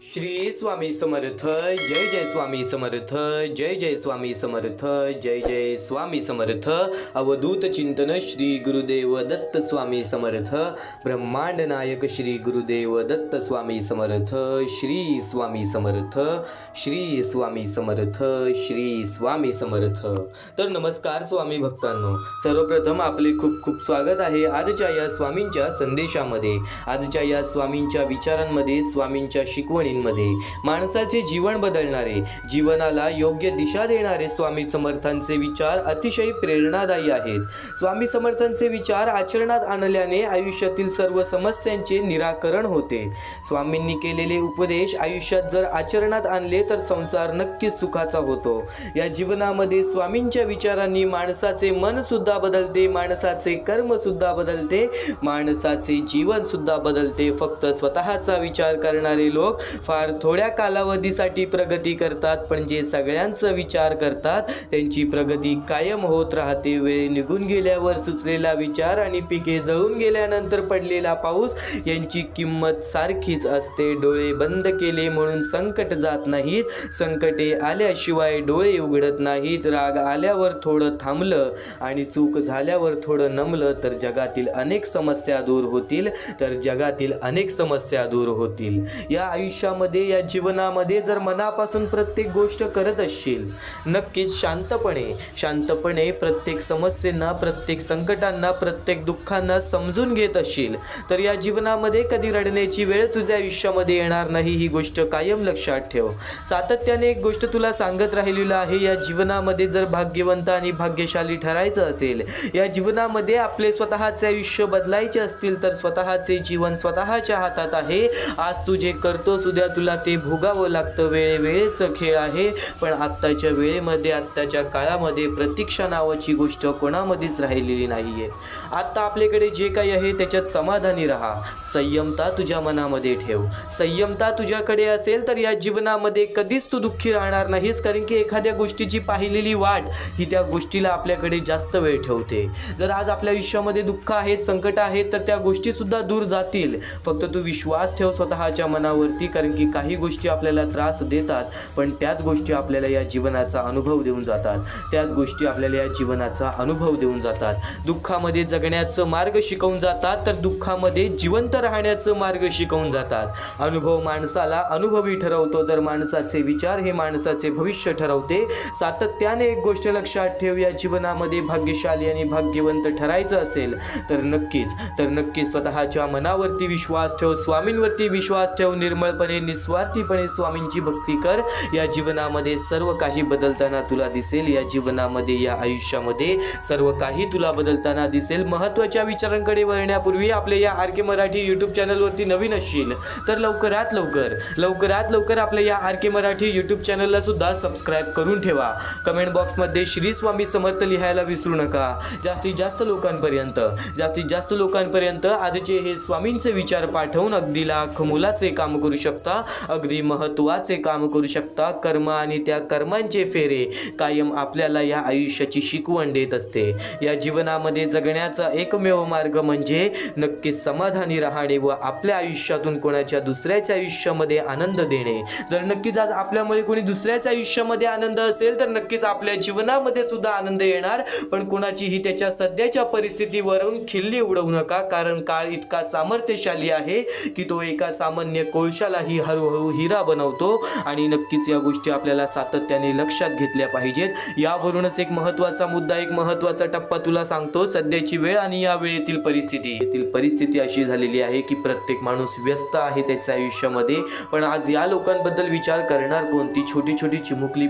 श्री स्वामी समर्थ. जय जय स्वामी समर्थ. जय जय स्वामी समर्थ. जय जय स्वामी समर्थ. अवधूत चिंतन श्री गुरुदेव दत्त स्वामी समर्थ. ब्रह्मांड नायक श्री गुरुदेव दत्त स्वामी समर्थ. श्री स्वामी समर्थ. श्री स्वामी समर्थ. श्री स्वामी समर्थ. तर नमस्कार स्वामी भक्तांनो, सर्वप्रथम आपले खूप खूप स्वागत आहे आजच्या या स्वामींच्या संदेशामध्ये. आजच्या या स्वामींच्या विचारांमध्ये, स्वामींच्या शिकवणींमध्ये माणसाचे जीवन बदलणारे, जीवनाला योग्य दिशा देणारे स्वामी समर्थांचे विचार अतिशय प्रेरणादायी आहेत. स्वामी समर्थांचे विचार आचरणात आणल्याने आयुष्यातील सर्व समस्यांचे निराकरण होते. स्वामींनी केलेले उपदेश आयुष्यात जर आचरणात आणले तर संसार नक्कीच सुखाचा होतो. या जीवनामध्ये स्वामींच्या विचारांनी माणसाचे मन सुद्धा बदलते, माणसाचे कर्म सुद्धा बदलते, माणसाचे जीवन सुद्धा बदलते. फक्त स्वतःचा विचार करणारे लोक फार थोड्या कालावधीसाठी प्रगती करतात, पण जे सगळ्यांचा विचार करतात त्यांची प्रगती कायम होत राहते. वेळ निघून गेल्यावर सुचलेला विचार आणि पिके जळून गेल्यानंतर पडलेला पाऊस यांची किंमत सारखीच असते. डोळे बंद केले म्हणून संकट जात नाहीत, संकटे आल्याशिवाय डोळे उघडत नाहीत. राग आल्यावर थोडं थांबलं आणि चूक झाल्यावर थोडं नमलं तर जगातील अनेक समस्या दूर होतील, तर जगातील अनेक समस्या दूर होतील. या आयुष्यामध्ये, या जीवनामध्ये जर मनापासून प्रत्येक गोष्ट करत असशील, नक्कीच शांतपणे प्रत्येक समस्येंना, प्रत्येक संकटांना, प्रत्येक दुःखांना समजून घेत असशील तर या जीवनामध्ये कधी रडण्याची वेळ तुझ्या आयुष्यामध्ये येणार नाही. ही गोष्ट कायम लक्षात ठेव. सातत्याने एक गोष्ट तुला सांगत राहिलेलं आहे, या जीवनामध्ये जर भाग्यवंत आणि भाग्यशाली ठरायचं असेल, या जीवनामध्ये आपले स्वतःचे आयुष्य बदलायचे असतील तर स्वतःचे जीवन स्वतःच्या हातात आहे. आज तू जे करतोस उद्या तुला ते भोगावं लागतं. वेळेचं खेळ आहे, पण आत्ताच्या वेळेमध्ये, आत्ताच्या काळामध्ये प्रतीक्षा नावाची गोष्ट कोणामध्येच राहिलेली नाहीये. आत्ता आपल्याकडे जे काही आहे त्याच्यात समाधानी राहा. संयमता तुझ्या मनामध्ये ठेव. संयमता तुझ्याकडे असेल तर या जीवनामध्ये कधीच तू दुःखी राहणार नाहीस, कारण की एखाद्या गोष्टीची पाहिलेली वाट ही त्या गोष्टीला आपल्याकडे जास्त वेळ ठेवते. जर आज आपल्या आयुष्यामध्ये दुःख आहेत, संकट आहेत, तर त्या गोष्टी सुद्धा दूर जातील. फक्त तू विश्वास ठेव स्वतःच्या मनावरती, कारण की काही गोष्टी आपल्याला त्रास देतात, पण त्याच गोष्टी आपल्याला या जीवनाचा अनुभव देऊन जातात. त्याच गोष्टी आपल्याला या जीवनाचा अनुभव देऊन जातात. दुःखामध्ये जगण्याचं मार्ग शिकवून जातात, तर दुःखामध्ये जिवंत राहण्याचं मार्ग शिकवून जातात. अनुभव माणसाला अनुभवी ठरवतो, तर माणसाचे विचार हे माणसाचे भविष्य ठरवते. सातत्याने एक गोष्ट लक्षात ठेव, या जीवनामध्ये भाग्यशाली आणि भाग्यवंत ठरायचं असेल तर नक्कीच स्वतःच्या मनावरती विश्वास ठेव, स्वामींवरती विश्वास ठेव. निर्मळपणे, निस्वार्थीपणे स्वामींची भक्ती कर. या जीवनामध्ये सर्व काही बदलताना तुला दिसेल. या जीवनामध्ये, या आयुष्यामध्ये सर्व काही तुला बदलताना दिसेल. महत्त्वाच्या विचारांकडे वळण्यापूर्वी आपल्या या आर के मराठी यूट्यूब चॅनलवरती नवीन असशील तर लवकरात लवकर आपल्या या आर के मराठी यूट्यूब चॅनलला सुद्धा सबस्क्राईब करून ठेवा. कमेंट बॉक्समध्ये श्री स्वामी समर्थ लिहायला विसरू नका. जास्तीत जास्त लोकांपर्यंत आजचे हे स्वामींचे विचार पाठवून अगदी लाख मुलाचे काम करू शकता, अगदी महत्त्वाचे काम करू शकता. कर्म आणि त्या कर्मांचे फेरे कायम आपल्याला या आयुष्याची शिकवण देत असते. या जीवनामध्ये जगण्याचा एकमेव मार्ग म्हणजे नक्कीच समाधानी राहणे व आपल्या आयुष्यातून कोणाच्या दुसऱ्याच्या आयुष्यामध्ये आनंद देणे. जर नक्कीच आज आपल्यामुळे कोणी दुसऱ्याच्या आयुष्यामध्ये आनंद असेल तर नक्कीच आपल्या जीवनामध्ये सुद्धा आनंद येणार. पण कोणाचीही त्याच्या सध्याच्या परिस्थितीवरून खिल्ली उडवू नका, कारण काळ इतका सामर्थ्यशाली आहे की तो एका सामान्य कोळशालाही हळूहळू हिरा बनवतो. आणि नक्कीच या गोष्टी आपल्याला सातत्याने लक्षात घेतल्या पाहिजेत. यावरूनच एक महत्त्वाचा मुद्दा, एक महत्त्वाचा टप्पा तुला सांगतो. सध्याची वेळ आणि या वेळेतील परिस्थिती अशी झालेली आहे की प्रत्येक माणूस व्यस्त आहे त्याच्या आयुष्यामध्ये. पण आज या लोकांबद्दल विचार करणार कोण? ती छोटी छोटी चिमुकली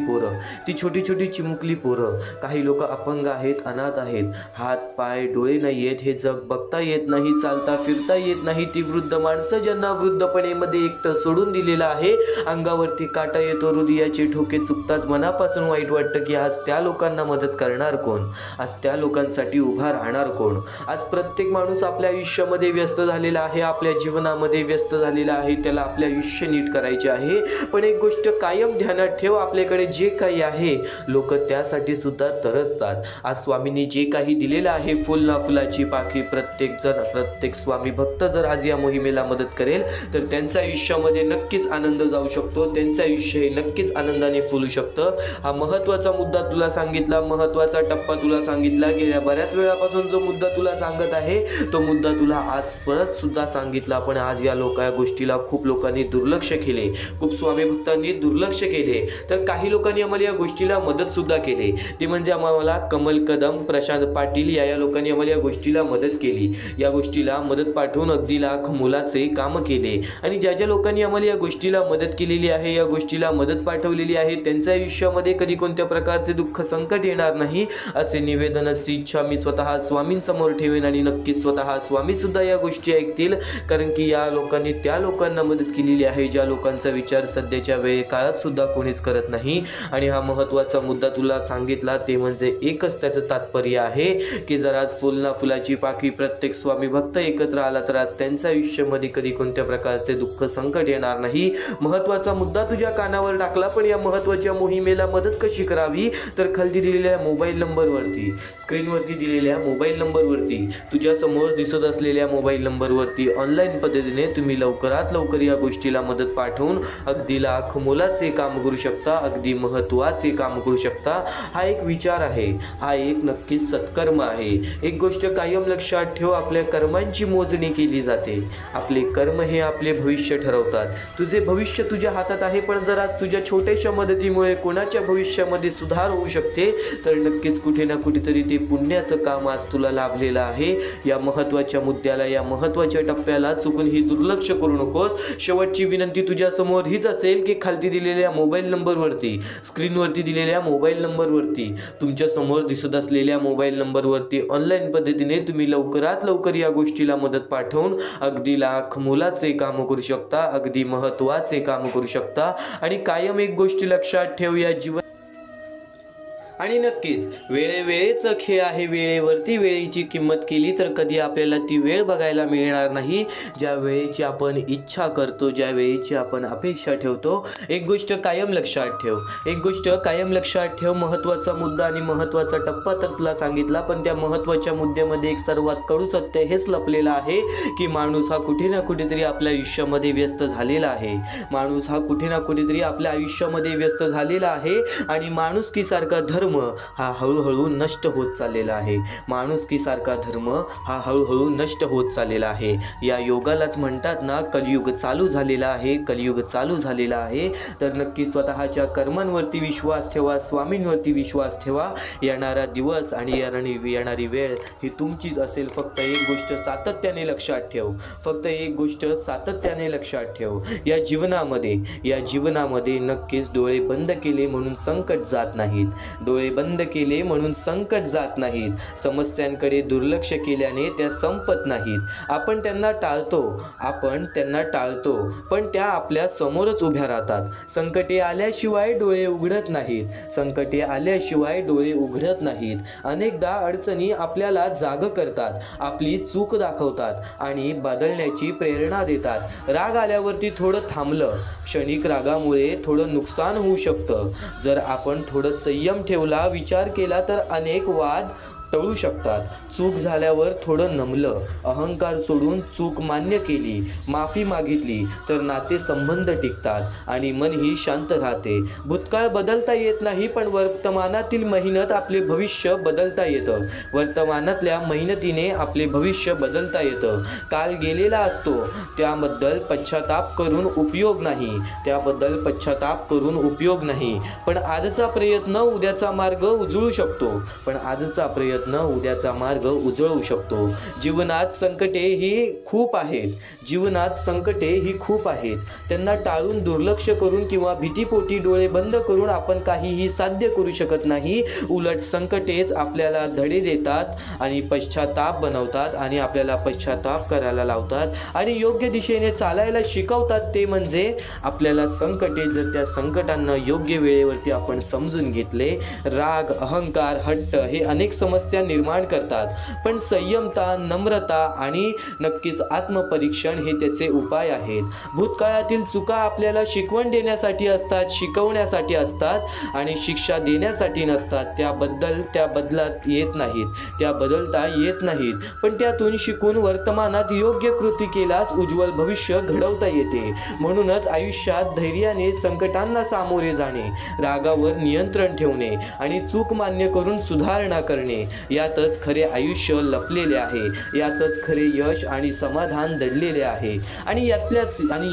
पोरं. काही लोक अपंग आहेत, अनाथ आहेत, हात पाय डोळे नाही आहेत, हे जग बघता येत नाही, चालता फिरता येत नाही. ती वृद्ध माणसं ज्यांना वृद्धपणेमध्ये एकटं सोडून दिलेलं आहे, अंगावरती काटा येतो, हृदयाचे ठोके चुकतात, मनापासून वाईट वाटतं की आज त्या लोकांना मदत करणार कोण? आज त्या लोकांसाठी उभा राहणार कोण? आज प्रत्येक माणूस आपल्या आयुष्यामध्ये व्यस्त झालेला आहे, आपल्या जीवनामध्ये व्यस्त झालेला आहे. त्याला आपले आयुष्य नीट करायचे आहे. पण एक गोष्ट कायम ध्यानात ठेव, आपल्याकडे जे काही आहे लोक त्यासाठी सुद्धा तरसतात. आज स्वामींनी जे काही दिलेलं आहे, फुल ना फुलाची पाखी, प्रत्येक स्वामी भक्त जर आज या मोहिमेला मदत करेल तर त्यांच्या आयुष्यामध्ये नक्कीच आनंद जाऊ शकतो, त्यांचं आयुष्य हे नक्कीच आनंदाने फुलू शकतं. हा महत्त्वाचा मुद्दा तुला सांगितला, महत्त्वाचा टप्पा तुला सांगितला. गेल्या बऱ्याच वेळापासून जो मुद्दा तुला सांगत आहे तो मुद्दा तुला आज परत सुद्धा सांगितला. पण आज या गोष्टीला खूप लोकांनी दुर्लक्ष केले, खूप स्वामी भक्तांनी दुर्लक्ष केले. तर काही लोकांनी आम्हाला या गोष्टीला मदत सुद्धा केली, ते म्हणजे आम्हाला कमल कदम, प्रशांत पाटील या लोकांनी आम्हाला या गोष्टीला मदत केली. या गोष्टीला मदत पाठवून अगदी लाख मोलाचे काम केले. आणि ज्या लोकांनी आम्हाला या गोष्टीला मदत केलेली आहे, या गोष्टीला मदत पाठवलेली आहे, त्यांच्या आयुष्यामध्ये कधी कोणत्या प्रकारचे दुःख संकट येणार नाही असे निवेदन, अशी इच्छा मी स्वतः स्वामींसमोर ठेवेन. आणि नक्कीच स्वतः स्वामी सुद्धा या गोष्टी ऐकतील, कारण की या लोकांनी त्या लोकांना मदत केलेली आहे ज्या लोकांचा विचार सध्याच्या काळात सुद्धा कोणीच करत नाही. आणि हा महत्त्वाचा मुद्दा तुला सांगितला, ते म्हणजे एकच त्याचं तात्पर्य आहे की जर आज फुलाची पाकळी प्रत्येक स्वामी भक्त एकत्र आला तर आज त्यांच्या आयुष्यामध्ये कधी कोणत्या प्रकारचे दुःख संकट येणार नाही. महत्त्वाचा मुद्दा तुझ्या कानावर टाकला. पण या महत्त्वाच्या मोहिमेला मदत कशी करावी, तर खाली दिलेल्या मोबाईल नंबरवरती, स्क्रीनवरती दिलेल्या मोबाईल नंबरवरती, तुझ्या समोर दिसत असलेल्या मोबाईल नंबरवरती ऑनलाईन पद्धतीने तुम्ही लवकरात लवकर या गोष्टीला मदत पाठवून अगदी लाख मोलाचे काम करू शकता, अगदी महत्त्वाचे काम करू शकता. हा एक विचार आहे, हा एक नक्कीच सत्कर्म आहे. एक गोष्ट कायम लक्षात ठेव, आपल्या कर्मांची मोजणी केली जाते. आपले कर्म हे आपले भविष्य ठरवतात. तुझे भविष्य तुझ्या हातात आहे. पण जर आज तुझ्या छोट्याशा मदतीमुळे कोणाच्या भविष्यामध्ये सुधार होऊ शकते तर नक्कीच कुठे ना कुठेतरी ते पुण्याचं काम आज तुला लाभलेलं आहे. या महत्त्वाच्या मुद्द्याला, या महत्त्वाच्या टप्प्याला चुकून ही दुर्लक्ष करू नकोस. शेवटची विनंती तुझ्या समोर हीच असेल की खाली दिलेल्या मोबाईल नंबरवरती, स्क्रीनवरती दिलेल्या मोबाईल नंबरवरती, तुमच्या समोर दिसत असलेल्या मोबाईल नंबरवरती ऑनलाईन पद्धतीने तुम्ही लवकरात लवकर या गोष्टीला मदत पाठवून अगदी लाख मोलाचे काम करू शकता, अगदी महत्त्वाचे काम करू शकता. आणि कायम एक गोष्ट लक्षात ठेव, या जीवन आणि नक्कीच वेळेचा खेळ आहे. वेळेवरती वेळेची किंमत केली तर कधी आपल्याला ती वेळ बघायला मिळणार नाही ज्या वेळेची आपण इच्छा करतो, ज्या वेळेची आपण अपेक्षा ठेवतो. एक गोष्ट कायम लक्षात ठेव, एक गोष्ट कायम लक्षात ठेव. महत्त्वाचा मुद्दा आणि महत्त्वाचा टप्पा तर तुला सांगितला, पण त्या महत्त्वाच्या मुद्द्यामध्ये एक सर्वात कडू सत्य हेच लपलेलं आहे की माणूस हा कुठे ना कुठेतरी आपल्या आयुष्यामध्ये व्यस्त झालेला आहे. माणूस हा कुठे ना कुठेतरी आपल्या आयुष्यामध्ये व्यस्त झालेला आहे. आणि माणुसकीसारखा धर्म हा हळूहळू नष्ट होत चाललेला आहे. माणुसकीसारखा धर्म हा हळूहळू नष्ट होत चाललेला आहे. या योगालाच म्हणतात ना, कलियुग चालू झालेला आहे, कलियुग चालू झालेला आहे. तर नक्की स्वतःच्या कर्मांवरती विश्वास ठेवा, स्वामींवरती विश्वास ठेवा. येणारा दिवस आणि येणारी वेळ ही तुमचीच असेल. फक्त एक गोष्ट सातत्याने लक्षात ठेव, फक्त एक गोष्ट सातत्याने लक्षात ठेव. या जीवनामध्ये नक्कीच डोळे बंद केले म्हणून संकट जात नाहीत. डोळे बंद केले म्हणून संकट जात नाहीत. समस्यांकडे दुर्लक्ष केल्याने त्या संपत नाहीत. आपण त्यांना टाळतो, पण त्या आपल्या समोरच उभ्या राहतात. संकटे आल्याशिवाय डोळे उघडत नाहीत. संकटे आल्याशिवाय डोळे उघडत नाहीत. अनेकदा अडचणी आपल्याला जाग करतात, आपली चूक दाखवतात आणि बदलण्याची प्रेरणा देतात. राग आल्यावरती थोडं थांबलं, क्षणिक रागामुळे थोडं नुकसान होऊ शकतं. जर आपण थोडं संयम ठेवला, विचार केला तर अनेक वाद टळू शकतात. चूक झाल्यावर थोडं नमलं, अहंकार सोडून चूक मान्य केली, माफी मागितली तर नाते संबंध टिकतात आणि मनही शांत राहते. भूतकाळ बदलता येत नाही, पण वर्तमानातील मेहनत आपले भविष्य बदलता येतं. वर्तमानातल्या मेहनतीने आपले भविष्य बदलता येतं. काल गेलेला असतो, त्याबद्दल पश्चाताप करून उपयोग नाही, त्याबद्दल पश्चाताप करून उपयोग नाही. पण आजचा प्रयत्न उद्याचा मार्ग उजळू शकतो, पण आजचा प्रयत्न उद्याचा मार्ग उजळू शकतो. जीवनात संकटे ही खूप आहेत, जीवनात संकटे ही खूप आहेत. त्यांना टाळून, दुर्लक्ष करून किंवा भीतीपोटी डोळे बंद करून आपण काहीही साध्य करू शकत नाही. उलट संकटेच आपल्याला धडे देतात आणि पश्चाताप बनवतात आणि आपल्याला पश्चाताप करायला लावतात आणि योग्य दिशेने चालायला शिकवतात. ते म्हणजे आपल्याला संकटे, जर त्या संकटांना योग्य वेळेवरती आपण समजून घेतले, राग, अहंकार, हट्ट हे अनेक समस्या समस्या निर्माण करतात. पण संयमता, नम्रता आणि नक्कीच आत्मपरीक्षण हे त्याचे उपाय आहेत. भूतकाळातील चुका आपल्याला शिकवण देण्यासाठी असतात, शिकवण्यासाठी असतात आणि शिक्षा देण्यासाठी नसतात. त्या बदलात येत नाहीत, त्या बदलता येत नाहीत. पण त्यातून शिकून वर्तमानात योग्य कृती केल्यास उज्ज्वल भविष्य घडवता येते. म्हणूनच आयुष्यात धैर्याने संकटांना सामोरे जाणे, रागावर नियंत्रण ठेवणे आणि चूक मान्य करून सुधारणा करणे यातच खरे आयुष्य लपलेले आहे. यातच खरे यश आणि समाधान दडलेले आहे. आणि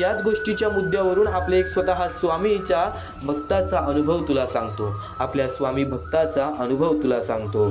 याच गोष्टीच्या मुद्द्यावरून आपले एक स्वतः स्वामीच्या भक्ताचा अनुभव तुला सांगतो. आपल्या स्वामी भक्ताचा अनुभव तुला सांगतो.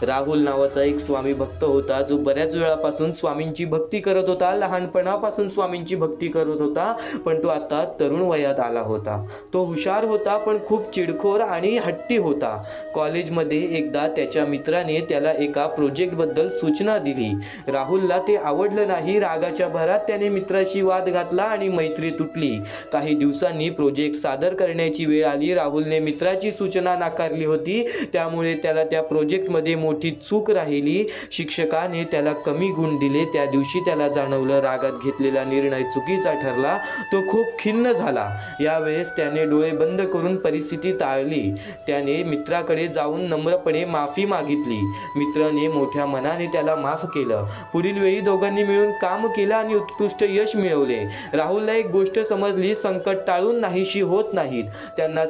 राहुल नावाचा एक स्वामी भक्त होता, जो बऱ्याच वेळापासून स्वामींची भक्ती करत होता. लहानपणापासून स्वामींची भक्ती करत होता, पण तो आता तरुण वयात आला होता. तो हुशार होता, पण खूप चिडखोर आणि हट्टी होता. कॉलेजमध्ये एकदा त्याच्या मित्राने त्याला एका प्रोजेक्टबद्दल सूचना दिली. राहुलला ते आवडलं नाही. रागाच्या भरात त्याने मित्राशी वाद घातला आणि मैत्री तुटली. काही दिवसांनी प्रोजेक्ट सादर करण्याची वेळ आली. राहुलने मित्राची सूचना नाकारली होती, त्यामुळे त्याला त्या प्रोजेक्टमध्ये मोठी चूक राहिली. शिक्षकाने त्याला कमी गुण दिले. त्या दिवशी त्याला जाणवलं, रागात घेतलेला निर्णय चुकीचा ठरला. तो खूप खिन्न झाला. यावेळेस त्याने डोळे बंद करून परिस्थिती टाळली. त्याने मित्राकडे जाऊन नम्रपणे माफी मागितली. मित्राने मोठ्या मनाने त्याला माफ केलं. पुढील वेळी दोघांनी मिळून काम केलं आणि उत्कृष्ट यश मिळवले. राहुलला एक गोष्ट समजली, संकट टाळून नाहीशी होत नाहीत, त्यांना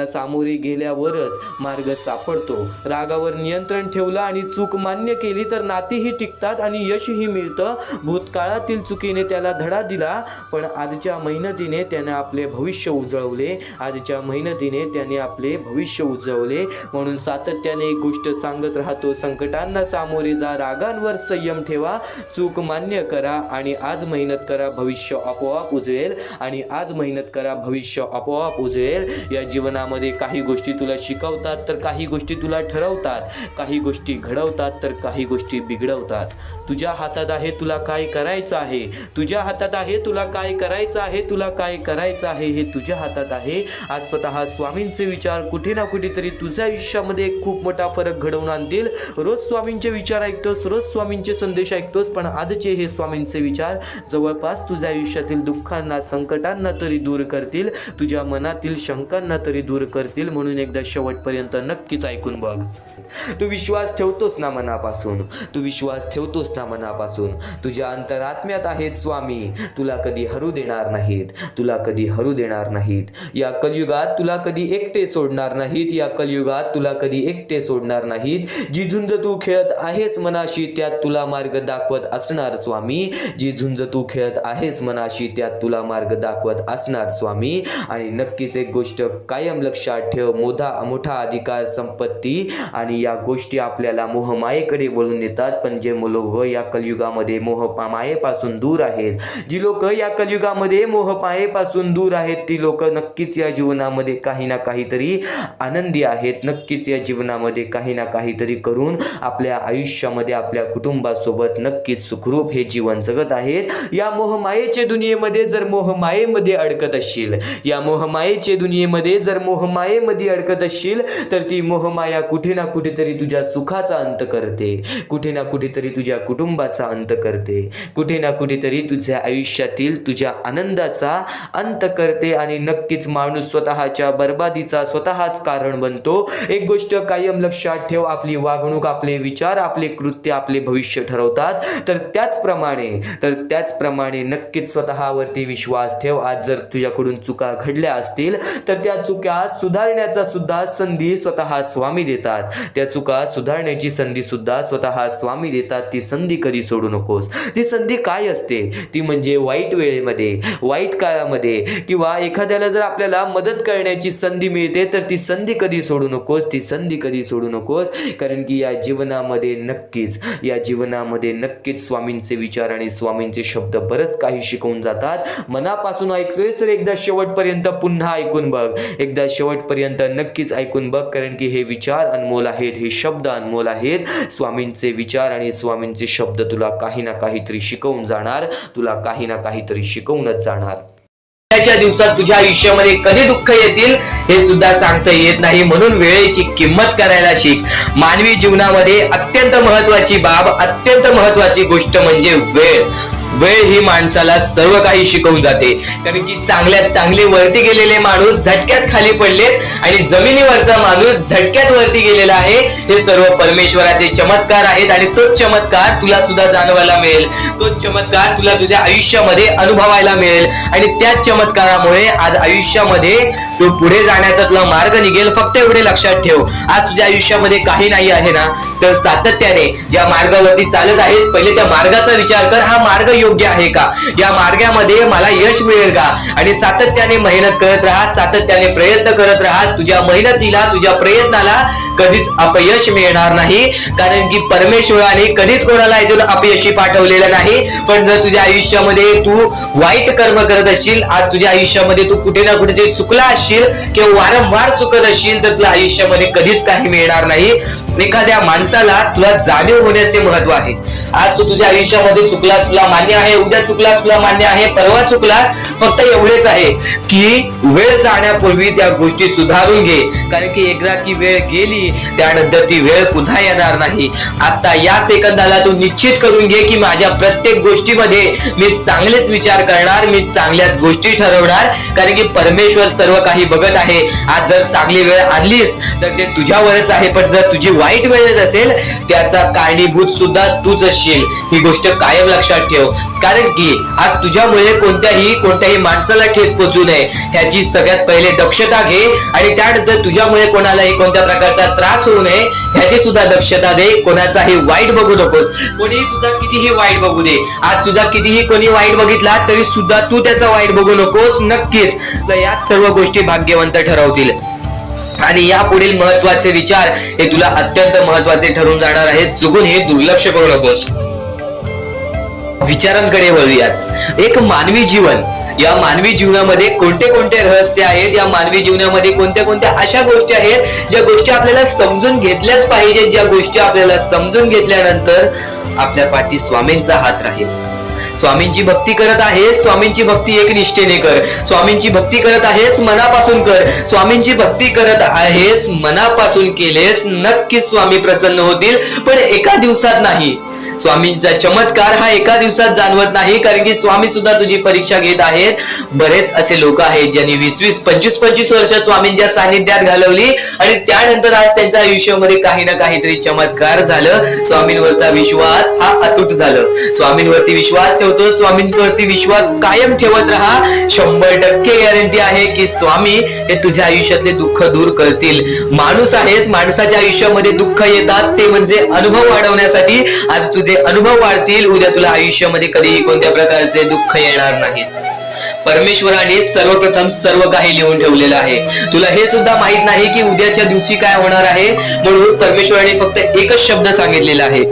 सामोरे गेल्यावरच मार्ग सापडतो. रागावर नियंत्रण ठेवलं आणि चूक मान्य केली तर नातीही टिकतात आणि यशही मिळतं. भूतकाळातील चुकीने त्याला धडा दिला, पण आजच्या मेहनतीने त्याने आपले भविष्य उजळवले. म्हणून सातत्याने एक गोष्ट सांगत राहतो, संकटांना सामोरे जा, रागांवर संयम ठेवा, चूक मान्य करा आणि आज मेहनत करा, भविष्य आपोआप उजळेल. या जीवनामध्ये काही गोष्टी तुला शिकवतात, तर काही गोष्टी तुला ठरवतात. काही गोष्टी घडवतात, तर काही गोष्टी बिघडवतात. तुझ्या हातात आहे तुला काय करायचं आहे. हे तुझ्या हातात आहे. आज स्वतः स्वामींचे विचार कुठे ना कुठेतरी तुझ्या आयुष्यामध्ये खूप मोठा फरक घडवून आणतील. रोज स्वामींचे विचार ऐकतोस, रोज स्वामींचे संदेश ऐकतोस, पण आजचे हे स्वामींचे विचार जवळपास तुझ्या आयुष्यातील दुःखांना, संकटांना तरी दूर करतील, तुझ्या मनातील शंकांना तरी दूर करतील. म्हणून एकदा शेवटपर्यंत नक्कीच ऐकून बघ. तू विश्वास ठेवतोस ना मनापासून. तुझ्या अंतरात्म्यात आहेत स्वामी. तुला कधी हरू देणार नाहीत. या कलियुगात तुला कधी एकटे सोडणार नाहीत. जी झुंज तू खेळत आहेस मनाशी, त्यात तुला मार्ग दाखवत असणार स्वामी. आणि नक्कीच एक गोष्ट कायम लक्षात ठेव, मोठा अधिकार, संपत्ती आणि या गोष्टी आपल्याला मोहमायेकडे वळून नेतात. पण जे लोक या कलियुगामध्ये मोहमायेपासून दूर आहेत, ती लोक नक्कीच या जीवनामध्ये काही ना काहीतरी आनंदी आहेत. नक्कीच या जीवनामध्ये काही ना काहीतरी करून आपल्या आयुष्यामध्ये आपल्या कुटुंबासोबत नक्कीच सुखरूप हे जीवन जगत आहेत. या मोहमायेच्या दुनियेमध्ये जर मोहमायेमध्ये अडकत असशील तर ती मोहमाया कुठे ना कुठेतरी तुझ्या सुखाचा अंत करते, कुठे ना कुठेतरी तुझ्या कुटुंबाचा अंत करते, कुठे ना कुठेतरी तुझ्या आयुष्यातील तुझ्या आनंदाचा अंत करते. आणि नक्कीच माणूस स्वतःच्या बर्बादीचा स्वतःच कारण बनतो. एक गोष्ट कायम लक्षात ठेव, आपली वागणूक, आपले विचार, आपले कृत्य आपले भविष्य ठरवतात. तर त्याचप्रमाणे नक्कीच स्वतःवरती विश्वास ठेव. आज जर तुझ्याकडून चुका घडल्या असतील तर त्या चुका सुधारण्याचा सुद्धा संधी स्वतः स्वामी देतात. ती संधी कधी सोडू नकोस. ती संधी काय असते? ती म्हणजे वाईट वेळेमध्ये, वाईट काळामध्ये किंवा एखाद्याला जर आपल्याला मदत करण्याची संधी मिळते तर ती संधी कधी सोडू नकोस. कारण की या जीवनामध्ये नक्कीच स्वामींचे विचार आणि स्वामींचे शब्द बरंच काही शिकवून जातात. मनापासून ऐकतोय तर एकदा शेवटपर्यंत पुन्हा ऐकून बघ. नक्कीच ऐकून बघ, कारण की हे विचार अनमोल आहेत, हे शब्द अनमोल आहेत. स्वामींचे विचार आणि स्वामींचे शब्द तुला काही ना काहीतरी शिकवून जाणार, तुला काही ना काहीतरी शिकवूनच जाणार. च्या दिवसात तुझ्या आयुष्यामध्ये कधी दुःख येतील हे सुद्धा सांगता येत नाही, म्हणून वेळेची किंमत करायला शिक. मानवी जीवनामध्ये अत्यंत महत्वाची बाब, अत्यंत महत्वाची गोष्ट म्हणजे वेळ. वेळ ही माणसाला सर्व काही शिकवून जाते. कारण की चांगल्यात चांगले वरती गेलेले माणूस झटक्यात खाली पडलेत आणि जमिनीवरचा माणूस झटक्यात वरती गेलेला आहे. हे सर्व परमेश्वराचे चमत्कार आहेत आणि तोच चमत्कार तुला सुद्धा जाणवायला मिळेल, तोच चमत्कार तुला तुझ्या आयुष्यामध्ये अनुभवायला मिळेल आणि त्याच चमत्कारामुळे आज आयुष्यामध्ये तू पुढे जाण्याचा तुला मार्ग निघेल. फक्त एवढे लक्षात ठेव, आज तुझ्या आयुष्यामध्ये काही नाही आहे ना, तर सातत्याने ज्या मार्गावरती चालत आहेस पहिले त्या मार्गाचा विचार कर. हा मार्ग योग्य आहे का? या मार्गामध्ये मला यश मिळेल का? आणि सातत्याने मेहनत करत राहा, सातत्याने प्रयत्न करत राहा. तुझ्या मेहनतीला, तुझ्या प्रयत्नाला कधीच अपयश मिळणार नाही, कारण की परमेश्वराने कधीच कोणाला इथून अपयशी पाठवलेलं नाही. पण जर तुझ्या आयुष्यामध्ये तू वाईट कर्म करत असशील, आज तुझ्या आयुष्यामध्ये तू कुठे ना कुठे चुकला असशील किंवा वारंवार चुकत असशील, तर तुला आयुष्यामध्ये कधीच काही मिळणार नाही. एखाद्या माणसाला तुला जाणीव होण्याचे महत्व आहे. आज तू तुझ्या आयुष्यामध्ये चुकलास, तुला मान्य आहे, उद्या चुकलास, तुला मान्य आहे, परवा चुकलास. फक्त एवढेच आहे की वेळ जाण्यापूर्वी त्या गोष्टी सुधारून घे, कारण की एकदा की वेळ गेली त्यानंतर ती वेळ पुन्हा येणार नाही. आता या सेकंदाला तू निश्चित करून घे की माझ्या प्रत्येक गोष्टीमध्ये मी चांगलेच विचार करणार, मी चांगल्याच गोष्टी ठरवणार, कारण की परमेश्वर सर्व काही बघत आहे. आज जर चांगली वेळ आणलीस तर ते तुझ्यावरच आहे, पण जर तुझी वाईट वेळ येत असेल त्याचा कारणीभूत सुद्धा तूच असशील. ही गोष्ट कायम लक्षात ठेव, कारण की आज तुझ्यामुळे कोणत्याही माणसाला ठेच पोचू नये ह्याची सगळ्यात पहिले दक्षता घे आणि त्यानंतर तुझ्यामुळे कोणालाही कोणत्या प्रकारचा त्रास होऊ नये ह्याची सुद्धा दक्षता दे. कोणाचाही वाईट बघू नकोस, कोणी तुझा कितीही वाईट बघू दे. आज तुझा कितीही कोणी वाईट बघितला तरी सुद्धा तू त्याचा वाईट बघू नकोस. नक्कीच या सर्व गोष्टी भाग्यवंत ठरवतील आणि या पुढील महत्वाचे विचार हे तुला अत्यंत महत्वाचे ठरून जाणार आहेत. चुकून हे दुर्लक्ष करू नकोस. विचारांकडे वळूयात. एक मानवी जीवन, या मानवी जीवनामध्ये कोणते कोणते रहस्य आहेत, या मानवी जीवनामध्ये कोणत्या कोणत्या अशा गोष्टी आहेत ज्या गोष्टी आपल्याला समजून घेतल्याच पाहिजेत, ज्या गोष्टी आपल्याला समजून घेतल्यानंतर आपल्या पाठी स्वामींचा हात राहील. स्वामींची भक्ती करत आहेस, स्वामींची भक्ती एक निष्ठेने कर. स्वामींची भक्ती करत आहेस मनापासून कर. स्वामींची भक्ती करत आहेस मनापासून केलेस नक्कीच स्वामी प्रसन्न होतील, पण एका दिवसात नाही. स्वामींचा चमत्कार हा एका दिवसात जाणवत नाही, कारण की स्वामी सुद्धा तुझी परीक्षा घेत आहेत. बरेच असे लोक आहेत ज्यांनी 20-20, 25-25 वर्ष स्वामींच्या सानिध्यात घालवली आणि त्यानंतर आज त्यांच्या आयुष्यामध्ये काही ना काहीतरी चमत्कार झालं. स्वामींवरचा विश्वास हा अतूट झालं. स्वामींवरती विश्वास ठेवतो, स्वामींवरती विश्वास कायम ठेवत राहा. 100% गॅरंटी आहे की स्वामी हे तुझ्या आयुष्यातले दुःख दूर करतील. माणूस आहेस, माणसाच्या आयुष्यामध्ये दुःख येतात, ते म्हणजे अनुभव वाढवण्यासाठी. आज तुझे अनुभव वाढतील, उद्या तुला आयुष्यामध्ये कधीही कोणत्या प्रकारचे दुःख येणार नाहीत. परमेश्वराने सर्वप्रथम सर्व काही लिहून ठेवलेलं आहे. तुला हे सुद्धा माहित नाही की उद्याच्या दिवशी काय होणार आहे, म्हणून परमेश्वराने फक्त एकच शब्द सांगितलेला आहे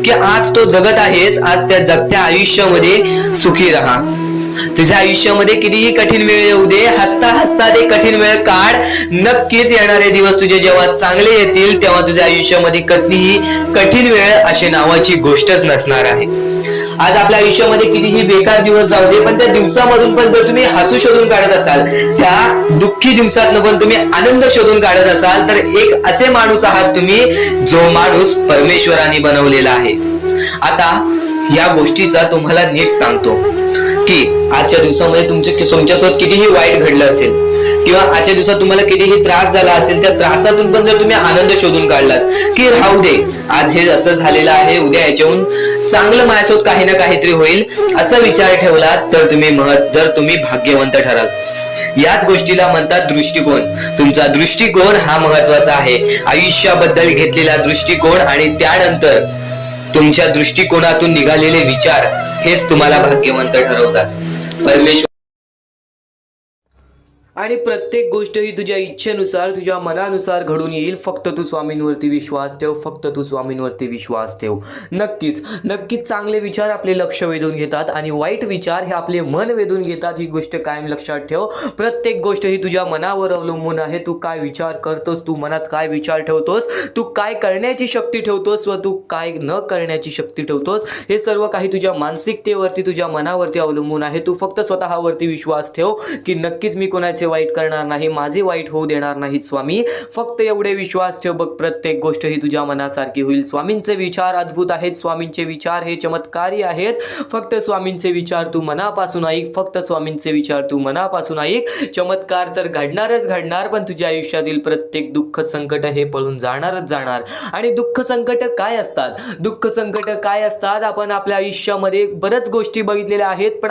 की आज तो जगत आहेस, आज त्या जगत्या आयुष्यामध्ये सुखी राहा. तुझ्या आयुष्यामध्ये कितीही कठीण वेळ येऊ दे, हसता हसता ते कठीण वेळ काढ. नक्कीच येणारे दिवस तुझे जेव्हा चांगले येतील तेव्हा तुझ्या आयुष्यामध्ये कधीही कठीण वेळ अशी नावाची गोष्टच नसणार आहे. आज आपल्या आयुष्यामध्ये कितीही बेकार दिवस जाऊ दे, पण त्या दिवसामधून पण जर तुम्ही हसू शोधून काढत असाल, त्या दुःखी दिवसातनं पण तुम्ही आनंद शोधून काढत असाल, तर एक असे माणूस आहात तुम्ही जो माणूस परमेश्वराने बनवलेला आहे. आता या गोष्टीचा तुम्हाला नीट सांगतो की आजच्या दिवसामध्ये तुमच्यासोबत कितीही वाईट घडलं असेल किंवा आजच्या दिवसात तुम्हाला कितीही त्रास झाला असेल, त्या त्रासातून पण जर तुम्ही आनंद शोधून काढलात की राहू दे, आज हे असं झालेलं आहे, उद्या याच्याहून चांगलं माझ्यासोबत काही ना काहीतरी होईल, असा विचार ठेवलात तर तुम्ही भाग्यवंत ठराल. याच गोष्टीला म्हणतात दृष्टिकोन. तुमचा दृष्टिकोन हा महत्वाचा आहे. आयुष्याबद्दल घेतलेला दृष्टिकोन आणि त्यानंतर तुमच्या दृष्टिकोनातून निघालेले विचार हेच तुम्हाला भाग्यवंत ठरवतात. परमेश्वर आणि प्रत्येक गोष्ट ही तुझ्या इच्छेनुसार तुझ्या मनानुसार घडून येईल. फक्त तू स्वामींवरती विश्वास ठेव, फक्त तू स्वामींवरती विश्वास ठेव. नक्कीच नक्कीच चांगले विचार आपले लक्ष वेधून घेतात आणि वाईट विचार हे आपले मन वेधून घेतात. ही गोष्ट कायम लक्षात ठेव. प्रत्येक गोष्ट ही तुझ्या मनावर अवलंबून आहे. तू काय विचार करतोस, तू मनात काय विचार ठेवतोस, तू काय करण्याची शक्ती ठेवतोस व तू काय न करण्याची शक्ती ठेवतोस, हे सर्व काही तुझ्या मानसिकतेवरती तुझ्या मनावरती अवलंबून आहे. तू फक्त स्वतःवरती विश्वास ठेव की नक्कीच मी कोणाचे वाईट करणार नाही, माझे वाईट होऊ देणार नाहीत स्वामी. फक्त एवढे विश्वास ठेव. बघ प्रत्येक गोष्ट ही तुझ्या मनासारखी होईल. स्वामींचे विचार अद्भुत आहेत. स्वामींचे विचार हे चमत्कारी आहेत. फक्त स्वामींचे विचार तू मनापासून ऐक. फक्त स्वामींचे विचार तू मनापासून ऐक. चमत्कार तर घडणारच घडणार, पण तुझ्या आयुष्यातील प्रत्येक दुःख संकट हे पळून जाणारच जाणार. आणि दुःख संकट काय असतात, दुःख संकट काय असतात, आपण आपल्या आयुष्यामध्ये बऱ्याच गोष्टी बघितलेल्या आहेत, पण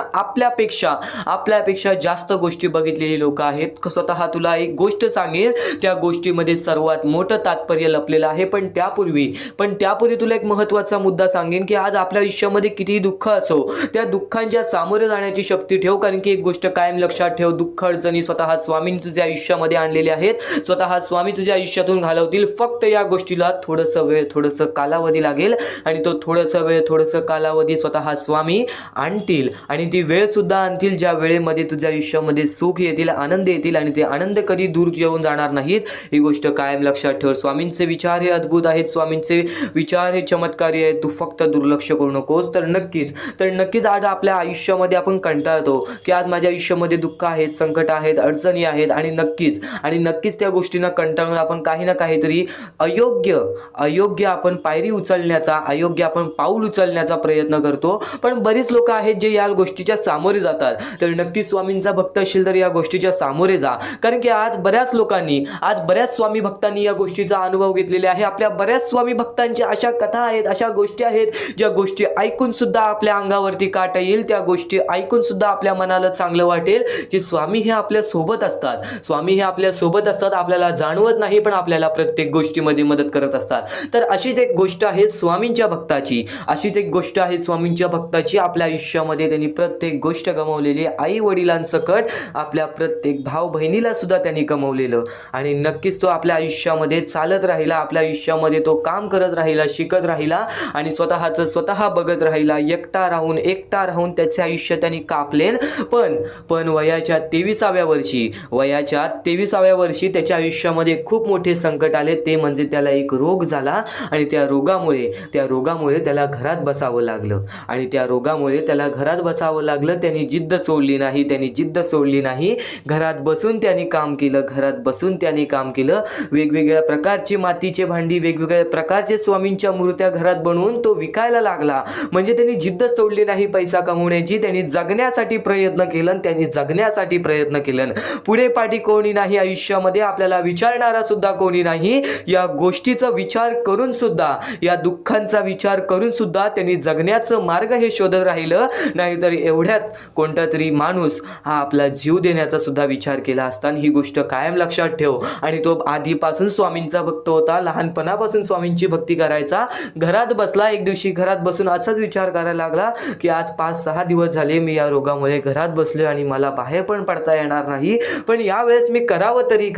आपल्यापेक्षा जास्त गोष्टी बघितलेली लोक आहेत. स्वतः तुला एक गोष्ट सांगेल, त्या गोष्टीमध्ये सर्वात मोठं तात्पर्य लपलेलं आहे. पण त्यापूर्वी तुला एक महत्त्वाचा मुद्दा सांगेन की आज आपल्या आयुष्यामध्ये कितीही दुःख असो, त्या दुःखांच्या सामोरे जाण्याची शक्ती ठेव. कारण की एक गोष्ट कायम लक्षात ठेव, दुःख अडचणी स्वतः स्वामी तुझ्या आयुष्यामध्ये आणलेले आहेत. स्वतः स्वामी तुझ्या आयुष्यातून घालवतील. फक्त या गोष्टीला थोडंसं वेळ, थोडंसं कालावधी लागेल आणि तो थोडंसं वेळ, थोडंसं कालावधी स्वतः स्वामी आणतील. आणि ती वेळ सुद्धा आणतील ज्या वेळेमध्ये तुझ्या आयुष्यामध्ये सुख येतील, आनंद येतील आणि ते आनंद कधी दूर येऊन जाणार नाहीत. ही गोष्ट कायम लक्षात ठेव. स्वामींचे विचार हे अद्भुत आहेत. स्वामींचे विचार हे चमत्कारी आहेत. तू फक्त दुर्लक्ष करू नकोस. तर नक्कीच आज आपल्या आयुष्यामध्ये आपण कंटाळतो की आज माझ्या आयुष्यामध्ये दुःख आहेत, संकट आहेत, अडचणी आहेत आणि नक्कीच त्या गोष्टींना कंटाळून आपण काही ना काहीतरी अयोग्य आपण पायरी उचलण्याचा, अयोग्य आपण पाऊल उचलण्याचा प्रयत्न करतो. पण बरीच लोक आहेत जे या गोष्टीच्या सामोरे जातात. तर नक्कीच स्वामींचा भक्त असेल तर या गोष्टीच्या सामोरे जा. कारण की आज बऱ्याच स्वामी भक्तांनी या गोष्टीचा अनुभव घेतलेला आहे. आपल्या बऱ्याच स्वामी भक्तांच्या अशा कथा आहेत, अशा गोष्टी आहेत ज्या गोष्टी ऐकून सुद्धा आपल्या अंगावरती काटा येईल. त्या गोष्टी ऐकून सुद्धा आपल्या मनाला चांगलं वाटेल की स्वामी हे आपल्या सोबत असतात. स्वामी हे आपल्या सोबत असतात. आपल्याला जाणवत नाही पण आपल्याला प्रत्येक गोष्टीमध्ये मदत करत असतात. तर अशीच एक गोष्ट आहे स्वामींच्या भक्ताची. आपल्या आयुष्यामध्ये त्यांनी प्रत्येक गोष्ट गमावलेली, आई वडिलांसकट आपल्या प्रत्येक भाऊ बहिणीला सुद्धा त्यांनी गमावलेलं. आणि नक्कीच तो आपल्या आयुष्यामध्ये चालत राहिला. आपल्या आयुष्यामध्ये तो काम करत राहिला, शिकत राहिला आणि स्वतः बघत राहिला. एकटा राहून त्याचे आयुष्य त्यांनी कापले. पण वयाच्या 23व्या वर्षी त्याच्या आयुष्यामध्ये खूप मोठे संकट आले. ते म्हणजे त्याला एक रोग झाला आणि त्या रोगामुळे त्याला घरात बसावं लागलं. त्यांनी जिद्द सोडली नाही. घरात बसून त्यांनी काम केलं. वेगवेगळ्या प्रकारची मातीचे भांडी, वेगवेगळ्या प्रकारचे स्वामींच्या मूर्त्या घरात बनवून तो विकायला लागला. म्हणजे त्यांनी जिद्द सोडली नाही पैसा कमवण्याची. त्यांनी जगण्यासाठी प्रयत्न केलं. पुढे पाठी कोणी नाही आयुष्यामध्ये, आपल्याला विचारणारा सुद्धा कोणी नाही. या गोष्टीचा विचार करून सुद्धा, या दुःखांचा विचार करून सुद्धा त्यांनी जगण्याचं मार्ग हे शोधत राहिलं. नाहीतर एवढ्यात कोणता तरी माणूस हा आपला जीव देण्याचा सुद्धा विचार केला असता. ही गोष्ट कायम लक्षात ठेव. आणि तो आधीपासून स्वामींचा भक्त होता. लहानपणापासून स्वामींची भक्ती करायचा. घरात बसला, एक दिवशी घरात बसून असाच विचार करायला लागला की आज 5-6 दिवस झाले मी या रोगामुळे घरात बसलोय आणि मला बाहेर पण पडता येणार नाही. पण यावेळेस मी करावं तरी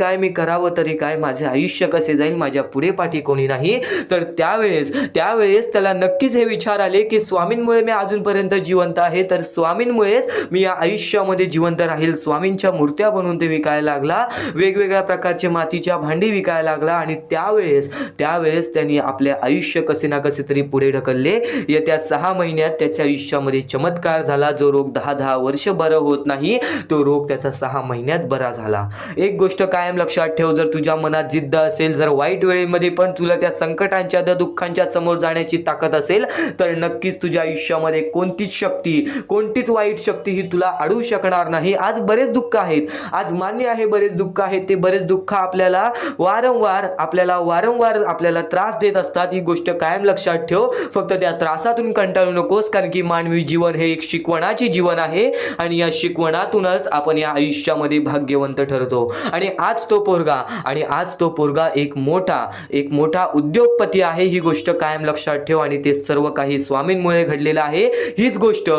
काय, माझे आयुष्य कसे जाईल, माझ्या पुढे पाठी कोणी नाही. तर त्यावेळेस त्याला नक्कीच हे विचार आले की स्वामींमुळे मी अजूनपर्यंत जिवंत आहे, तर स्वामींमुळेच मी या आयुष्यामध्ये जिवंत राहील. स्वामींच्या मूर्त्या बनवून ते विकायला लागला. वेगवेगळ्या प्रकारचे मातीच्या भांडी विकायला लागला. आणि त्यावेळेस त्यांनी आपले आयुष्य कसे ना कसे तरी पुढे ढकलले. येत्या 6 महिन्यात त्याच्या आयुष्यामध्ये चमत्कार झाला. जो रोग 10 वर्ष बरं होत नाही, तो रोग त्याचा 6 महिन्यात बरा झाला. एक गोष्ट कायम लक्षात ठेव, जर तुझ्या मनात जिद्द असेल, जर वाईट वेळेमध्ये पण तुला त्या संकटांच्या, त्या दुःखांच्या समोर जाण्याची ताकद असेल, तर नक्कीच तुझ्या आयुष्यामध्ये कोणतीच वाईट शक्ती ही तुला अडवू शकणार नाही. आज बरेच दुःख आहेत, आज मान्य आहे बरेच दुःख आहेत. ते बरेच दुःख आपल्याला वारंवार आपल्याला त्रास देत असतात. ही गोष्ट कायम लक्षात ठेव. फक्त त्या त्रासातून कंटाळू नकोस. कारण की मानवी जीवन हे एक शिकवणाचे जीवन आहे आणि या शिकवणातूनच आपण या आयुष्यामध्ये भाग्यवंत ठरतो. आणि आज तो पोरगा एक मोठा उद्योगपती आहे. ही गोष्ट कायम लक्षात ठेव. आणि ते सर्व काही स्वामींमुळे घडलेलं आहे. हीच गोष्ट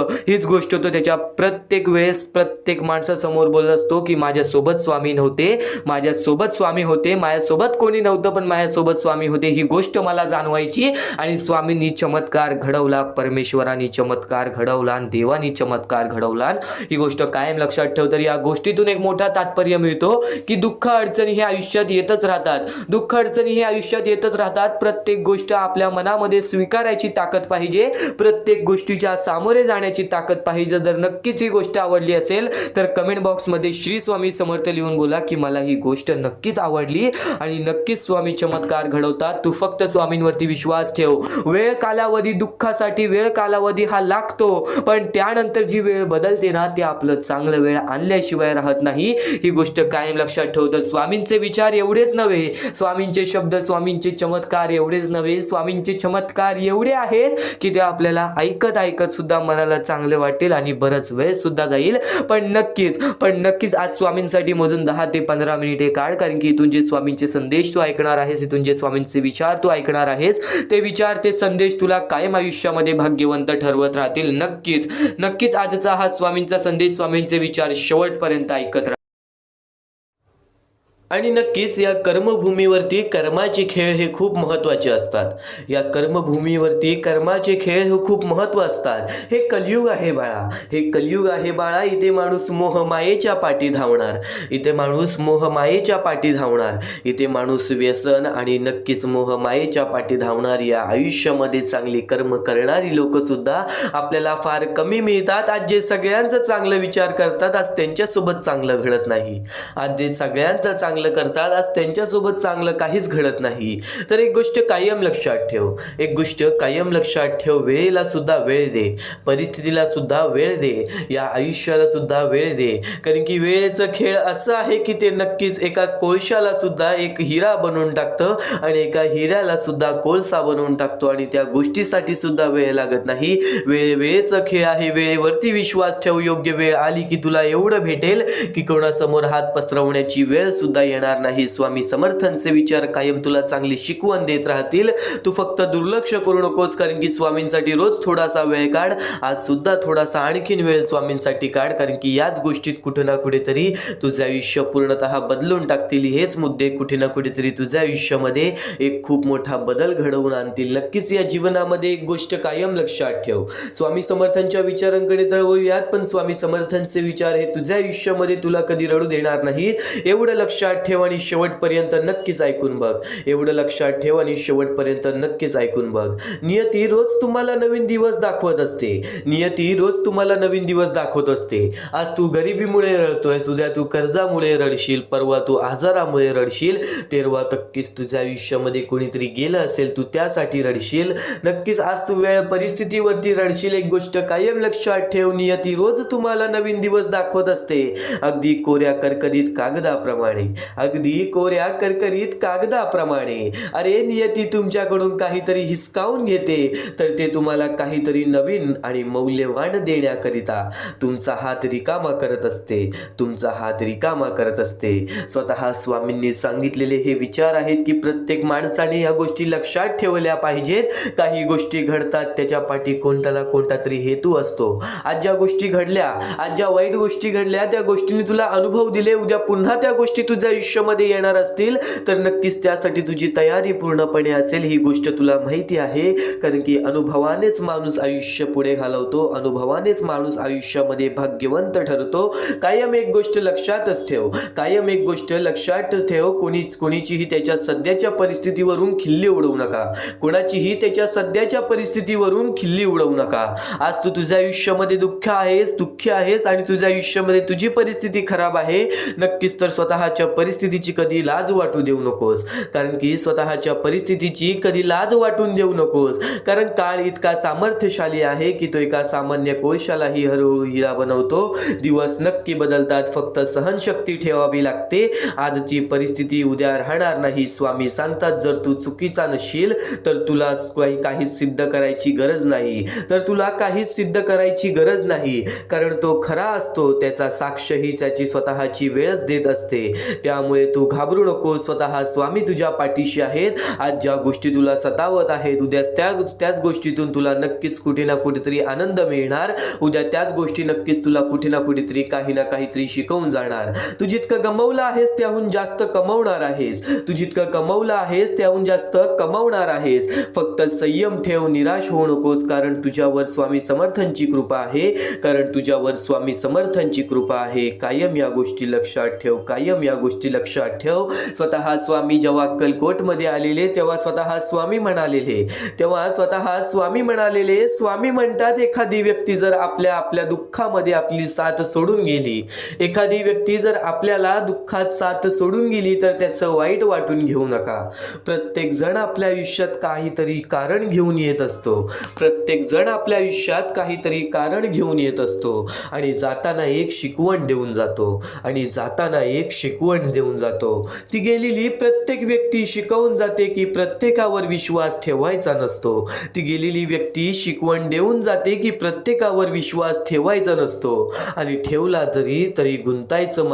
तो त्याच्या प्रत्येक वेळेस प्रत्येक माणसासमोर बोलत असतो की माझ्यासोबत स्वामी नव्हते, माझ्यासोबत स्वामी होते, माझ्यासोबत कोणी नव्हतं पण माझ्यासोबत स्वामी होते, ही गोष्ट मला जाणवायची. आणि स्वामींनी चमत्कार घडवला, परमेश्वरांनी चमत्कार घडवला आणि देवानी चमत्कार घडवला. ही गोष्ट कायम लक्षात ठेव. तर या गोष्टीतून एक मोठा तात्पर्य मिळतो की दुःख अडचणी हे आयुष्यात येतच राहतात, दुःख अडचणी हे आयुष्यात येतच राहतात. प्रत्येक गोष्ट आपल्या मनामध्ये स्वीकारायची ताकद पाहिजे, प्रत्येक गोष्टीच्या सामोरे जाण्याची ताकद पाहिजे. जर नक्कीच ही गोष्ट आवडली असेल तर कमेंट बॉक्समध्ये श्री स्वामी समर्थ लिहून बोला की मला ही गोष्ट नक्कीच आवडली आणि नक्कीच स्वामी चमत्कार घडवतात. तू फक्त स्वामींवरती विश्वास ठेव. वेळ कालावधी, दुःखासाठी वेळ कालावधी हा लागतो, पण त्यानंतर जी वेळ बदलते ना ते आपलं चांगलं वेळ आणल्याशिवाय राहत नाही. ही गोष्ट कायम लक्षात ठेव. तर स्वामींचे विचार एवढेच नव्हे, स्वामींचे शब्द, स्वामींचे चमत्कार एवढेच नव्हे, स्वामींचे चमत्कार एवढे आहेत की ते आपल्याला ऐकत ऐकत सुद्धा मनाला चांगले वाटेल आणि बराच वेळ सुद्धा जाईल. पण नक्कीच आज स्वामींसाठी मोजून 10 ते 15 मिनिटे काढ, कारण की इथून जे स्वामींचे संदेश तू ऐकणार आहेस, इथून जे स्वामींचे विचार तू ऐकणार आहेस, ते विचार, ते संदेश तुला कायम आयुष्यामध्ये भाग्यवंत ठरवत राहतील. नक्कीच आजचा हा स्वामींचा संदेश, स्वामींचे विचार शेवटपर्यंत ऐकत राहा. आणि नक्कीच या कर्मभूमीवरती कर्माचे खेळ हे खूप महत्त्वाचे असतात. या कर्मभूमीवरती कर्माचे खेळ हे खूप महत्त्व असतात. हे कलियुग आहे बाळा, हे कलियुग आहे बाळा. इथे माणूस मोहमायेच्या पाठी धावणार, इथे माणूस मोहमायेच्या पाठी धावणार, इथे माणूस व्यसन आणि नक्कीच मोहमायेच्या पाठी धावणार. या आयुष्यामध्ये चांगली कर्म करणारी लोक सुद्धा आपल्याला फार कमी मिळतात. आज जे सगळ्यांचा चांगला विचार करतात आज त्यांच्यासोबत चांगलं घडत नाही, आज जे सगळ्यांचा चांगलं करतात आज त्यांच्यासोबत चांगलं काहीच घडत नाही. तर एक गोष्ट कायम लक्षात ठेव, एक गोष्ट कायम लक्षात ठेव, वेळेला सुद्धा वेळ दे, परिस्थितीला सुद्धा वेळ दे, या आयुष्याला सुद्धा वेळ दे. कारण की वेळेचं खेळ असं आहे की ते नक्कीच एका कोळशाला सुद्धा एक हिरा बनवून टाकतं आणि एका हिऱ्याला सुद्धा कोळसा बनवून टाकतो आणि त्या गोष्टीसाठी सुद्धा वेळ लागत नाही. वेळेचं खेळ आहे, वेळेवरती विश्वास ठेव. योग्य वेळ आली की तुला एवढं भेटेल की कोणासमोर हात पसरवण्याची वेळ सुद्धा येणार नाही. स्वामी समर्थांचे विचार कायम तुला चांगली शिकवण देत राहतील. तू फक्त दुर्लक्ष करू नकोस, कारण की स्वामींसाठी रोज थोडासा वेळ काढ. आज सुद्धा थोडासा आणखीन वेळ स्वामींसाठी काढ, कारण की याच गोष्टीत कुठे ना कुठेतरी तुझं आयुष्य पूर्णतः बदलून टाकतील. हेच मुद्दे कुठे ना कुठेतरी तुझ्या आयुष्यामध्ये एक खूप मोठा बदल घडवून आणतील. नक्कीच या जीवनामध्ये एक गोष्ट कायम लक्षात ठेव, स्वामी समर्थांच्या विचारांकडे तर वळूयात, पण स्वामी समर्थांचे विचार हे तुझ्या आयुष्यामध्ये तुला कधी रडू देणार नाहीत. एवढं लक्षात ठेव आणि शेवटपर्यंत नक्कीच ऐकून बघ. एवढं लक्षात ठेव आणि शेवटपर्यंत नक्कीच ऐकून बघ. नियती रोज तुम्हाला नवीन दिवस दाखवत असते, नियती रोज तुम्हाला नवीन दिवस दाखवत असते. आज तू गरिबीमुळे रडतोय, उद्या तू कर्जामुळे रडशील, परवा तू आजारामुळे रडशील, तेरवा नक्कीच तुझ्या आयुष्यामध्ये कोणीतरी गेलं असेल तू त्यासाठी रडशील. नक्कीच आज तू वेळ परिस्थितीवरती रडशील. एक गोष्ट कायम लक्षात ठेव, नियती रोज तुम्हाला नवीन दिवस दाखवत असते, अगदी कोऱ्या करकरीत कागदाप्रमाणे, अगदी कोऱ्या करकरीत कागदाप्रमाणे. अरे नियती तुमच्याकडून काहीतरी हिसकावून घेते, तर ते तुम्हाला काहीतरी नवीन आणि मौल्यवान देण्याकरिता तुमचा हात रिकामा करत असते, तुमचा हात रिकामा करत असते. स्वतः स्वामींनी सांगितलेले हे विचार आहेत की प्रत्येक माणसाने या गोष्टी लक्षात ठेवल्या पाहिजेत. काही गोष्टी घडतात त्याच्या पाठी कोणता ना कोणता तरी हेतू असतो. आज ज्या गोष्टी घडल्या, आज ज्या वाईट गोष्टी घडल्या, त्या गोष्टींनी तुला अनुभव दिले, उद्या पुन्हा त्या गोष्टी तुझ्या आयुष्यामध्ये येणार असतील तर नक्कीच त्यासाठी तुझी तयारी पूर्णपणे असेल. ही गोष्ट तुला माहिती आहे, कारण की अनुभवानेच माणूस आयुष्य पुढे घालवतो, अनुभवानेच माणूस आयुष्यामध्ये भाग्यवंत ठरतो. कायम एक गोष्ट लक्षातच ठेव, कायम एक गोष्ट लक्षातच ठेव, कोणीचीही त्याच्या सध्याच्या परिस्थितीवरून खिल्ली उडवू नका, कोणाचीही त्याच्या सध्याच्या परिस्थितीवरून खिल्ली उडवू नका. आज तू तुझ्या आयुष्यामध्ये दुःखी आहेस आणि तुझ्या आयुष्यामध्ये तुझी परिस्थिती खराब आहे. नक्कीच तर स्वतःच्या परिस्थितीची कधी लाज वाटू देऊ नकोस, कारण की स्वतःच्या परिस्थितीची कधी लाज वाटून देऊ नकोस. कारण काळ इतका सामर्थ्यशाली आहे की तो एका सामान्य कोळशालाही हळूहळू हिरा बनवतो. दिवस नक्की बदलतात, फक्त सहनशक्ती ठेवावी लागते. आजची परिस्थिती उद्या राहणार नाही. स्वामी सांगतात जर तू चुकीचा नसशील तर तुला काहीच सिद्ध करायची गरज नाही, तर तुला काहीच सिद्ध करायची गरज नाही, कारण तो खरा असतो. त्याचा साक्षही त्याची स्वतःची वेळच देत असते. त्या त्यामुळे तू घाबरू नको. स्वतः स्वामी तुझ्या पाठीशी आहेत. आज ज्या गोष्टी तुला सतावत आहेत, उद्या त्याच गोष्टीतून तुला नक्कीच कुठे ना कुठेतरी आनंद मिळणार. उद्या त्याच गोष्टी नक्कीच तुला कुठे ना कुठेतरी काही ना काहीतरी शिकवून जाणार. तू जितकं गमवलं आहेस त्याहून जास्त कमवणार आहेस. तू जितकं कमवलं आहेस त्याहून जास्त कमवणार आहेस. फक्त संयम ठेव, निराश होऊ नकोस, कारण तुझ्यावर स्वामी समर्थांची कृपा आहे. कारण तुझ्यावर स्वामी समर्थांची कृपा आहे. कायम या गोष्टी लक्षात ठेव. कायम या गोष्टी लक्षात ठेव. स्वतः स्वामी जेव्हा अक्कलकोटमध्ये आलेले तेव्हा स्वतः स्वामी म्हणालेले स्वामी म्हणतात, एखादी व्यक्ती जर आपल्या दुःखामध्ये आपली साथ सोडून गेली, एखादी व्यक्ती जर आपल्याला दुःखात साथ सोडून गेली तर त्याचं वाईट वाटून घेऊ नका. प्रत्येक जण आपल्या आयुष्यात काहीतरी कारण घेऊन येत असतो. प्रत्येक जण आपल्या आयुष्यात काहीतरी कारण घेऊन येत असतो आणि जाताना एक शिकवण देऊन जातो. ती गेलेली प्रत्येक व्यक्ती शिकवून जाते की प्रत्येकावर विश्वास ठेवायचा नसतो. ती गेलेली व्यक्ती शिकवण देऊन जाते की प्रत्येकावर विश्वास ठेवायचा नसतो. आणि ठेवला तरी गुंतायचं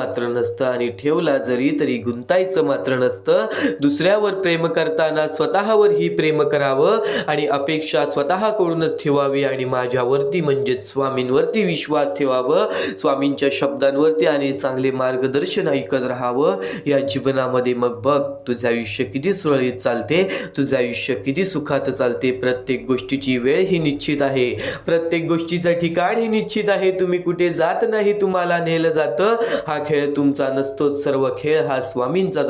मात्र नसतं. दुसऱ्यावर प्रेम करताना स्वतःवरही प्रेम करावं आणि अपेक्षा स्वतःकडूनच ठेवावी आणि माझ्यावरती म्हणजेच स्वामींवरती विश्वास ठेवावं. स्वामींच्या शब्दांवरती आणि चांगले मार्गदर्शन ऐकत राहावं या जीवनामध्ये. मग बघ तुझं आयुष्य किती सुरळीत चालते, तुझं आयुष्य किती सुखात चालते. प्रत्येक गोष्टीची वेळ ही निश्चित आहे. प्रत्येक गोष्टीचं ठिकाण ही निश्चित आहे. तुम्ही कुठे जात नाही, तुम्हाला नेलं जातं. हा खेळ तुमचा नसतो. सर्व खेळ हा स्वामींचाच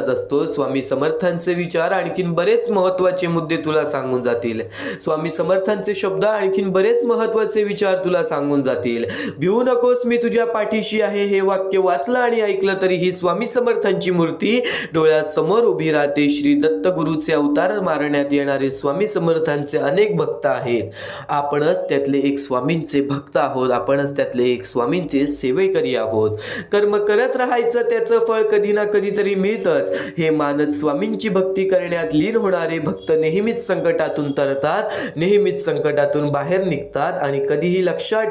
असतो. स्वामी समर्थांचे विचार आणखीन बरेच महत्वाचे मुद्दे तुला सांगून जातील. स्वामी समर्थांचे शब्द आणखीन बरेच महत्वाचे विचार तुला सांगून जातील. भिवू नकोस, मी तुझ्या पाठीशी आहे. हे वाक्य वाचलं आणि ऐकलं तरी ही स्वामी समर्थांची मूर्ती डोळ्यासमोर उभी राहते. श्री दत्त गुरुचे अवतार मारण्यात येणारे स्वामी समर्थांचे अनेक भक्त आहेत. आपणच त्यातले एक स्वामींचे भक्त आहोत. आपणच त्यातले एक स्वामींचे सेवेकरी आहोत. कर्म करत राहायचं, त्याचं फळ कधी ना कधीतरी मिळतंच हे मानत स्वामींची भक्ती करण्यात लीन होणारे भक्त नेहमीच संकटातून तरतात, नेहमीच संकटातून बाहेर निघतात. आणि कधीही लक्षात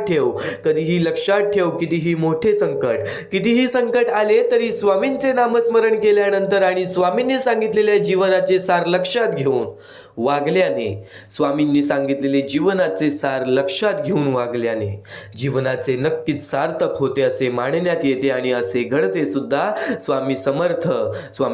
ठेव, कितीही मोठे संकट, कितीही संकट आले तरी स्वामींचे नामस्मरण केल्यानंतर आणि स्वामींनी सांगितलेल्या जीवनाचे सार लक्षात घेऊन वागल्याने, स्वामींनी सांगितलेले जीवनाचे सार लक्षात घेऊन वागल्याने जीवनाचे नक्कीच सार्थक होते असे मानण्यात येते आणि असे घडते सुद्धा. स्वामी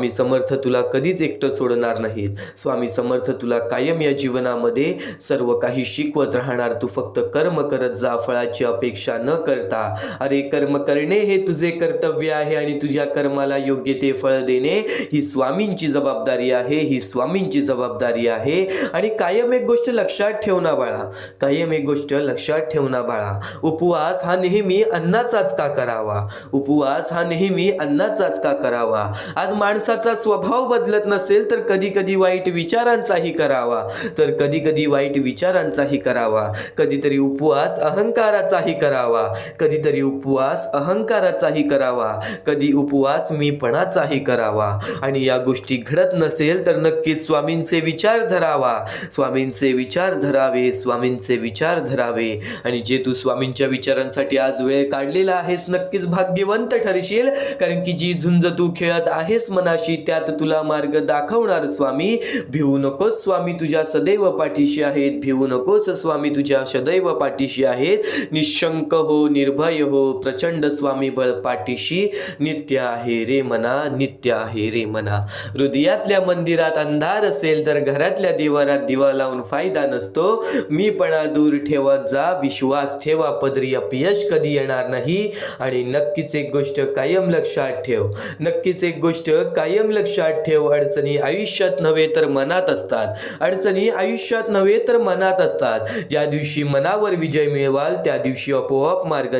समर्थ तुला कधीच एकटं सोडणार नाहीत. स्वामी समर्थ तुला कायम या जीवनामध्ये सर्व काही शिकवत राहणार. तू फक्त कर्म करत जा, फळाची अपेक्षा न करता. अरे कर्म करणे हे तुझे कर्तव्य आहे आणि तुझ्या कर्माला योग्य ते फळ देणे ही स्वामींची जबाबदारी आहे. आणि कायम एक गोष्ट लक्षात ठेव ना बाळा, उपवास हा नेहमी अन्नाचाच का करावा. आज माणसाचा स्वभाव बदलत नसेल तर कधी कधी वाईट विचारांचाही करावा. कधीतरी उपवास अहंकाराचाही करावा. कधी उपवास मीपणाचाही करावा. आणि या गोष्टी घडत नसेल तर नक्कीच स्वामींचे विचार धरावे. आणि जे तू स्वामींच्या विचारांसाठी आज वेळ काढलेला आहेस नक्कीच भाग्यवंत ठरशील. कारण की जी झुंज तू खेळत आहेस मनाशी त्यात तुला मार्ग दाखवणार स्वामी. भिवू नकोस, स्वामी तुझ्या सदैव पाठीशी आहेत. निशंक हो, निर्भय हो, प्रचंड स्वामी बळ पाठीशी नित्य आहे रे मना. हृदयातल्या मंदिरात अंधार असेल तर घरातल्या देवारात दिवा लावून फायदा नसतो. मीपणा दूर ठेवत जा, विश्वास ठेवा, पदरी अपयश कधी येणार नाही. आणि नक्कीच एक गोष्ट कायम लक्षात ठेव, अडचणी आयुष्यात नव्हे तर मनात असतात. ज्या दिवशी मनावर विजय मिळवाल त्या दिवशी आपोआप मार्ग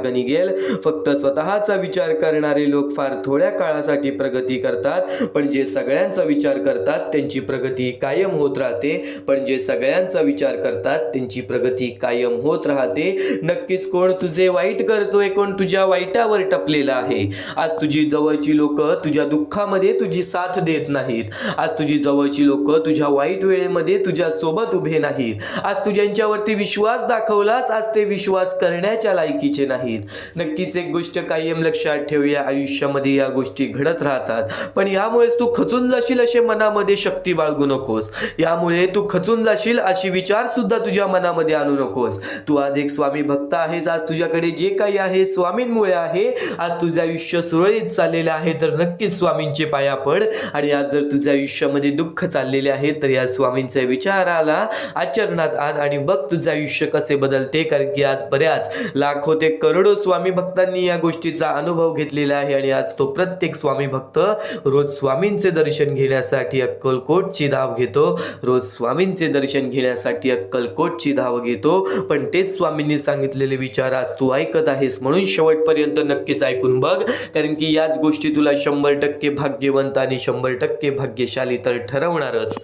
निघेल. फक्त स्वतःचा विचार करणारे लोक फार थोड्या काळासाठी प्रगती करतात, पण जे सगळ्यांचा विचार करतात त्यांची प्रगती कायम होत राहते. नक्कीच कोण तुझे वाईट करतोय, कोण तुझ्या वाईटावर टपलेला आहे. आज तुझी जवळची लोक तुझ्या दुःखामध्ये तुझी साथ देत नाहीत. आज तुझी जवळची लोक तुझ्या वाईट वेळेमध्ये तुझ्या सोबत उभे नाहीत. आज तू ज्यांच्यावरती विश्वास दाखवलास आज ते विश्वास करण्याच्या लायकीचे नाहीत. नक्कीच एक गोष्ट कायम लक्षात ठेव, या आयुष्यामध्ये या गोष्टी घडत राहतात, पण यामुळेच तू खचून जाशील असे मनामध्ये शक्ती बाळगू नकोस. यामुळे तू खचून जाशील अशी विचार सुद्धा तुझ्या मनामध्ये आणू नकोस. तू आज एक स्वामी भक्त आहेस. आज तुझ्याकडे जे काही आहे स्वामींमुळे आहे. आज तुझं आयुष्य सुरळीत चाललेलं आहे तर नक्कीच स्वामींचे पाया पड. आणि आज जर तुझ्या आयुष्यामध्ये दुःख चाललेले आहे तर या स्वामींच्या विचाराला आचरणात आण आणि बघ तुझं आयुष्य कसे बदलते. कारण की आज बऱ्याच लाखो ते करोडो स्वामी भक्तांनी या गोष्टीचा अनुभव घेतलेला आहे. आणि आज तो प्रत्येक स्वामी भक्त रोज स्वामींचे दर्शन घेण्यासाठी अक्कलकोटची धाव घेतो. रोज स्वामींचे दर्शन घेण्यासाठी अक्कलकोटची धाव घेतो. पण तेच स्वामींनी सांगितलेले विचार आज तू ऐकत आहेस, म्हणून शेवटपर्यंत नक्कीच ऐकून बघ. कारण की याच गोष्टी तुला 100% भाग्यवंत आणि 100% भाग्यशाली तर ठरवणारच.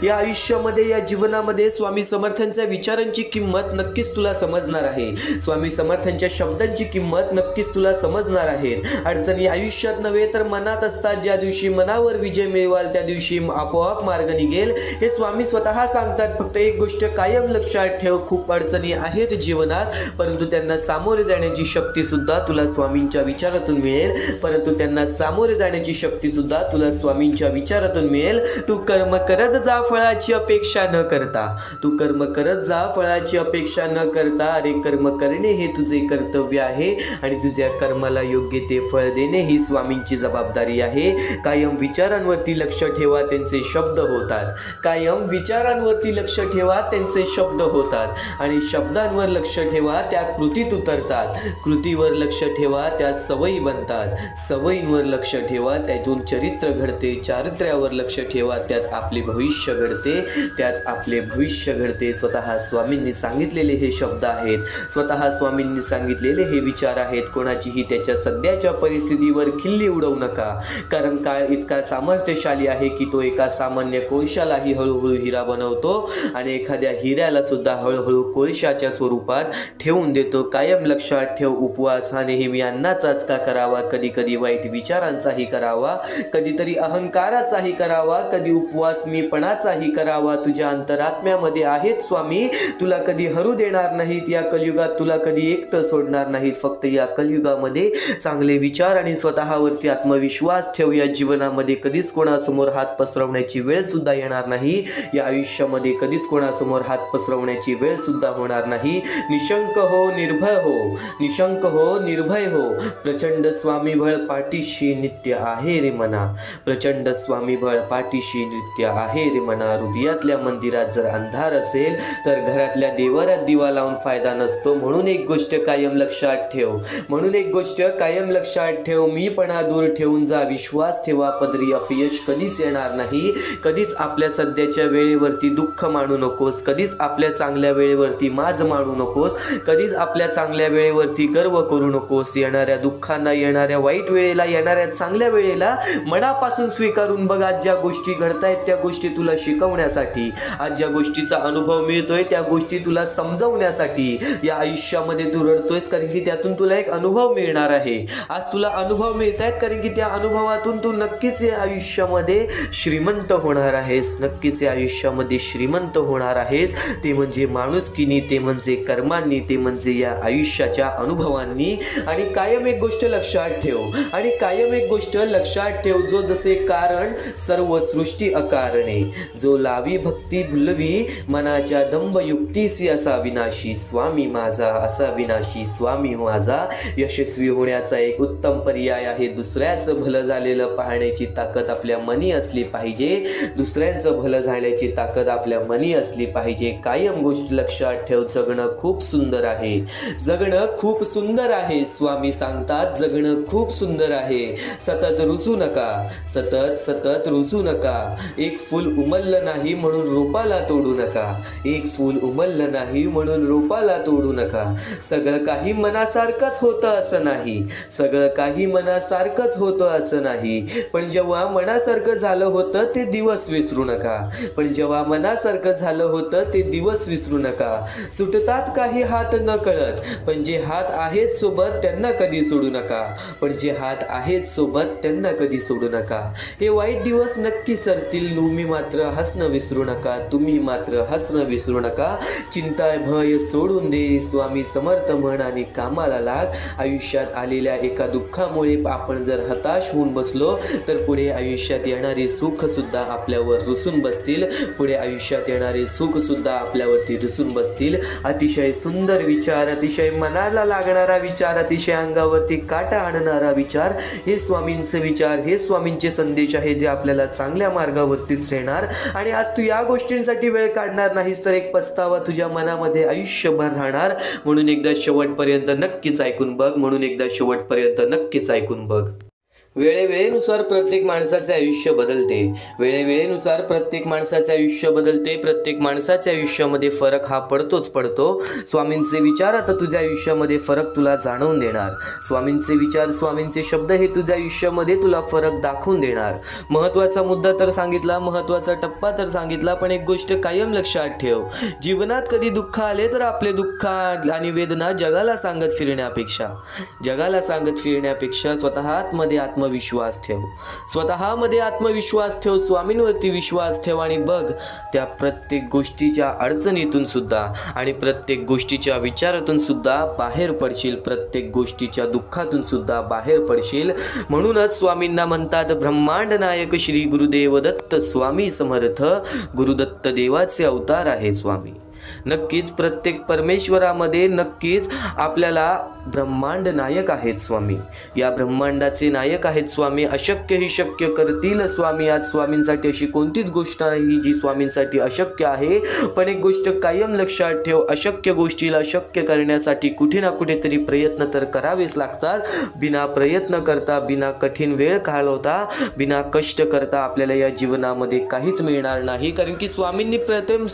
या आयुष्यामध्ये, या जीवनामध्ये स्वामी समर्थांच्या विचारांची किंमत नक्कीच तुला समजणार आहे. स्वामी समर्थांच्या शब्दांची किंमत नक्कीच तुला समजणार आहे. अडचणी आयुष्यात नव्हे तर मनात असतात. ज्या दिवशी मनावर विजय मिळवाल त्या दिवशी आपोआप मार्ग निघेल, हे स्वामी स्वतः सांगतात. फक्त एक गोष्ट कायम लक्षात ठेव, खूप अडचणी आहेत जीवनात, परंतु त्यांना सामोरे जाण्याची शक्ती सुद्धा तुला स्वामींच्या विचारातून मिळेल. परंतु त्यांना सामोरे जाण्याची शक्ती सुद्धा तुला स्वामींच्या विचारातून मिळेल. तू कर्म करत जा फळाची अपेक्षा न करता. तू कर्म करत जा फळाची अपेक्षा न करता. अरे कर्म करणे हे तुझे कर्तव्य आहे आणि तुझ्या कर्माला योग्य ते फळ देणे ही स्वामींची जबाबदारी आहे. कायम विचारांवरती लक्ष ठेवा, त्यांचे शब्द होतात. कायम विचारांवरती लक्ष ठेवा, त्यांचे शब्द होतात. आणि शब्दांवर लक्ष ठेवा, त्या कृतीत उतरतात. कृतीवर लक्ष ठेवा, त्या सवयी बनतात. सवयींवर लक्ष ठेवा, त्यातून चरित्र घडते. चारित्र्यावर लक्ष ठेवा, त्यात आपले भविष्य घडते. त्यात आपले भविष्य घडते. स्वतः स्वामींनी सांगितलेले हे शब्द आहेत. स्वतः स्वामींनी सांगितलेले हे विचार आहेत. कोणाचीही त्याच्या सध्याच्या परिस्थितीवर खिल्ली उडवू नका. कारण काळ इतका सामर्थ्यशाली आहे की तो एका सामान्य कोळशालाही हळूहळू हिरा बनवतो आणि एखाद्या हिऱ्याला सुद्धा हळूहळू कोळशाच्या स्वरूपात ठेवून देतो. कायम लक्षात ठेव, उपवास हा नेहमी अन्नाचाच का करावा, कधी कधी वाईट विचारांचाही करावा, कधीतरी अहंकाराचाही करावा, कधी उपवास मीपणाचाही करावा. तुझ्या अंतरात्म्यामध्ये आहेत स्वामी, तुला कधी हरू देणार नाहीत. या कलियुगात तुला कधी एकटं सोडणार नाहीत. फक्त या कलियुगामध्ये चांगले विचार आणि स्वतःवरती आत्मविश्वास ठेव. या जीवनामध्ये कधीच कोणासमोर हात पसरवण्याची वेळ सुद्धा येणार नाही. या आयुष्यामध्ये कधीच कोणासमोर हात पसरवण्याची वेळ सुद्धा होणार नाही. निशंक हो, निर्भय हो. निशंक हो, निर्भय हो. प्रचंड स्वामीबळ पाठीशी नित्य आहे रे मना. प्रचंड स्वामीबळ पाठीशी नित्य आहे रे मना. हृदयातल्या मंदिरात जर अंधार असेल तर घरातल्या देवाऱ्यात दिवा लावून फायदा नसतो. म्हणून एक गोष्ट कायम लक्षात ठेव. म्हणून एक गोष्ट कायम लक्षात ठेव. मीपणा दूर ठेवून जा. विश्वास ठेवा. पदरी अपयश कधीच येणार नाही. कधीच आपल्या सध्याच्या वेळेवरती दुःख मानू नकोस. कधीच आपल्या चांगल्या वेळेवरती माज मानू नकोस. कधीच आपल्या चांगल्या वेळेवरती गर्व करू नकोस. येणाऱ्या दुःखांना, येणाऱ्या वाईट वेळेला, येणाऱ्या चांगल्या वेळेला मनापासून स्वीकारून बघ. आज ज्या गोष्टी घडतायत त्या गोष्टी तुला शिकवण्यासाठी, आज ज्या गोष्टीचा अनुभव मिळतोय त्या गोष्टी तुला समजवण्यासाठी या आयुष्यामध्ये तू रडतोयस, कारण की त्यातून तुला एक अनुभव मिळणार आहे. आज तुला अनुभव मिळत आहेत कारण की त्या अनुभवातून तू नक्कीच या आयुष्यामध्ये श्रीमंत होणार आहेस. नक्कीच या आयुष्यामध्ये श्रीमंत होणार आहेस. ते म्हणजे माणुसकीनी, ते म्हणजे कर्मांनी, ते म्हणजे या आयुष्याच्या अनुभवांनी. आणि कायम एक गोष्ट लक्षात ठेव. आणि कायम एक गोष्ट लक्षात ठेव. जो जसे कारण सर्व सृष्टी अकारणे. जो लावी भक्ती भुलवी मनाच्या दंभ युक्तीसी असा विनाशी. स्वामी माझा असा विनाशी स्वामी माझा. यशस्वी होण्याचा एक उत्तम पर्याय आहे. दुसऱ्याचं भलं झालेलं पाहण्याची ताकद आपल्या मनी असली पाहिजे. दुसऱ्यांचं भलं झाल्याची ताकद आपल्या मनी असली पाहिजे. कायम गोष्ट लक्षात ठेव. जगणं खूप सुंदर आहे. जगणं खूप सुंदर आहे. स्वामी सांगतात जगणं खूप सुंदर आहे. सतत रुसू नका. सतत सतत रुसू नका. एक फूल उमललं नाही म्हणून रोपाला तोडू नका. एक फूल उमललं नाही म्हणून रोपाला तोडू नका. सगळं काही मनासारखंच होतं असं नाही. सगळं काही मनासारखंच होतं असं नाही. पण जेव्हा मनासारखं झालं होतं ते दिवस विसरू नका. पण जेव्हा मनासारखं झालं होतं ते दिवस विसरू नका. सुटतात काही हात न कळत, पण जे हात आहेत सोबत त्यांना कधी सोडू नका. पण जे हात आहेत सोबत त्यांना कधी सोडू नका. हे वाईट दिवस नक्की सरतील. तुम्ही मात्र हसणं विसरू नका, तुम्ही मात्र हसणं विसरू नका. चिंता भय सोडून दे, स्वामी समर्थ म्हण आणि कामाला लाग. आयुष्यात आलेल्या एका दुःखामुळे आपण जर हताश होऊन बसलो तर पुढे आयुष्यात येणारे सुख सुद्धा आपल्यावर रुसून बसतील. पुढे आयुष्यात येणारे सुख सुद्धा आपल्यावरती रुसून बसतील. अतिशय सुंदर विचार, अतिशय मनाला लागणारा विचार, अतिशय अंगावरती काटा आणणारा विचार, हे स्वामींचे विचार, हे स्वामींचे संदेश आहे जे आपल्याला चांगल्या मार्गावरतीच नेणार. आणि आज तू या गोष्टींसाठी वेळ काढणार नाहीस तर एक पस्तावा तुझ्या मनामध्ये आयुष्यभर राहणार. म्हणून एकदा शेवटपर्यंत नक्कीच ऐकून बघ, म्हणून एकदा शेवटपर्यंत नक्कीच ऐकून बघ. वेळेवेळेनुसार प्रत्येक माणसाचे आयुष्य बदलते, वेळेवेळेनुसार प्रत्येक माणसाचे आयुष्य बदलते. प्रत्येक माणसाच्या आयुष्यामध्ये फरक हा पडतोच पडतो. स्वामींचे विचार आता तुझ्या आयुष्यामध्ये फरक तुला जाणवून देणार. स्वामींचे विचार, स्वामींचे शब्द हे तुझ्या आयुष्यामध्ये तुला फरक दाखवून देणार. महत्त्वाचा मुद्दा तर सांगितला, महत्त्वाचा टप्पा तर सांगितला, पण एक गोष्ट कायम लक्षात ठेव. जीवनात कधी दुःख आले तर आपले दुःख आणि वेदना जगाला सांगत फिरण्यापेक्षा स्वतः आतमध्ये आत्मविश्वास ठेव, स्वतःमध्ये आत्मविश्वास ठेव, स्वामींवरती विश्वास ठेव आणि बघ त्या प्रत्येक गोष्टीच्या अडचणीतून सुद्धा आणि प्रत्येक गोष्टीच्या विचारातून सुद्धा बाहेर पडशील, प्रत्येक गोष्टीच्या दुःखातून सुद्धा बाहेर पडशील. म्हणूनच स्वामींना म्हणतात ब्रह्मांड नायक श्री गुरुदेव दत्त स्वामी समर्थ. गुरुदत्त देवाचे अवतार आहे स्वामी. नक्कीच प्रत्येक परमेश्वरामध्ये नक्कीच आपल्याला ब्रह्मांड नायक आहेत स्वामी. या ब्रह्मांडाचे नायक आहेत स्वामी. अशक्य ही शक्य करतील स्वामी. आज स्वामींसाठी अशी कोणतीच गोष्ट नाही जी स्वामींसाठी अशक्य आहे. पण एक गोष्ट कायम लक्षात ठेव, अशक्य गोष्टीला शक्य करण्यासाठी कुठे ना कुठेतरी प्रयत्न तर करावेच लागतात. बिना प्रयत्न करता, बिना कठीण वेळ घालवता, बिना कष्ट करता आपल्याला या जीवनामध्ये काहीच मिळणार नाही. कारण की स्वामींनी प्रथम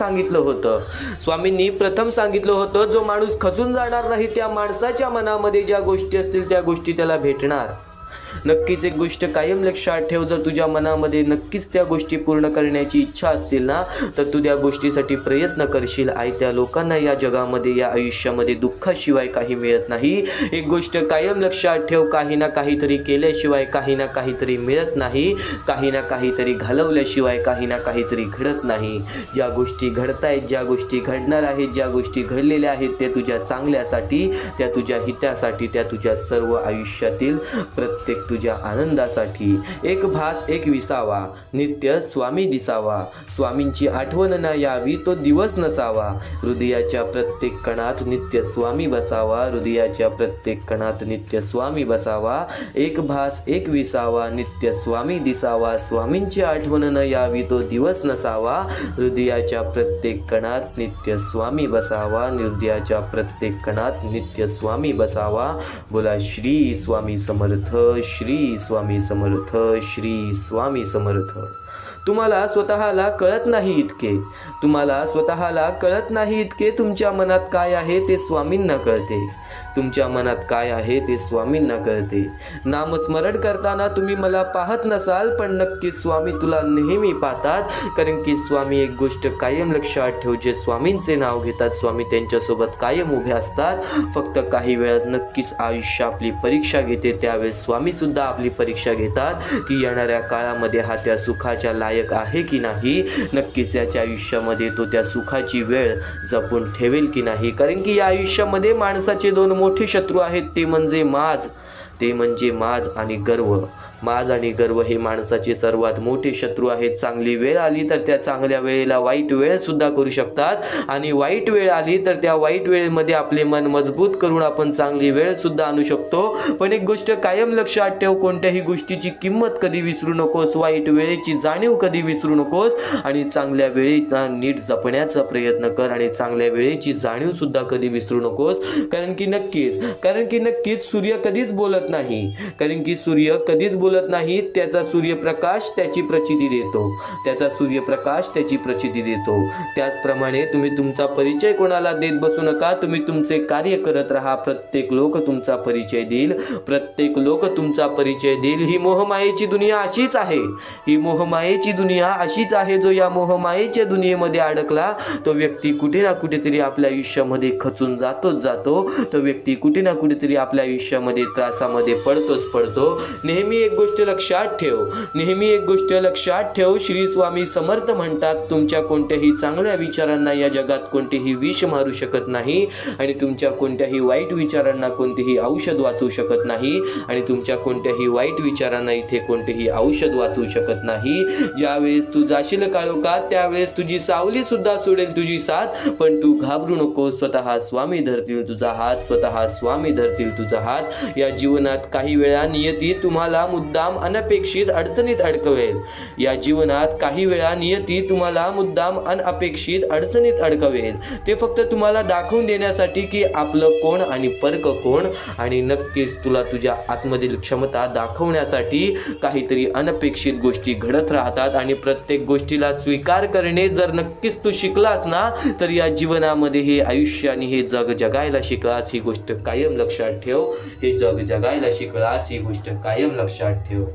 सांगितलं होतं, जो माणूस खचून जाणार नाही त्या माणसाच्या मनामध्ये ज्या गोष्टी असतील त्या गोष्टी त्याला भेटणार. नक्कीच एक गोष्ट कायम लक्षात ठेव, जर तुझ्या मनामध्ये नक्कीच त्या गोष्टी पूर्ण करण्याची इच्छा असतील ना तर तू त्या गोष्टीसाठी प्रयत्न करशील. त्या लोकांना या जगामध्ये, या आयुष्यामध्ये दुःखाशिवाय काही मिळत नाही. एक गोष्ट कायम लक्षात ठेव, काही ना काहीतरी केल्याशिवाय काही ना काहीतरी मिळत नाही. काही ना काहीतरी घालवल्याशिवाय काही ना काहीतरी घडत नाही. ज्या गोष्टी घडतायत, ज्या गोष्टी घडणार आहेत, ज्या गोष्टी घडलेल्या आहेत त्या तुझ्या चांगल्यासाठी, त्या तुझ्या हितासाठी, त्या तुझ्या सर्व आयुष्यातील प्रत्येक तुझ्या आनंदासाठी. एक भास एक विसावा, नित्य स्वामी दिसावा. स्वामींची आठवण न यावी तो दिवस नसावा. हृदयाच्या प्रत्येक कणात नित्य स्वामी बसावा. हृदयाच्या प्रत्येक कणात नित्य स्वामी बसावा. एक भास एक विसावा, नित्य स्वामी दिसावा. स्वामींची आठवण न यावी तो दिवस नसावा. हृदयाच्या प्रत्येक कणात नित्य स्वामी बसावा. हृदयाच्या प्रत्येक कणात नित्य स्वामी बसावा. बोला श्री स्वामी समर्थ, श्री स्वामी समर्थ, श्री स्वामी समर्थ. तुम्हाला स्वतःला कळत नाही इतके तुमच्या मनात काय आहे ते स्वामींना कळते. तुमच्या मनात काय आहे ते स्वामींना कळते. नामस्मरण करताना तुम्ही मला पाहत नसाल पण नक्कीच स्वामी तुला नेहमी पाहतात. कारण की स्वामी एक गोष्ट कायम लक्षात ठेव, जे स्वामींचे नाव घेतात स्वामी त्यांच्यासोबत कायम उभे असतात. फक्त काही वेळा नक्कीच आयुष्य आपली परीक्षा घेते, त्यावेळेस स्वामी सुद्धा आपली परीक्षा घेतात की येणाऱ्या काळामध्ये हा त्या सुखाच्या लायक आहे की नाही. नक्कीच याच्या आयुष्यामध्ये तो त्या सुखाची वेळ जपून ठेवेल की नाही. कारण की या आयुष्यामध्ये माणसाचे दोन मोठे शत्रू आहेत, ते म्हणजे माज आणि गर्व. माज आणि गर्व हे माणसाचे सर्वात मोठे शत्रू आहेत. चांगली वेळ आली तर त्या चांगल्या वेळेला वाईट वेळ सुद्धा करू शकतात आणि वाईट वेळ आली तर त्या वाईट वेळेमध्ये आपले मन मजबूत करून आपण चांगली वेळ सुद्धा आणू शकतो. पण एक गोष्ट कायम लक्षात ठेव, कोणत्याही गोष्टीची किंमत कधी विसरू नकोस, वाईट वेळेची जाणीव कधी विसरू नकोस आणि चांगल्या वेळेला नीट जपण्याचा प्रयत्न कर आणि चांगल्या वेळेची जाणीव सुद्धा कधी विसरू नकोस. कारण की नक्कीच सूर्य कधीच बोलत नाही. त्याचा सूर्यप्रकाश त्याची प्रचिती देतो. त्याचप्रमाणे तुम्ही तुमचा परिचय कोणाला देत बसू नका. तुम्ही तुमचे कार्य करत राहा. प्रत्येक लोक तुमचा परिचय देईल. ही मोहमायेची दुनिया अशीच आहे. जो या मोहमायेच्या दुनियेमध्ये अडकला तो व्यक्ती कुठे ना कुठेतरी आपल्या आयुष्यामध्ये खचून जातो. तो व्यक्ती कुठे ना कुठेतरी आपल्या आयुष्यामध्ये त्रासामध्ये पडतो. नेहमी एक गोष्ट लक्षात ठेव, नेहमी एक गोष्ट लक्षात ठेव. श्री स्वामी समर्थ म्हणतात, तुमच्या कोणत्याही चांगल्या विचारांना या जगात कोणतेही विष मारू शकत नाही आणि तुमच्या कोणत्याही वाईट विचारांना कोणतेही औषध वाचू शकत नाही आणि तुमच्या कोणत्याही वाईट विचारांना इथे कोणतेही औषध वाचू शकत नाही. ज्यावेळेस तू जाशील काळोखात त्यावेळेस तुझी सावली सुद्धा सोडेल तुझी साथ, पण तू घाबरू नको. स्वतः स्वामी धरतील तुझा हात, स्वतः स्वामी धरतील तुझा हात. या जीवनात काही वेळा नियती तुम्हाला मुद्दाम अनपेक्षित अडचणीत अडकवेल. या जीवनात काही वेळा नियती तुम्हाला मुद्दाम अनपेक्षित अडचणीत अडकवेल. ते फक्त तुम्हाला दाखवून देण्यासाठी की आपलं कोण आणि परक कोण, आणि नक्कीच तुला तुझ्या आतमधील क्षमता दाखवण्यासाठी काहीतरी अनपेक्षित गोष्टी घडत राहतात. आणि प्रत्येक गोष्टीला स्वीकार करणे जर नक्कीच तू शिकलास ना, तर या जीवनामध्ये हे आयुष्य आणि हे जग जगायला शिकलास, ही गोष्ट कायम लक्षात ठेव. हे जग जगायला शिकलास, ही गोष्ट कायम लक्षात ठेव.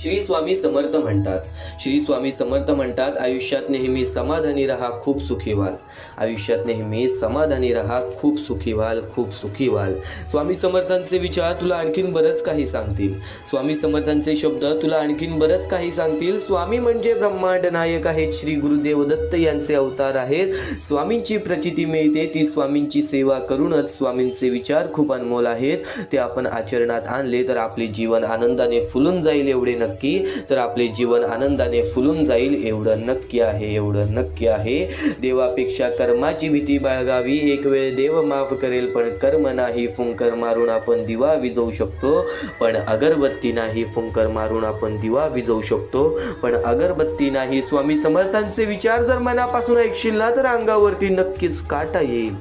श्री स्वामी समर्थ म्हणतात, श्री स्वामी समर्थ म्हणतात, आयुष्यात नेहमी समाधानी राहा, खूप सुखी व्हाल. आयुष्यात नेहमी समाधानी राहा, खूप सुखी व्हाल, खूप सुखी व्हाल. स्वामी समर्थांचे विचार तुला आणखीन बरंच काही सांगतील. स्वामी समर्थांचे शब्द तुला आणखीन बरंच काही सांगतील. स्वामी म्हणजे ब्रह्मांड नायक आहेत, श्री गुरुदेव दत्त यांचे अवतार आहेत. स्वामींची प्रचिती मिळते ती स्वामींची सेवा करूनच. स्वामींचे विचार खूप अनमोल आहेत, ते आपण आचरणात आणले तर आपले जीवन आनंदाने फुलून जाईल, एवढे नक्की. तर आपले जीवन आनंदाने फुलून जाईल, एवढं नक्की आहे, एवढं नक्की आहे. देवापेक्षा कर्माची भीती बाळगावी, एक वेळ देव माफ करेल पण कर्म नाही. फुंकर मारून आपण दिवा विझवू शकतो पण अगरबत्ती नाही. फुंकर मारून आपण दिवा विझवू शकतो पण अगरबत्ती नाही. स्वामी समर्थांचे विचार जर मनापासून ऐकशील ना, तर अंगावरती नक्कीच काटा येईल,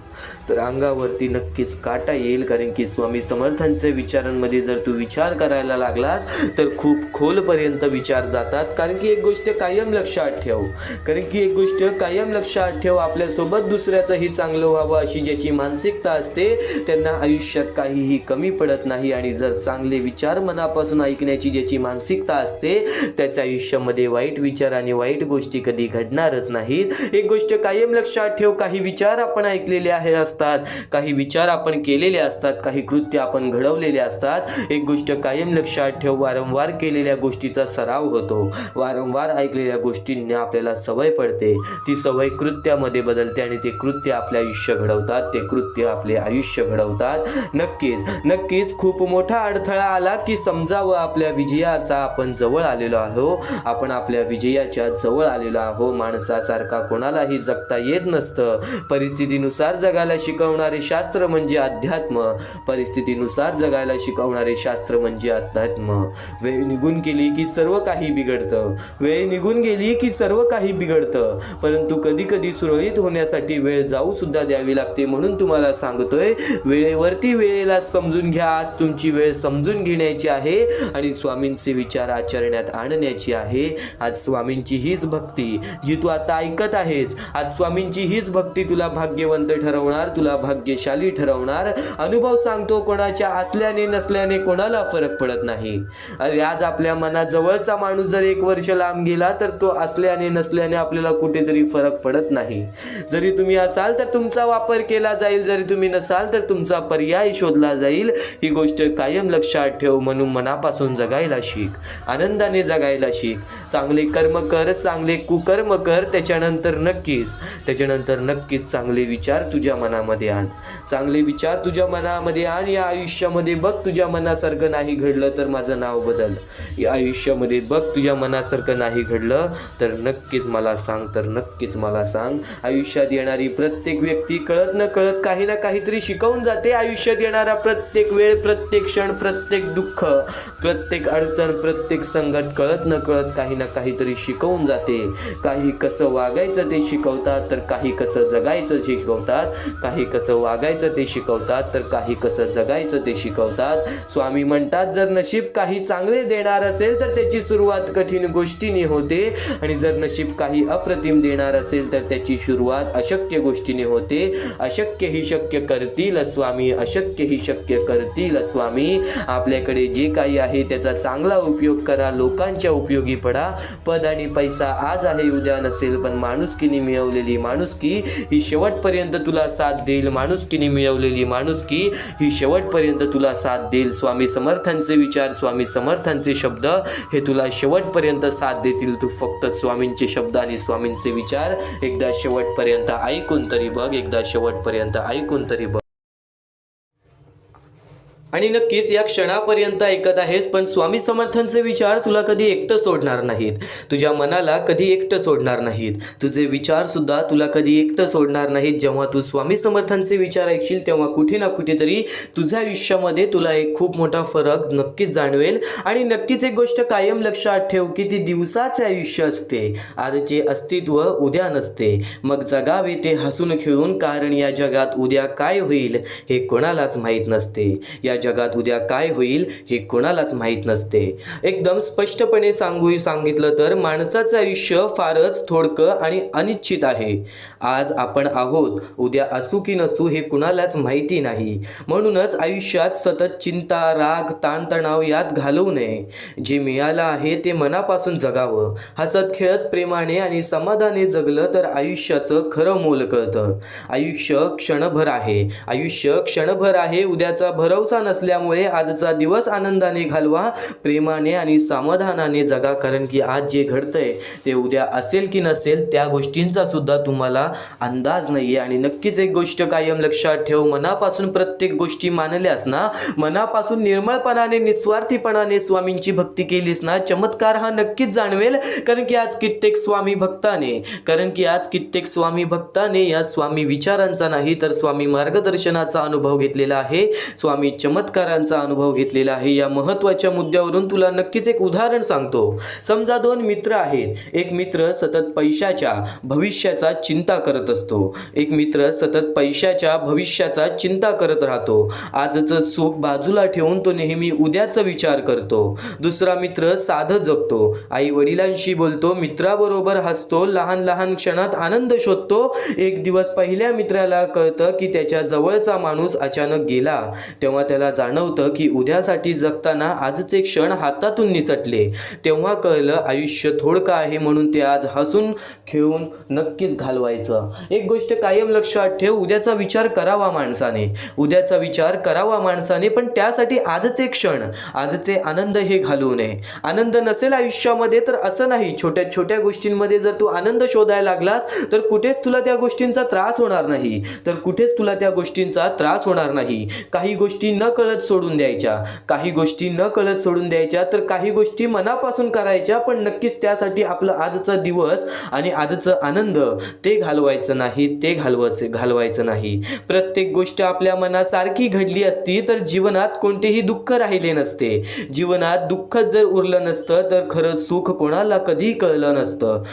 तर अंगावरती नक्कीच काटा येईल. कारण की स्वामी समर्थांच्या विचारांमध्ये जर तू विचार करायला लागलास तर खूप खोलपर्यंत विचार जातात. कारण की एक गोष्ट कायम लक्षात ठेव, आपल्यासोबत दुसऱ्याचंही चांगलं व्हावं अशी ज्याची मानसिकता असते त्यांना आयुष्यात काहीही कमी पडत नाही. आणि जर चांगले विचार मनापासून ऐकण्याची ज्याची मानसिकता असते त्याच्या आयुष्यामध्ये वाईट विचार आणि वाईट गोष्टी कधी घडणारच नाहीत. एक गोष्ट कायम लक्षात ठेव, काही विचार आपण ऐकलेले असतात, काही विचार आपण केलेले असतात, काही कृत्य आपण घडवलेले असतात. एक गोष्ट कायम लक्षात ठेव, वारंवार केलेल्या गोष्टीचा सराव होतो, वारंवार ऐकलेल्या गोष्टींना आपल्याला सवय पडते. ती सवय कृत्यामध्ये बदलते आणि ते कृत्य आपले आयुष्य घडवतात, ते कृत्य आपले आयुष्य घडवतात. नक्कीच नक्कीच खूप मोठा अडथळा आला की समजावं, आपल्या विजयाचा आपण जवळ आलेलो आहो, आपण आपल्या विजयाच्या जवळ आलेलो आहो. माणसासारखा कोणालाही जगता येत नसतं. परिस्थितीनुसार जगायला शिकवणारे शास्त्र म्हणजे अध्यात्म, परिस्थितीनुसार जगायला शिकवणारे शास्त्र म्हणजे अध्यात्म. वेळ निघून गेली की सर्व काही बिघडतं, वेळ निघून गेली की सर्व काही बिघडतं. परंतु कधी कधी सुरळीत होण्यासाठी वेळ जाऊ सुद्धा द्यावी लागते. म्हणून तुम्हाला सांगतोय, वेळेवरती वेळेला समजून घ्या. आज तुमची वेळ समजून घेण्याची आहे आणि स्वामींचे विचार आचरण्यात आणण्याची आहे. आज स्वामींची हीच भक्ती जी तू आता ऐकत आहेस, आज स्वामींची हीच भक्ती तुला भाग्यवंत ठरवणार, तुला भाग्यशाली ठरवणार. अनुभव सांगतो, कोणाच्या असल्याने नसल्याने कोणाला फरक पडत नाही. अरे आज आपल्या मनाजवळचा माणूस जर 1 वर्ष लांब गेला तर तो असल्याने नसल्याने आपल्याला कुठेतरी फरक पडत नाही. जरी तुम्ही असाल तर तुमचा वापर केला जाईल, जरी तुम्ही नसाल तर तुमचा पर्याय शोधला जाईल. ही गोष्ट कायम लक्षात ठेव. म्हणून मनापासून जगायला शिक, आनंदाने जगायला शिक. चांगले कर्म कर, चांगले कुकर्म कर, त्याच्यानंतर नक्कीच चांगले विचार तुझ्या मनामध्ये आण, चांगले विचार तुझ्या मनामध्ये आण. या आयुष्यामध्ये बघ तुझ्या मनासारखं नाही घडलं तर माझं नाव बदल. या आयुष्यामध्ये बघ तुझ्या मनासारखं नाही घडलं तर नक्कीच मला सांग, तर नक्कीच मला सांग. आयुष्यात येणारी प्रत्येक व्यक्ती कळत न कळत काही ना काहीतरी शिकवून जाते. आयुष्यात येणारा प्रत्येक वेळ, प्रत्येक क्षण, प्रत्येक दुःख, प्रत्येक अडचण, प्रत्येक संकट कळत न कळत काही ना काहीतरी शिकवून जाते. काही कसं वागायचं ते शिकवतात, तर काही कसं जगायचं शिकवतात. काही कसं वागायचं ते शिकवतात, तर काही कसं जगायचं ते शिकवतात. स्वामी म्हणतात, जर नशीब काही चांगले देणार असेल असेल तर त्याची सुरुवात कठीण गोष्टीने होते आणि जर नशीब काही अप्रतिम देणार असेल तर त्याची सुरुवात अशक्य गोष्टीने होते. अशक्य ही शक्य करतील स्वामी, अशक्य ही शक्य करतील स्वामी. आपल्याकडे जे काही आहे त्याचा चांगला उपयोग करा, लोकांच्या उपयोगी पडा. पद आणि पैसा आज आहे उद्या नसेल, पण माणुसकीने मिळवलेली माणुसकी ही शेवटपर्यंत तुला साथ देईल. माणुसकीने मिळवलेली माणुसकी ही शेवटपर्यंत तुला साथ देईल. स्वामी समर्थांचे विचार, स्वामी समर्थांचे शब्द हे तुला शेवटपर्यंत साथ देतील. तू फक्त स्वामींचे शब्द आणि स्वामींचे विचार एकदा शेवटपर्यंत ऐकून तरी बघ, एकदा शेवटपर्यंत ऐकून तरी बघ. आणि नक्कीच या क्षणापर्यंत ऐकत आहेस, पण स्वामी समर्थांचे विचार तुला कधी एकटं सोडणार नाहीत. तुझ्या मनाला कधी एकटं सोडणार नाहीत. तुझे विचार सुद्धा तुला कधी एकटं सोडणार नाहीत. जेव्हा तू स्वामी समर्थांचे विचार ऐकशील तेव्हा कुठे ना कुठेतरी तुझ्या आयुष्यामध्ये तुला एक खूप मोठा फरक नक्कीच जाणवेल. आणि नक्कीच एक गोष्ट कायम लक्षात ठेव की ती दिवसाचे आयुष्य असते. आजचे अस्तित्व उद्या नसते. मग जगावे ते हसून खेळून, कारण या जगात उद्या काय होईल हे कोणालाच माहीत नसते. या जगात उद्या काय होईल हे कोणालाच माहीत नसते. एकदम स्पष्टपणे सांगितलं तर माणसाचं आयुष्य फारच थोडकं आणि अनिश्चित आहे. आज आपण आहोत, उद्या असू की नसू हे कुणालाच माहिती नाही. म्हणूनच आयुष्यात सतत चिंता, राग, ताणतणाव यात घालवू नये. जे मिळालं आहे ते मनापासून जगावं. हसत खेळत प्रेमाने आणि समाधाने जगलं तर आयुष्याचं खरं मोल कळतं. आयुष्य क्षणभर आहे. आयुष्य क्षणभर आहे. उद्याचा भरवसा नसल्यामुळे आजचा दिवस आनंदाने घालवा, प्रेमाने आणि समाधानाने जगा. कारण की आज जे घडतंय ते उद्या असेल की नसेल त्या गोष्टींचा सुद्धा तुम्हाला अंदाज नाहीये. आणि नक्कीच एक गोष्ट कायम लक्षात ठेव, मनापासून प्रत्येक गोष्टी मानल्यास ना, मनापासून निर्मळपणाने निस्वार्थीपणाने स्वामींची भक्ती केलीस ना, चमत्कार हा नक्कीच जाणवेल. कारण की आज कित्येक स्वामी भक्ताने या स्वामी विचारांचा नाही तर स्वामी मार्गदर्शनाचा अनुभव घेतलेला आहे. स्वामी चमत्कारांचा अनुभव घेतलेला आहे. या महत्त्वाच्या मुद्द्यावरून तुला नक्कीच एक उदाहरण सांगतो. समजा दोन मित्र आहेत. एक मित्र सतत पैशाच्या भविष्याचा चिंता करत असतो. एक मित्र सतत पैशाच्या भविष्याचा चिंता करत राहतो. आजचं सुख बाजूला ठेवून तो नेहमी उद्याचा विचार करतो. दुसरा मित्र साधं जगतो. आई वडिलांशी बोलतो, मित्राबरोबर हसतो, लहान लहान क्षणात आनंद शोधतो. एक दिवस पहिल्या मित्राला कळतं की त्याच्या जवळचा माणूस अचानक गेला. तेव्हा त्याला जाणवतं की उद्यासाठी जगताना आजचे क्षण हातातून निसटले. तेव्हा कळलं आयुष्य थोडकं आहे, म्हणून ते आज हसून खेळून नक्कीच घालवायचं. एक गोष्ट कायम लक्षात ठेव, उद्याचा विचार करावा माणसाने. उद्याचा विचार करावा माणसाने, पण त्यासाठी आजचे क्षण, आजचे आनंद हे घालवू नये. आनंद नसेल आयुष्यामध्ये तर असं नाही, छोट्या छोट्या गोष्टींमध्ये जर तू आनंद शोधायला लागलास तर कुठेच तुला त्या गोष्टींचा त्रास होणार नाही. काही गोष्टी न कळत सोडून द्यायच्या, तर काही गोष्टी मनापासून करायच्या, पण नक्कीच त्यासाठी आपलं आजचा दिवस आणि आजचं आनंद ते घालवायचं नाही. प्रत्येक गोष्ट आपल्या मनासारखी घडली असती तर जीवनात कोणतेही दुःख राहिले नसते. जीवनात दुःखच जर उरलं नसतं तर खरं सुख कोणाला कधी कळलं नसतं.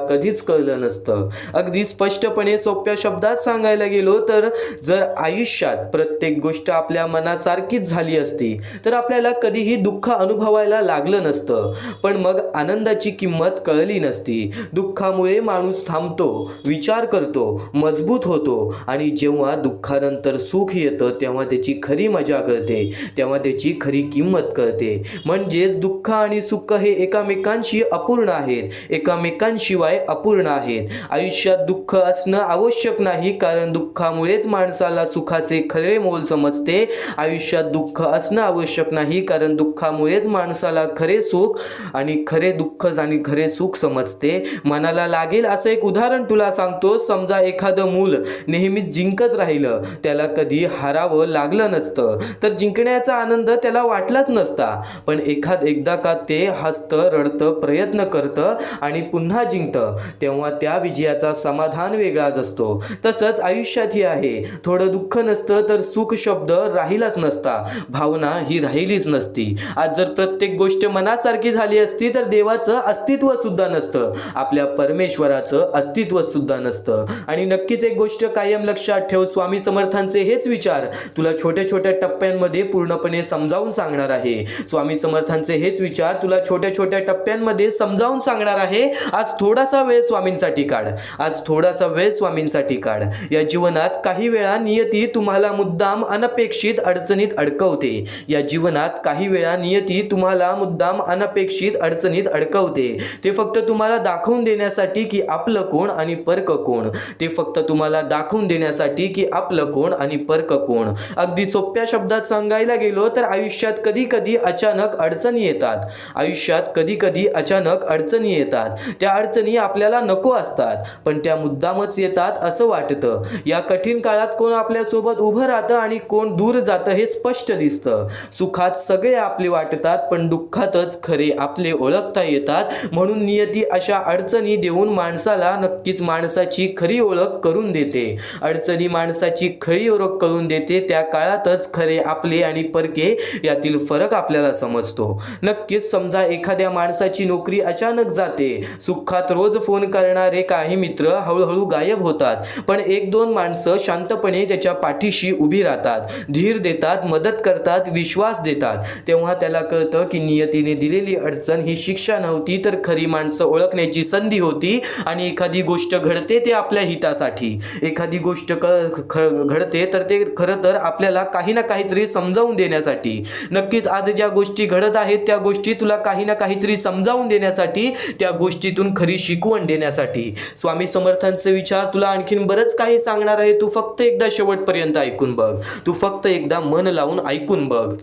कधीच कळलं नसतं. अगदी स्पष्टपणे सोप्या शब्दात सांगायला गेलो तर जर आयुष्यात प्रत्येक गोष्ट आपल्या मनासारखीच झाली असती तर आपल्याला कधीही दुःख अनुभवायला लागलं नसतं. पण मग आनंदाची किंमत कळली नसती. दुःखामुळे माणूस थांबतो, विचार करतो, मजबूत होतो आणि जेव्हा दुःखानंतर सुख येतं तेव्हा त्याची खरी मजा कळते, तेव्हा त्याची खरी किंमत कळते. म्हणजेच दुःख आणि सुख हे एकामेकांशी अपूर्ण आहेत, एकामेकांशिवाय अपूर्ण आहेत. आयुष्यात दुःख असणं आवश्यक नाही, कारण दुःखामुळेच माणसाला सुखाचे खरे मोल समजते. आयुष्यात दुःख असणं आवश्यक नाही, कारण दुःखामुळेच माणसाला खरे सुख आणि खरे दुःख आणि खरे सुख समजते. मनाला लागेल असं एक उदाहरण तुला सांगतो. समजा एखादं मूल नेहमीच जिंकत राहिलं, त्याला कधी हारावं लागलं नसतं तर जिंकण्याचा आनंद त्याला वाटलाच नसता. पण एकदा का ते हसतं, रडतं, प्रयत्न करतं आणि पुन्हा जिंकतं तेव्हा त्या विजयाचा समाधान वेगळाच असतो. तसंच आयुष्यातही आहे. आहे. थोडं दुःख नसतं तर सुख शब्द राहिलाच नसता, भावना ही राहिलीच नसती. आज जर प्रत्येक गोष्ट मनासारखी झाली असती तर देवाचं अस्तित्व सुद्धा नसतं, आपल्या परमेश्वराचं अस्तित्व सुद्धा नसतं. आणि नक्कीच एक गोष्ट कायम लक्षात ठेव, स्वामी समर्थांचे हेच विचार तुला छोट्या छोट्या टप्प्यांमध्ये पूर्णपणे समजावून सांगणार आहे. स्वामी समर्थांचे हेच विचार तुला छोट्या छोट्या टप्प्यांमध्ये समजावून सांगणार आहे. आज थोडासा वेळ स्वामींसाठी काढ, आज थोडासा वेळ स्वामींसाठी काढ. या जीवनात काही वेळा नियती तुम्हाला मुद्दाम अनपेक्षित अडचणीत अडकवते. या जीवनात काही वेळा नियती तुम्हाला मुद्दाम अनपेक्षित अडचणीत अडकवते. ते फक्त तुम्हाला दाखवून देण्यासाठी की आपलं कोण आणि परक कोण. ते फक्त तुम्हाला दाखवून देण्यासाठी की आपलं कोण आणि परक कोण. अगदी सोप्या शब्दात सांगायला गेलो तर आयुष्यात कधी कधी अचानक अडचणी येतात. आयुष्यात कधी कधी अचानक अडचणी येतात. त्या अडचणी आपल्याला नको असतात, पण त्या मुद्दामच येतात असं वाटतं. या कठीण काळात कोण आपल्यासोबत उभं राहतं आणि कोण दूर जातं हे स्पष्ट दिसतं. सुखात सगळे आपले वाटतात, पण दुःखातच खरे आपले ओळखता येतात. म्हणून नियती अशा अडचणी देऊन माणसाला नक्कीच माणसाची खरी ओळख करून देते. अडचणी माणसाची खरी ओळख करून देते. त्या काळातच खरे आपले आणि परके यातील फरक आपल्याला समजतो. नक्कीच समजा एखाद्या माणसाची नोकरी अचानक जाते. सुखात रोज फोन करणारे काही मित्र हळूहळू गायब होतात, पण एक दोन माणसं शांतपणे त्याच्या पाठीशी उभी राहतात, धीर देतात, मदत करतात, विश्वास देतात. तेव्हा त्याला कळतं की नियतीने दिलेली अडचण ही शिक्षा नव्हती, तर खरी माणसं ओळखण्याची संधी होती. आणि एखादी गोष्ट घडते ते आपल्या हितासाठी, एखादी गोष्ट घडते तर ते खरं तर आपल्याला काही ना काहीतरी समजावून देण्यासाठी. नक्कीच आज ज्या गोष्टी घडत आहेत त्या गोष्टी तुला काही ना काहीतरी समजावून देण्यासाठी, त्या गोष्टीतून खरी शिकवण देण्यासाठी. स्वामी समर्थांचे विचार तुला आणखीन बरंच काही सांगणार आहे. तू फक्त एकदा शेवटपर्यंत ऐकून बघ, तू फक्त एकदा मन लावून ऐकून बघ.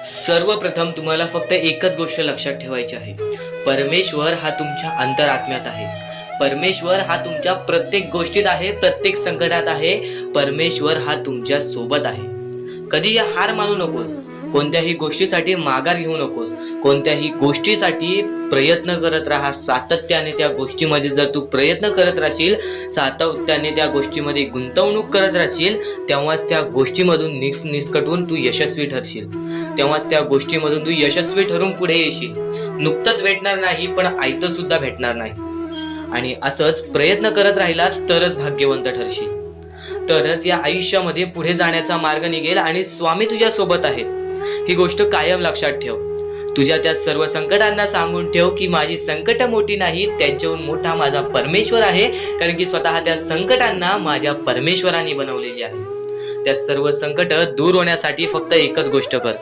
सर्वप्रथम तुम्हाला फक्त एकच गोष्ट लक्षात ठेवायची आहे, परमेश्वर हा तुमच्या अंतरात्म्यात आहे. परमेश्वर हा तुमच्या प्रत्येक गोष्टीत आहे, प्रत्येक संकटात आहे. परमेश्वर हा तुमच्या सोबत आहे. कधी हार मानू नकोस, कोणत्याही गोष्टीसाठी माघार घेऊ नकोस. कोणत्याही गोष्टीसाठी प्रयत्न करत राहा सातत्याने. त्या गोष्टीमध्ये जर तू प्रयत्न करत राहशील, सातत्याने त्या गोष्टीमध्ये गुंतवणूक करत राहशील, तेव्हाच त्या गोष्टीमधून निसकटून तू यशस्वी ठरशील. तेव्हाच त्या गोष्टीमधून तू यशस्वी ठरून पुढे येशील. नुकतंच भेटणार नाही, पण आयतं सुद्धा भेटणार नाही. आणि असंच प्रयत्न करत राहिलास तरच भाग्यवंत ठरशील, तरच या आयुष्यामध्ये पुढे जाण्याचा मार्ग निघेल आणि स्वामी तुझ्या सोबत आहेत. ही गोष्ट कायम लक्षात ठेव. तुझ्या त्या सर्व संकटांना सांगून ठेव की माझी संकट मोठी नाही, त्यांच्याहून मोठा माझा परमेश्वर आहे. कारण की स्वतः त्या संकटांना माझ्या परमेश्वराने बनवलेली आहे. त्या सर्व संकट दूर होण्यासाठी फक्त एकच गोष्ट कर,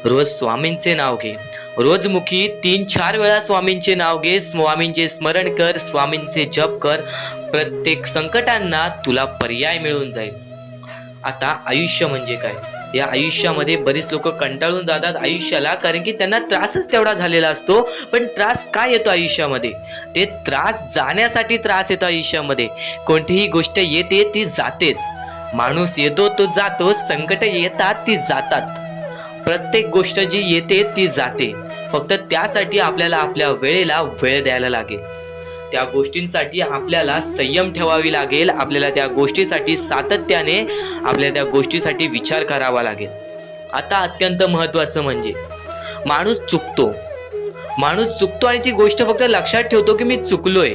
रोज स्वामींचे नाव घे. रोज मुखी 3-4 वेळा स्वामींचे नाव घे, स्वामींचे स्मरण कर, स्वामींचे जप कर. प्रत्येक संकटांना तुला पर्याय मिळून जाईल. आता आयुष्य म्हणजे काय? या आयुष्यामध्ये बरीच लोक कंटाळून जातात आयुष्याला, कारण की त्यांना त्रासच तेवढा झालेला असतो. पण त्रास काय येतो आयुष्यामध्ये? ते त्रास जाण्यासाठी त्रास येतो आयुष्यामध्ये. कोणतीही गोष्ट येते ती जातेच. माणूस येतो तो जातो, संकट येतात ती जातात. प्रत्येक गोष्ट जी येते ती जाते. फक्त त्यासाठी आपल्याला आपल्या वेळेला वेळ द्यायला लागेल. त्या गोष्टींसाठी आपल्याला संयम ठेवावी लागेल. आपल्याला त्या गोष्टीसाठी सातत्याने आपल्या त्या गोष्टीसाठी विचार करावा लागेल. आता अत्यंत महत्त्वाचं म्हणजे माणूस चुकतो आणि ती गोष्ट फक्त लक्षात ठेवतो की मी चुकलोय,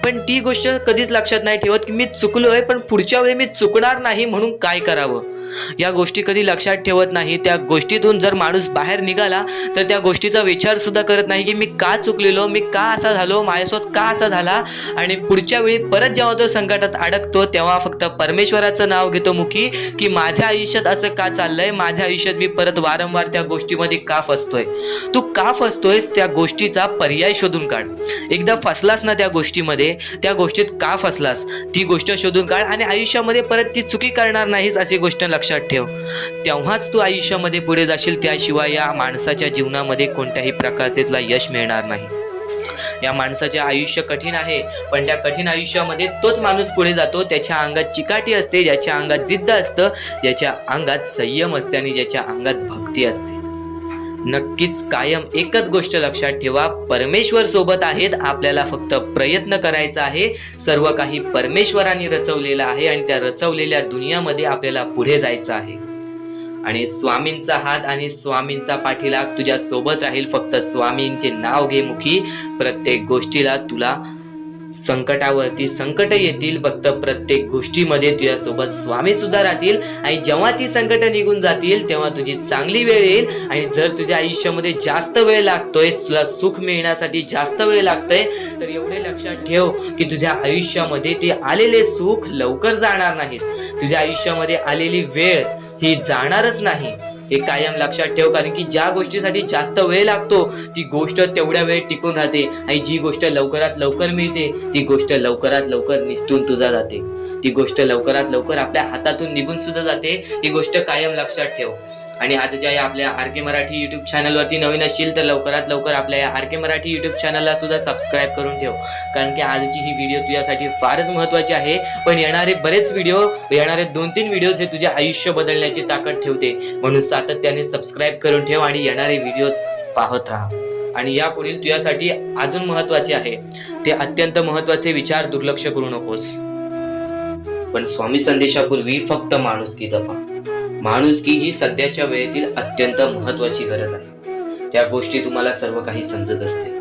पण ती गोष्ट कधीच लक्षात नाही ठेवत की मी चुकलोय, पण पुढच्या वेळी मी चुकणार नाही म्हणून काय करावं. या गोष्टी कधी लक्षात ठेवत नाही. त्या गोष्टीतून जर माणूस बाहेर निघाला तर त्या गोष्टीचा विचार सुद्धा करत नाही की मी का चुकलेलो, मी का असा झालो, माझ्यासोबत का असा झाला. आणि पुढच्या वेळी परत जेव्हा तो संकटात अडकतो तेव्हा फक्त परमेश्वराचं नाव घेतो मुखी की माझ्या आयुष्यात असं का चाललंय, माझ्या आयुष्यात मी परत वारंवार त्या गोष्टीमध्ये का फसतोय. तू का फसतोयस त्या गोष्टीचा पर्याय शोधून काढ. एकदा फसलास ना त्या गोष्टीमध्ये, त्या गोष्टीत का फसलास ती गोष्ट शोधून काढ आणि आयुष्यामध्ये परत ती चुकी करणार नाहीस अशी गोष्ट लक्षात ठेव. तेव्हाच तू आयुष्यामध्ये पुढे जाशील. त्याशिवाय या माणसाच्या जीवनामध्ये कोणत्याही प्रकारचे तुला यश मिळणार नाही. या माणसाचे आयुष्य कठीण आहे, पण त्या कठीण आयुष्यामध्ये तोच माणूस पुढे जातो. त्याच्या अंगात चिकाटी असते, ज्याच्या अंगात जिद्द असतं, ज्याच्या अंगात संयम असते आणि ज्याच्या अंगात भक्ती असते. नक्कीच कायम एकच गोष्ट लक्षात ठेवा, परमेश्वर सोबत आहेत, आपल्याला फक्त प्रयत्न करायचा आहे. सर्व काही परमेश्वराने रचवलेलं आहे आणि त्या रचवलेल्या दुनियामध्ये आपल्याला पुढे जायचं आहे. आणि स्वामींचा हात आणि स्वामींचा पाठीलाग तुझ्या सोबत राहील. फक्त स्वामींचे नाव घे मुखी. प्रत्येक गोष्टीला तुला संकटावरती संकट येतील, फक्त प्रत्येक गोष्टीमध्ये तुझ्यासोबत स्वामी सुद्धा राहतील. आणि जेव्हा ती संकट निघून जातील तेव्हा तुझी चांगली वेळ येईल. आणि जर तुझ्या आयुष्यामध्ये जास्त वेळ लागतोय, तुला सुख मिळण्यासाठी जास्त वेळ लागतोय, तर एवढे लक्षात ठेव की तुझ्या आयुष्यामध्ये ते आलेले सुख लवकर जाणार नाहीत. तुझ्या आयुष्यामध्ये आलेली वेळ ही जाणारच नाही, हे कायम लक्षात ठेव. कारण की ज्या गोष्टीसाठी जास्त वेळ लागतो ती गोष्ट तेवढ्या वेळ टिकून राहते, आणि जी गोष्ट लवकरात लवकर मिळते ती गोष्ट लवकरात लवकर निसटून तुझा जाते. ती गोष्ट लवकरात लवकर आपल्या हातातून निघून सुद्धा जाते. ही गोष्ट कायम लक्षात ठेव. आणि आजच्या या आपल्या आर.के. मराठी युट्यूब चॅनलवरती नवीन असशील तर लवकरात लवकर आपल्या या आर.के. मराठी युट्यूब चॅनलला सुद्धा सबस्क्राईब करून ठेव. कारण की आजची ही व्हिडिओ तुझ्यासाठी फारच महत्त्वाची आहे. पण येणारे बरेच व्हिडिओ, येणारे 2-3 व्हिडिओज हे तुझे आयुष्य बदलण्याची ताकद ठेवते. म्हणून सातत्याने सबस्क्राईब करून ठेव आणि येणारे व्हिडिओज पाहत राहा. आणि यापुढील तुझ्यासाठी अजून महत्त्वाचे आहे ते अत्यंत महत्त्वाचे विचार दुर्लक्ष करू नकोस. पण स्वामी संदेशापूर्वी फक्त माणुसकी जपा. माणुसकी ही सध्याच्या वेळेतील अत्यंत महत्त्वाची गरज आहे. त्या गोष्टी तुम्हाला सर्व काही समजत असते,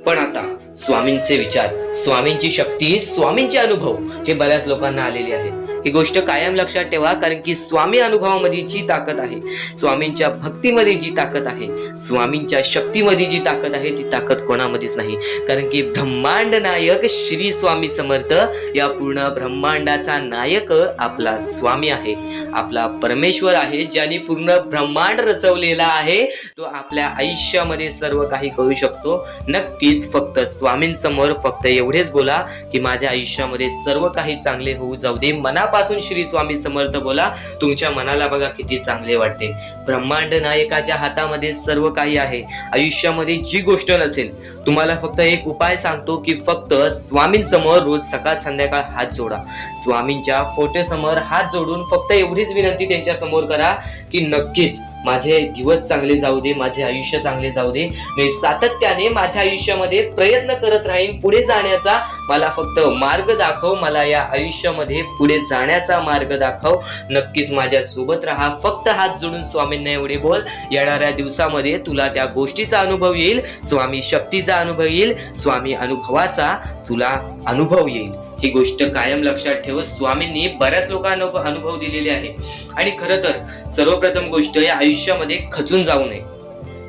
पण आता स्वामींचे विचार, स्वामींची शक्ती, स्वामींचे अनुभव हे बऱ्याच लोकांना आलेले आहेत. ही गोष्ट कायम लक्षात ठेवा. कारण की स्वामी अनुभवामध्ये जी ताकद आहे, स्वामींच्या भक्तीमध्ये जी ताकद आहे, स्वामींच्या शक्तीमध्ये जी ताकद आहे, ती ताकद कोणामध्येच नाही. कारण की ब्रह्मांड नायक श्री स्वामी समर्थ, या पूर्ण ब्रह्मांडाचा नायक आपला स्वामी आहे, आपला परमेश्वर आहे, ज्याने पूर्ण ब्रह्मांड रचवलेला आहे. तो आपल्या आयुष्यामध्ये सर्व काही करू शकतो. नक्कीच फक्त स्वामींसमोर फक्त एवढेच बोला की माझ्या आयुष्यामध्ये सर्व काही चांगले होऊ जाऊ दे. मनापासून श्री स्वामी समर्थ बोला. तुमच्या मनाला बघा किती चांगले वाटते. ब्रह्मांड नायकाच्या हातामध्ये सर्व काही आहे. आयुष्यामध्ये जी गोष्ट नसेल, तुम्हाला फक्त एक उपाय सांगतो की फक्त स्वामींसमोर रोज सकाळ संध्याकाळ हात जोडा. स्वामींच्या फोटोसमोर हात जोडून फक्त एवढीच विनंती त्यांच्या समोर करा की नक्कीच माझे दिवस चांगले जाऊ दे, माझे आयुष्य चांगले जाऊ दे. मी सातत्याने माझ्या आयुष्यामध्ये प्रयत्न करत राहीन पुढे जाण्याचा. मला फक्त मार्ग दाखव, मला या आयुष्यामध्ये पुढे जाण्याचा मार्ग दाखव. नक्कीच माझ्या सोबत राहा. फक्त हात जोडून स्वामींना एवढे बोल. येणाऱ्या दिवसामध्ये तुला त्या गोष्टीचा अनुभव येईल, स्वामी शक्तीचा अनुभव येईल, स्वामी अनुभवाचा तुला अनुभव येईल. ही गोष्ट कायम लक्षात ठेव. स्वामींनी बऱ्याच लोकांना अनुभव दिलेले आहे. आणि खरं तर सर्वप्रथम गोष्ट या आयुष्यामध्ये खचून जाऊ नये,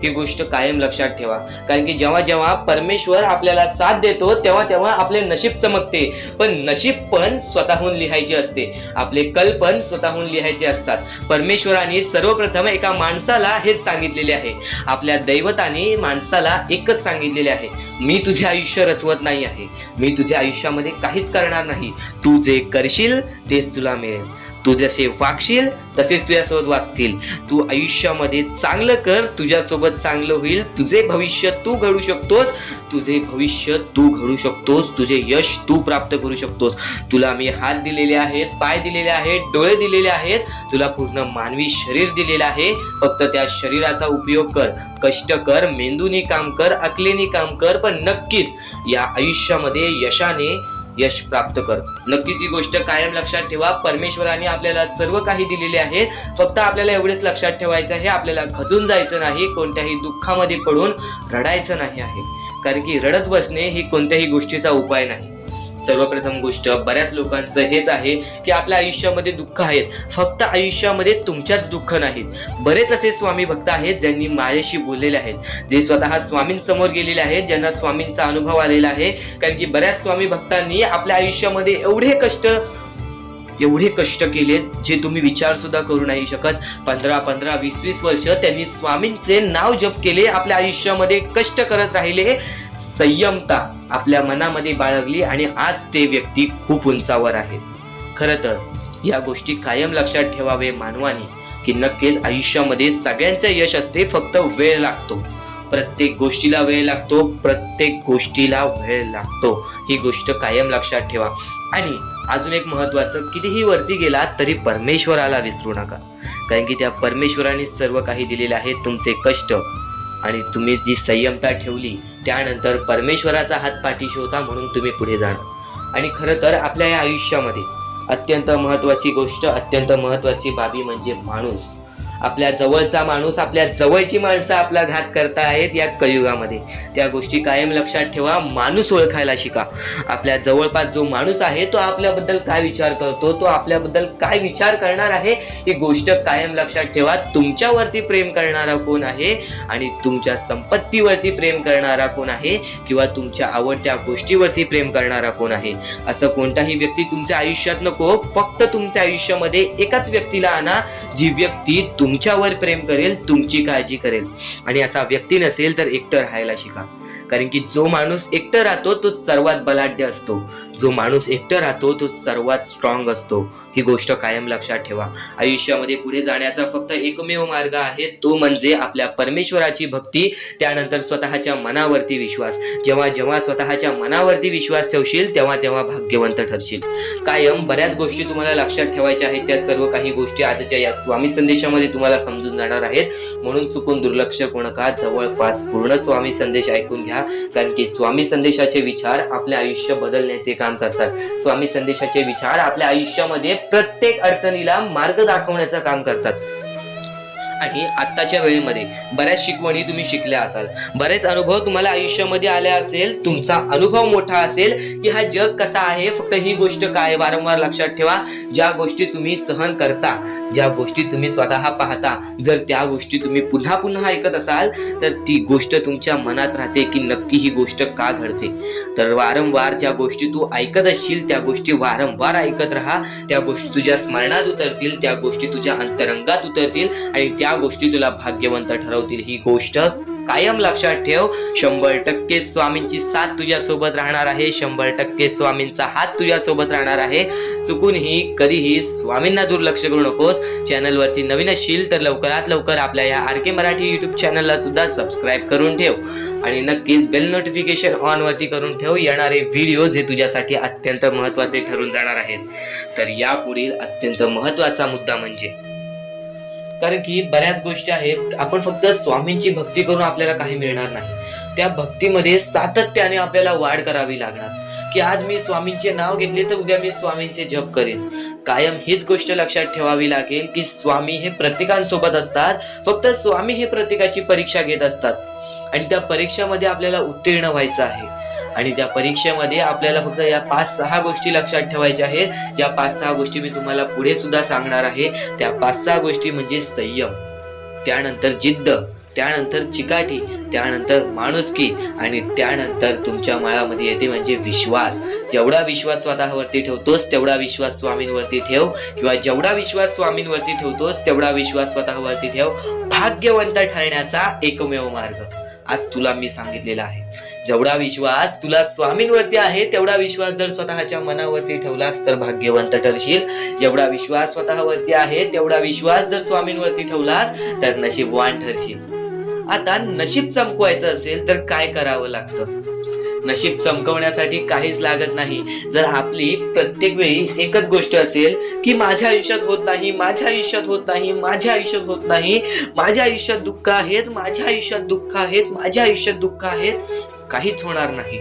ही गोष्ट कायम लक्षात ठेवा. कारण की जेव्हा जेव्हा परमेश्वर आपल्याला साथ देतो तेव्हा तेव्हा आपले नशीब चमकते. पण नशीब पण स्वतःहून लिहायचे असते, आपले कल पण स्वतःहून लिहायचे असतात. परमेश्वराने सर्वप्रथम एका माणसाला हेच सांगितलेले आहे, आपल्या दैवताने माणसाला एकच सांगितलेले आहे, मी तुझे आयुष्य रचवत नाही आहे, मी तुझ्या आयुष्यामध्ये काहीच करणार नाही, तू जे करशील तेच तुला मिळेल, तू जसे वागशील तसेच तुझ्यासोबत वागतील. तू आयुष्यामध्ये चांगलं कर, तुझ्यासोबत चांगलं होईल. तुझे भविष्य तू घडू शकतोस, तुझे भविष्य तू घडू शकतोस, तुझे यश तू प्राप्त करू शकतोस. तुला मी हात दिलेले आहेत, पाय दिलेले आहेत, डोळे दिलेले आहेत, तुला पूर्ण मानवी शरीर दिलेलं आहे. फक्त त्या शरीराचा उपयोग कर, कष्ट कर, मेंदूनी काम कर, अकलेनी काम कर, पण नक्कीच या आयुष्यामध्ये यश प्राप्त कर. नक्कीच ही गोष्ट कायम लक्षात ठेवा. परमेश्वराने आपल्याला सर्व काही दिलेले आहे. फक्त आपल्याला एवढेच लक्षात ठेवायचं आहे, आपल्याला खचून जायचं नाही, कोणत्याही दुःखामध्ये पडून रडायचं नाही आहे. कारण की रडत बसणे ही कोणत्याही गोष्टीचा उपाय नाही. सर्वप्रथम गोष्ट बऱ्याच लोकांचं हेच आहे की आपल्या आयुष्यामध्ये दुःख आहेत, फक्त आयुष्यामध्ये तुमच्याच दुःख नाहीत. बरेच असे स्वामी भक्त आहेत ज्यांनी माझ्याशी बोललेले आहेत, जे स्वतः स्वामींसमोर गेलेले आहेत, ज्यांना स्वामींचा अनुभव आलेला आहे. कारण की बऱ्याच स्वामी भक्तांनी आपल्या आयुष्यामध्ये एवढे कष्ट केले जे तुम्ही विचार सुद्धा करू नाही शकत. 15, 20 वर्ष त्यांनी स्वामींचे नाव जप केले, आपल्या आयुष्यामध्ये कष्ट करत राहिले, संयमता आपल्या मनामध्ये बाळगली आणि आज ते व्यक्ती खूप उंचावर आहेत. खरं तर या गोष्टी कायम लक्षात ठेवावे मानवाने की नक्कीच आयुष्यामध्ये सगळ्यांचे यश असते, फक्त वेळ लागतो. प्रत्येक गोष्टीला वेळ लागतो, प्रत्येक गोष्टीला वेळ लागतो. ही गोष्ट कायम लक्षात ठेवा. आणि अजून एक महत्वाचं, कितीही वरती गेला तरी परमेश्वराला विसरू नका. कारण की त्या परमेश्वराने सर्व काही दिलेले आहे. तुमचे कष्ट आणि तुम्ही जी संयमता ठेवली त्यानंतर परमेश्वराचा हात पाठीशी होता म्हणून तुम्ही पुढे जाणार. आणि खरं तर आपल्या या आयुष्यामध्ये अत्यंत महत्वाची गोष्ट, अत्यंत महत्वाची बाबी म्हणजे माणूस. आपल्या जवळचा माणूस, आपल्या जवळची माणसं आपला घात करता आहेत या कलियुगामध्ये. त्या गोष्टी कायम लक्षात ठेवा. माणूस ओळखायला शिका. आपल्या जवळपास जो माणूस आहे तो आपल्याबद्दल काय विचार करतो, तो आपल्याबद्दल काय विचार करणार आहे ही गोष्ट कायम लक्षात ठेवा. तुमच्यावरती प्रेम करणारा कोण आहे आणि तुमच्या संपत्तीवरती प्रेम करणारा कोण आहे किंवा तुमच्या आवडत्या गोष्टीवरती प्रेम करणारा कोण आहे, असं कोणताही व्यक्ती तुमच्या आयुष्यात नको. फक्त तुमच्या आयुष्यामध्ये एकाच व्यक्तीला आणा जी व्यक्ती तुमच्यावर प्रेम करेल, तुमची काळजी करेल. आणि असा व्यक्ती नसेल तर एकटं राहायला शिका. कारण की जो माणूस एकटं राहतो तो सर्वात बलाढ्य असतो. जो माणूस एकटं राहतो तो सर्वात स्ट्रॉंग असतो. ही गोष्ट कायम लक्षात ठेवा. आयुष्यामध्ये पुढे जाण्याचा फक्त एकमेव मार्ग आहे, तो म्हणजे आपल्या परमेश्वराची भक्ती, त्यानंतर स्वतःच्या मनावरती विश्वास. जेव्हा जेव्हा स्वतःच्या मनावरती विश्वास ठेवशील तेव्हा तेव्हा भाग्यवंत ठरशील. कायम बऱ्याच गोष्टी तुम्हाला लक्षात ठेवायच्या आहेत. त्या सर्व काही गोष्टी आजच्या या स्वामी संदेशामध्ये तुम्हाला समजून जाणार आहेत. म्हणून चुकून दुर्लक्ष करू नका. जवळपास पूर्ण स्वामी संदेश ऐकून घ्या. कारण की स्वामी संदेशाचे विचार आपले आयुष्य बदलण्याचे काम करतात. स्वामी संदेशाचे विचार आपल्या आयुष्यामध्ये प्रत्येक अडचणीला मार्ग दाखवण्याचं काम करतात. आणि आत्ताच्या वेळेमध्ये बऱ्याच शिकवणी तुम्ही शिकल्या असाल, बरेच अनुभव तुम्हाला आयुष्यामध्ये आले असेल. तुमचा अनुभव मोठा असेल की हा जग कसा आहे. फक्त ही गोष्ट काय वारंवार लक्षात ठेवा, ज्या गोष्टी तुम्ही सहन करता, ज्या गोष्टी तुम्ही स्वतः पाहता, जर त्या गोष्टी तुम्ही पुन्हा पुन्हा ऐकत असाल तर ती गोष्ट तुमच्या मनात राहते की नक्की ही गोष्ट का घडते. तर वारंवार ज्या गोष्टी तू ऐकत असशील त्या गोष्टी वारंवार ऐकत राहा. त्या गोष्टी तुझ्या स्मरणात उतरतील, त्या गोष्टी तुझ्या अंतरंगात उतरतील आणि त्या गोष्टी तुला भाग्यवंत ठरवतील. ही गोष्ट कायम लक्षात ठेव. 100% स्वामींची साथ तुझ्या सोबत राहणार आहे. 100% स्वामींचा हात तुझ्या सोबत राहणार आहे. चुकूनही कधीही स्वामींना दुर्लक्ष करू नकोस. चॅनलवरती नवीन असशील तर लवकरात लवकर आपल्या या RK मराठी युट्यूब चॅनलला सुद्धा सबस्क्राईब करून ठेव आणि नक्कीच बेल नोटिफिकेशन ऑन वरती करून ठेव. येणारे व्हिडिओ जे तुझ्यासाठी अत्यंत महत्त्वाचे ठरून जाणार आहेत. तर यापुढील अत्यंत महत्त्वाचा मुद्दा म्हणजे, कारण की बऱ्याच गोष्टी आहेत, आपण फक्त स्वामींची भक्ती करून आपल्याला काही मिळणार नाही. त्या भक्तीमध्ये सातत्याने आपल्याला वाढ करावी लागणार. की आज मी स्वामींचे नाव घेतले तर उद्या मी स्वामींचे जप करेन. कायम हीच गोष्ट लक्षात ठेवावी लागेल की स्वामी हे प्रत्येकांसोबत असतात. फक्त स्वामी हे प्रत्येकाची परीक्षा घेत असतात आणि त्या परीक्षेमध्ये आपल्याला उत्तीर्ण व्हायचं आहे. आणि त्या परीक्षेमध्ये आपल्याला फक्त या 5-6 गोष्टी लक्षात ठेवायच्या आहेत. ज्या 5-6 गोष्टी मी तुम्हाला पुढे सुद्धा सांगणार आहे. त्या 5-6 गोष्टी म्हणजे संयम, त्यानंतर जिद्द, त्यानंतर चिकाटी, त्यानंतर माणुसकी आणि त्यानंतर तुमच्या माळामध्ये येते म्हणजे विश्वास. जेवढा विश्वास स्वतःवरती ठेवतोस तेवढा विश्वास स्वामींवरती ठेव, किंवा जेवढा विश्वास स्वामींवरती ठेवतोस तेवढा विश्वास स्वतःवरती ठेव. भाग्यवंत ठरण्याचा एकमेव मार्ग आज तुला मी सांगितलेला आहे. जेवढा विश्वास तुला स्वामींवरती आहे तेवढा विश्वास जर स्वतःच्या मनावरती ठेवलास तर भाग्यवंत ठरशील. जेवढा विश्वास स्वतःवरती आहे तेवढा विश्वास जर स्वामींवरती ठेवलास तर नशीबवान ठरशील. आता नशीब चमकवायचं असेल तर काय करावं लागतं? नशीब चमकवण्यासाठी काहीच लागत नाही. जर आपली प्रत्येक वेळी एकच गोष्ट असेल की माझ्या आयुष्यात होत नाही, माझ्या आयुष्यात होत नाही, माझ्या आयुष्यात होत नाही, माझ्या आयुष्यात दुःख आहेत, माझ्या आयुष्यात दुःख आहेत, माझ्या आयुष्यात दुःख आहेत, काहीच होणार नाही.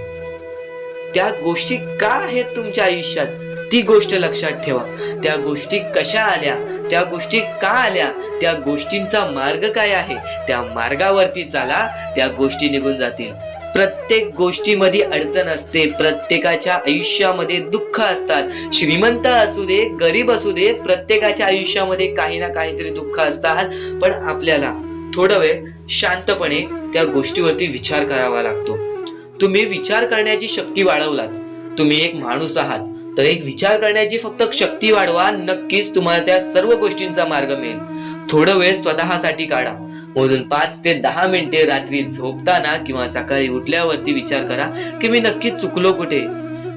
त्या गोष्टी का आहेत तुमच्या आयुष्यात ती गोष्ट लक्षात ठेवा. त्या गोष्टी कशा आल्या, त्या गोष्टी का आल्या, त्या गोष्टींचा मार्ग काय आहे, त्या मार्गावरती चाला, त्या गोष्टी निघून जातील. प्रत्येक गोष्टीमध्ये अडचण असते. प्रत्येकाच्या आयुष्यामध्ये दुःख असतात. श्रीमंत असू दे, गरीब असू दे, प्रत्येकाच्या आयुष्यामध्ये काही ना काहीतरी दुःख असतात. पण आपल्याला थोडा वेळ शांतपणे त्या गोष्टीवरती विचार करावा लागतो. तुम्ही विचार करण्याची शक्ती वाढवलात, तुम्ही एक माणूस आहात, तर एक विचार करण्याची फक्त शक्ती वाढवा. नक्कीच तुम्हाला त्या सर्व गोष्टींचा मार्ग मिळेल. थोडा वेळ स्वतःसाठी काढा. मोजून 5 ते 10 मिनिटे रात्री झोपताना किंवा सकाळी उठल्यावरती विचार करा की मी नक्की चुकलो कुठे,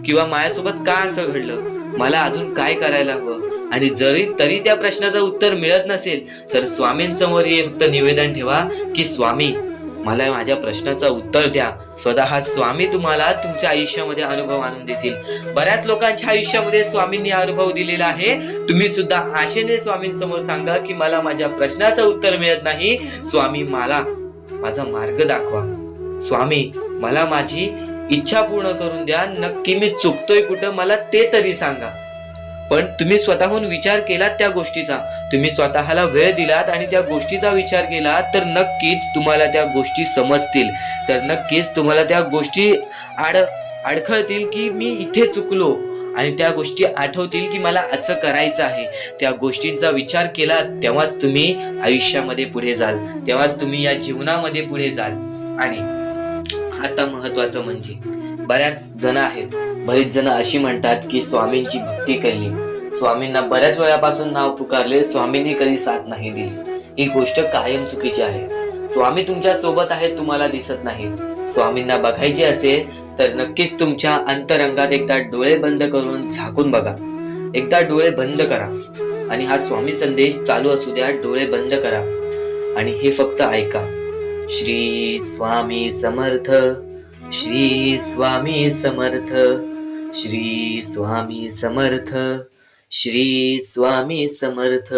किंवा माझ्यासोबत का असं घडलं, मला अजून काय करायला हवं. आणि जरी तरी त्या प्रश्नाचं उत्तर मिळत नसेल तर स्वामींसमोर हे फक्त निवेदन ठेवा की स्वामी मला माझ्या प्रश्नाचं उत्तर द्या. स्वतः स्वामी तुम्हाला तुमच्या आयुष्यामध्ये अनुभव आणून देतील. बऱ्याच लोकांच्या आयुष्यामध्ये स्वामींनी अनुभव दिलेला आहे. तुम्ही सुद्धा आशेने स्वामींसमोर सांगा की मला माझ्या प्रश्नाचं उत्तर मिळत नाही, स्वामी मला माझा मार्ग दाखवा. स्वामी, मला माझी इच्छा पूर्ण करून द्या. नक्की मी चुकतोय कुठं मला ते तरी सांगा. पण तुम्ही स्वतःहून विचार केलात त्या गोष्टीचा, तुम्ही स्वतःला वेळ दिलात आणि त्या गोष्टीचा विचार केला, तर नक्कीच तुम्हाला त्या गोष्टी समजतील. तर नक्कीच तुम्हाला त्या गोष्टी अडखळतील की मी इथे चुकलो, आणि त्या गोष्टी आठवतील की मला असं करायचं आहे. त्या गोष्टींचा विचार केला तेव्हाच तुम्ही आयुष्यामध्ये पुढे जाल, तेव्हाच तुम्ही या जीवनामध्ये पुढे जाल. आणि आता महत्वाचं म्हणजे बऱ्याच जण अशी म्हणतात की स्वामींची भक्ती केली, स्वामींना बऱ्याच वेळापासून नाव पुकारले, स्वामींनी कधी साथ नाही दिली. ही गोष्ट कायम चुकीची आहे. स्वामी तुमच्या सोबत आहेत, तुम्हाला दिसत नाहीत. स्वामींना बघायचे असेल तर नक्कीच तुमच्या अंतरंगात एकदा डोळे बंद करून झाकून बघा. एकदा डोळे बंद करा आणि हा स्वामी संदेश चालू असू द्या. डोळे बंद करा आणि हे फक्त ऐका. श्री स्वामी समर्थ, श्री स्वामी समर्थ, श्री स्वामी समर्थ, श्री स्वामी समर्थ.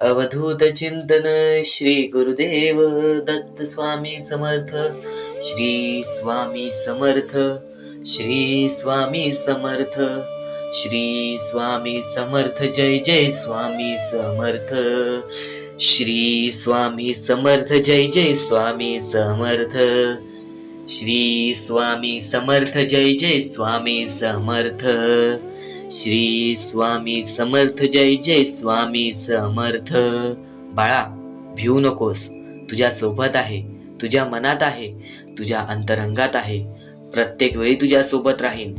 अवधूत चिंतन श्री गुरुदेव दत्त स्वामी समर्थ. श्री स्वामी समर्थ, श्री स्वामी समर्थ, श्री स्वामी समर्थ. जय जय स्वामी समर्थ. श्री स्वामी समर्थ. जय जय स्वामी समर्थ. श्री स्वामी समर्थ. जय जय स्वामी समर्थ. श्री स्वामी समर्थ. जय जय स्वामी समर्थ. बाळा, भिवू नकोस. तुझ्या सोबत आहे, तुझ्या मनात आहे, तुझ्या अंतरंगात आहे. प्रत्येक वेळी तुझ्या सोबत राहीन.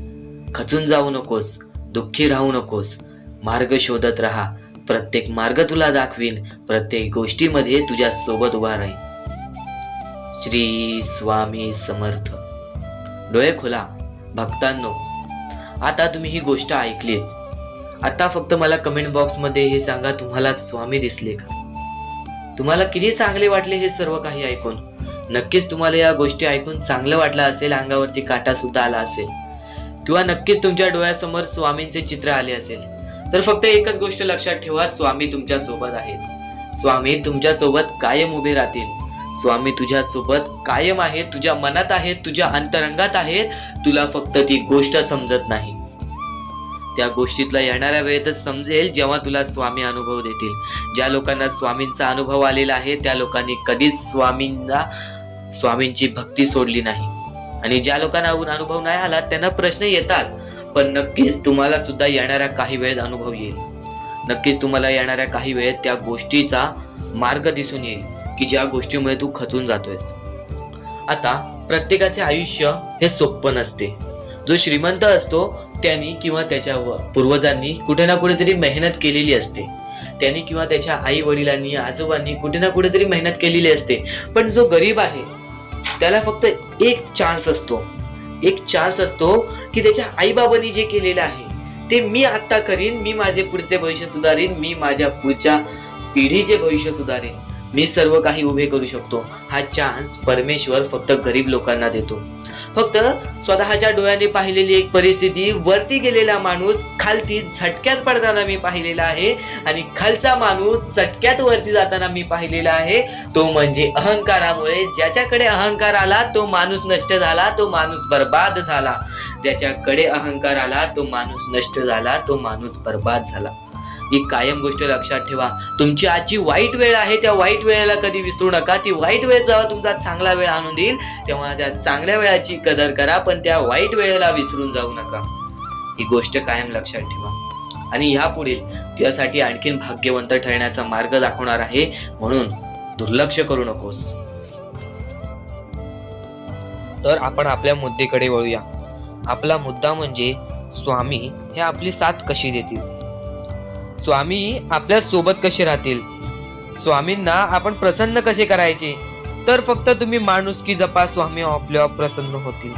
खचून जाऊ नकोस, दुःखी राहू नकोस. मार्ग शोधत राहा. प्रत्येक मार्ग तुला दाखवीन. प्रत्येक गोष्टीमध्ये तुझ्या सोबत उभा राहीन. श्री स्वामी समर्थ. डोळे खोला भक्तांनो. आता तुम्ही ही गोष्ट ऐकलीत. आता फक्त मला कमेंट बॉक्स मध्ये हे सांगा, तुम्हाला स्वामी दिसले का? तुम्हाला किती चांगले वाटले हे सर्व काही ऐकून? नक्कीच तुम्हाला या गोष्टी ऐकून चांगलं वाटलं असेल, अंगावरती काटा सुद्धा आला असेल, किंवा नक्कीच तुमच्या डोळ्यासमोर स्वामींचे चित्र आले असेल. तर फक्त एकच गोष्ट लक्षात ठेवा, स्वामी तुमच्या सोबत आहेत. स्वामी तुमच्या सोबत कायम उभे राहतील. स्वामी तुझ्या सोबत कायम आहेत, तुझ्या मनात आहेत, तुझ्या अंतरंगात आहेत. तुला फक्त ती गोष्ट समजत नाही. त्या गोष्टीतला येणाऱ्या वेळेतच समजेल जेव्हा तुला स्वामी अनुभव देतील. ज्या लोकांना स्वामींचा अनुभव आलेला आहे त्या लोकांनी कधीच स्वामींची भक्ती सोडली नाही. आणि ज्या लोकांना अनुभव नाही आला त्यांना प्रश्न येतात, पण नक्कीच तुम्हाला सुद्धा येणाऱ्या काही वेळेत अनुभव येईल. नक्कीच तुम्हाला येणाऱ्या काही वेळेत त्या गोष्टीचा मार्ग दिसून येईल की ज्या गोष्टीमुळे तू खचून जातोयस. आता प्रत्येकाचे आयुष्य हे सोपं नसते. जो श्रीमंत असतो त्यांनी किंवा त्याच्या पूर्वजांनी कुठे ना कुठेतरी मेहनत केलेली असते. त्यांनी किंवा त्याच्या आई वडिलांनी आजोबांनी कुठे ना कुठेतरी मेहनत केलेली असते. पण जो गरीब आहे त्याला फक्त एक चान्स असतो की त्याच्या आई बाबांनी जे केलेलं आहे ते मी आता करीन, मी माझे पुढचे भविष्य सुधारीन, मी माझ्या पुढच्या पिढीचे भविष्य सुधारीन, मी सर्व काही उभे करू शकतो. हा चान्स परमेश्वर फक्त गरीब लोकांना देतो. फक्त स्वतःच्या डोळ्याने पाहिलेली एक परिस्थिती, वरती गेलेला माणूस खालती झटक्यात पडताना मी पाहिलेला आहे, आणि खालचा माणूस चटक्यात वरती जाताना मी पाहिलेला आहे. तो म्हणजे अहंकारामुळे. ज्याच्याकडे अहंकार आला तो माणूस नष्ट झाला, तो माणूस बर्बाद झाला. ज्याच्याकडे अहंकार आला तो माणूस नष्ट झाला, तो माणूस बर्बाद झाला. ही कायम गोष्ट लक्षात ठेवा. तुमची आजची वाईट वेळ आहे, त्या वाईट वेळेला कधी विसरू नका. ती वाईट वेळ जेव्हा तुमचा चांगला वेळ आणून देईल तेव्हा त्या चांगल्या वेळाची कदर करा, पण त्या वाईट वेळेला विसरून जाऊ नका. ही गोष्ट कायम लक्षात ठेवा. आणि यापुढील तुझ्यासाठी आणखीन भाग्यवंत ठरण्याचा मार्ग दाखवणार आहे, म्हणून दुर्लक्ष करू नकोस. तर आपण आपल्या मुद्द्याकडे वळूया. आपला मुद्दा म्हणजे स्वामी हे आपली साथ कशी देतील, स्वामी आपल्या सोबत कसे राहतील, स्वामींना आपण प्रसन्न कसे करायचे. तर फक्त तुम्ही माणुसकी जपा, स्वामी आपल्या प्रसन्न होतील.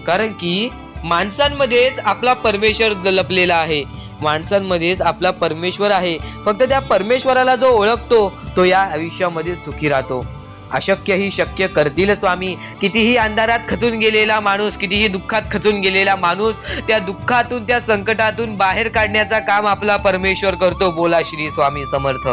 कारण की माणसांमध्येच आपला परमेश्वर लपलेला आहे, माणसांमध्येच आपला परमेश्वर आहे. फक्त त्या परमेश्वराला जो ओळखतो तो या आयुष्यामध्ये सुखी राहतो. अशक्यही शक्य करतील स्वामी. कितीही अंधारात खचून गेलेला माणूस, कितीही दुःखात खचून गेलेला माणूस त्या दुःखातून, त्या संकटातून बाहेर काढण्याचा काम आपला परमेश्वर करतो. बोला श्री स्वामी समर्थ.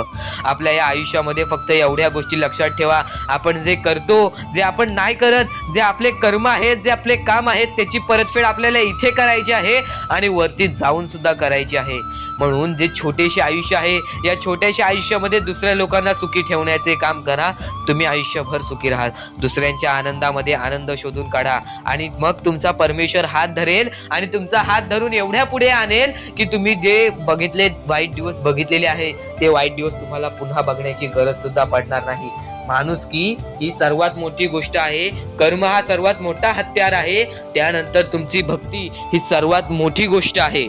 आपल्या या आयुष्यामध्ये फक्त एवढ्या गोष्टी लक्षात ठेवा, आपण जे करतो, जे आपण नाही करत, जे आपले कर्म आहेत, जे आपले काम आहेत, त्याची परतफेड आपल्याला इथे करायची आहे आणि वरती जाऊन सुद्धा करायची आहे. म्हणून जे छोटेसे आयुष्य आहे, या छोट्याशा आयुष्यामध्ये दुसऱ्या लोकांना सुखी ठेवण्याचे काम करा. तुम्ही आयुष्यभर सुखी राहाल. दुसऱ्यांच्या आनंदामध्ये आनंद शोधून काढा आणि मग तुमचा परमेश्वर हात धरेल आणि तुमचा हात धरून एवढ्या पुढे आणेल की तुम्ही जे बघितले, वाईट दिवस बघितलेले आहे, ते वाईट दिवस तुम्हाला पुन्हा बघण्याची गरज सुद्धा पडणार नाही. माणुसकी ही सर्वात मोठी गोष्ट आहे. कर्म हा सर्वात मोठा हत्यार आहे. त्यानंतर तुमची भक्ती ही सर्वात मोठी गोष्ट आहे.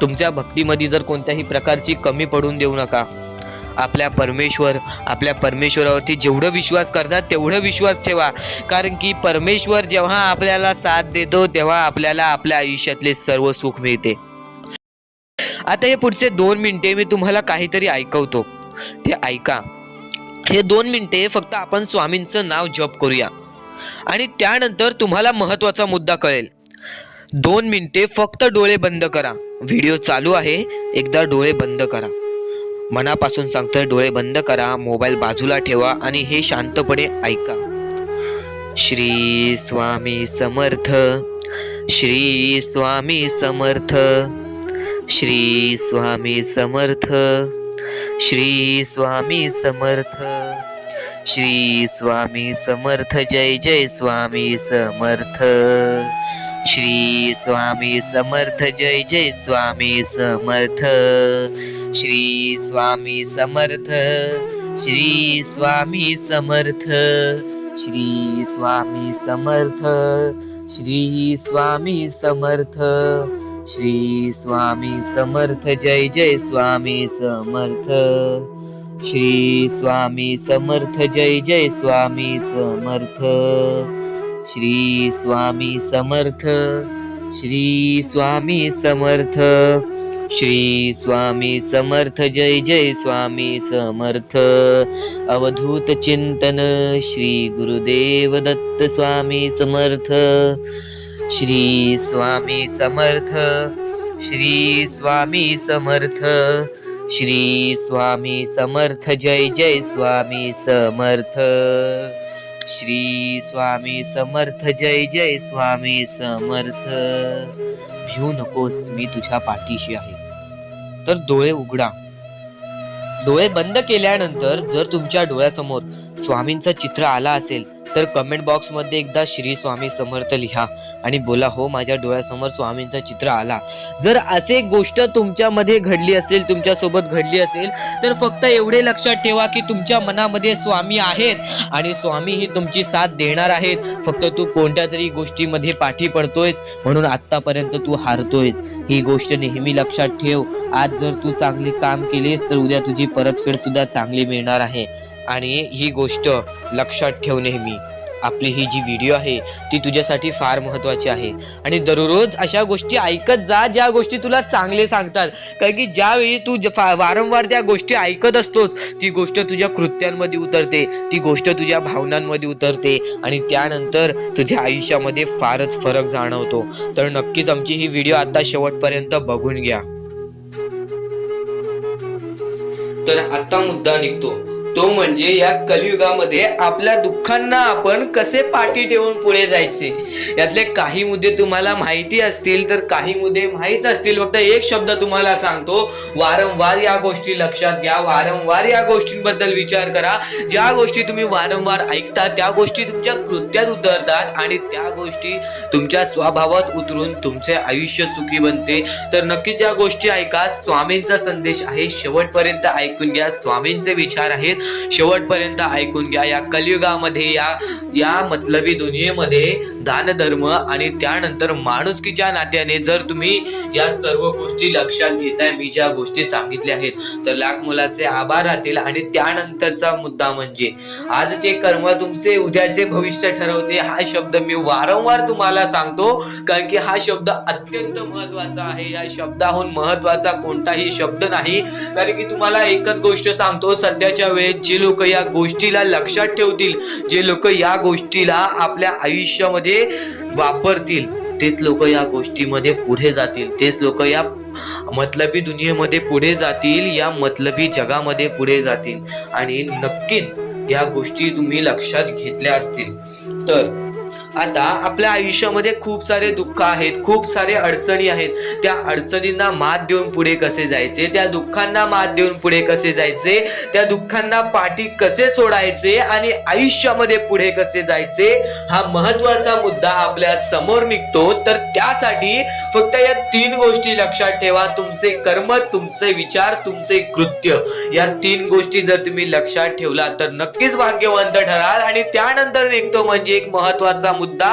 तुमच्या भक्तीमध्ये जर कोणत्याही प्रकारची कमी पडून देऊ नका. आपल्या परमेश्वरावरती जेवढं विश्वास करतात तेवढं विश्वास ठेवा. कारण की परमेश्वर जेव्हा आपल्याला साथ देतो तेव्हा आपल्याला आपल्या आयुष्यातले सर्व सुख मिळते. आता हे पुढचे 2 मिनिटे मी तुम्हाला काहीतरी ऐकवतो, ते ऐका. हे 2 मिनिटे फक्त आपण स्वामींचं नाव जप करूया आणि त्यानंतर तुम्हाला महत्वाचा मुद्दा कळेल. 2 मिनिटे फक्त डोळे बंद करा. व्हिडिओ चालू आहे, एकदा डोळे बंद करा. मनापासून सांगतोय, डोळे बंद करा, मोबाईल बाजूला ठेवा आणि हे शांतपणे ऐका. श्री स्वामी समर्थ, श्री स्वामी समर्थ, श्री स्वामी समर्थ, श्री स्वामी समर्थ, श्री स्वामी समर्थ. जय जय स्वामी समर्थ. श्री स्वामी समर्थ. जय जय स्वामी समर्थ. श्री स्वामी समर्थ. श्री स्वामी समर्थ. श्री स्वामी समर्थ. श्री स्वामी समर्थ. श्री स्वामी समर्थ. जय जय स्वामी समर्थ. श्री स्वामी समर्थ. जय जय स्वामी समर्थ. श्री स्वामी समर्थ. श्री स्वामी समर्थ. श्री स्वामी समर्थ. जय जय स्वामी समर्थ. अवधूत चिंतन श्री गुरुदेव दत्त स्वामी समर्थ. श्री स्वामी समर्थ. श्री स्वामी समर्थ. श्री स्वामी समर्थ. जय जय स्वामी समर्थ. श्री स्वामी समर्थ. जय जय स्वामी समर्थ. भिवू नकोस, मी तुझ्या पाठीशी आहे. तर डोळे उघडा. डोळे बंद केल्यानंतर जर तुमच्या डोळ्यासमोर स्वामींचं चित्र आला असेल तर कमेंट बॉक्स मध्ये एकदा श्री स्वामी समर्थ लिहा आणि बोला, हो माझ्या डोळ्यासमोर स्वामींचं चित्र आला. जर असे गोष्ट तुमच्यामध्ये घडली असेल, तुमच्या सोबत घडली असेल, तर फक्त एवढे लक्षात ठेवा की तुमच्या मनामध्ये स्वामी आहेत आणि स्वामी ही तुमची साथ देणार आहेत. फक्त तू कोणत्या तरी गोष्टीमध्ये पाठी पडतोयस म्हणून आतापर्यंत तू हारतोयस. ही गोष्ट नेहमी लक्षात ठेव. आज जर तू चांगले काम केलेस तर उद्या तुझी परतफेड सुद्धा चांगली मिळणार आहे. आणि ही गोष्ट लक्षात ठेव नेहमी. आपली ही जी व्हिडिओ आहे ती तुझ्यासाठी फार महत्वाची आहे आणि दररोज अशा गोष्टी ऐकत जा ज्या गोष्टी तुला चांगले सांगतात. कारण की ज्यावेळी तू वारंवार त्या गोष्टी ऐकत असतोस ती गोष्ट तुझ्या कृत्यांमध्ये उतरते, ती गोष्ट तुझ्या भावनांमध्ये उतरते आणि त्यानंतर तुझ्या आयुष्यामध्ये फारच फरक जाणवतो. तर नक्कीच आमची ही व्हिडिओ आता शेवटपर्यंत बघून घ्या. तर आता मुद्दा निघतो तो म्हणजे या कलियुगामध्ये आपल्या दुःखांना आपण कसे पाठी ठेवून पुढे जायचे. यातले काही मुद्दे तुम्हाला माहिती असतील तर काही मुद्दे माहित असतील. फक्त एक शब्द तुम्हाला सांगतो, वारंवार या गोष्टी लक्षात घ्या, वारंवार या गोष्टींबद्दल विचार करा. ज्या गोष्टी तुम्ही वारंवार ऐकता त्या गोष्टी तुमच्या कृत्यात उतरतात आणि त्या गोष्टी तुमच्या स्वभावात उतरून तुमचे आयुष्य सुखी बनते. तर नक्कीच या गोष्टी ऐका. स्वामींचा संदेश आहे, शेवटपर्यंत ऐकून घ्या. स्वामींचे विचार आहेत, शेवटपर्यंत ऐकून घ्या. या कलियुगामध्ये या मतलबी दुनियेमध्ये दान धर्म आणि त्यानंतर माणुसकीच्या नात्याने जर तुम्ही या सर्व गोष्टी लक्षात घेताय, मी ज्या गोष्टी सांगितल्या आहेत, तर लाख मुलाचे आभार राहतील. आणि त्यानंतरचा मुद्दा म्हणजे आजचे कर्म तुमचे उद्याचे भविष्य ठरवते. हा शब्द मी वारंवार तुम्हाला सांगतो कारण की हा शब्द अत्यंत महत्वाचा आहे. या शब्दाहून महत्वाचा कोणताही शब्द नाही. कारण की तुम्हाला एकच गोष्ट सांगतो, सध्याच्या वेळेस आहेत, जे लोक या गोष्टीला लक्षात ठेवतील, जे लोक या गोष्टीला आपल्या आयुष्यामध्ये वापरतील, तेच लोक या गोष्टीमध्ये पुढे जातील, तेच लोक या मतलबी दुनियेमध्ये पुढे जातील, या मतलबी जगामध्ये पुढे जातील. आणि नक्कीच या गोष्टी तुम्ही लक्षात घेतल्या असतील. तर आता आपल्या आयुष्यामध्ये खूप सारे दुःख आहेत, खूप सारे अडचणी आहेत. त्या अडचणींना मात देऊन पुढे कसे जायचे, त्या दुःखांना मात देऊन पुढे कसे जायचे, त्या दुःखांना पाठी कसे सोडायचे आणि आयुष्यामध्ये पुढे कसे जायचे, हा महत्वाचा मुद्दा आपल्या समोर निघतो. तर त्यासाठी फक्त या 3 गोष्टी लक्षात ठेवा. तुमचे कर्म, तुमचे विचार, तुमचे कृत्य, या 3 गोष्टी जर तुम्ही लक्षात ठेवला तर नक्कीच भाग्यवंत ठराल. आणि त्यानंतर निघतो म्हणजे एक महत्वाचा मुद्दा,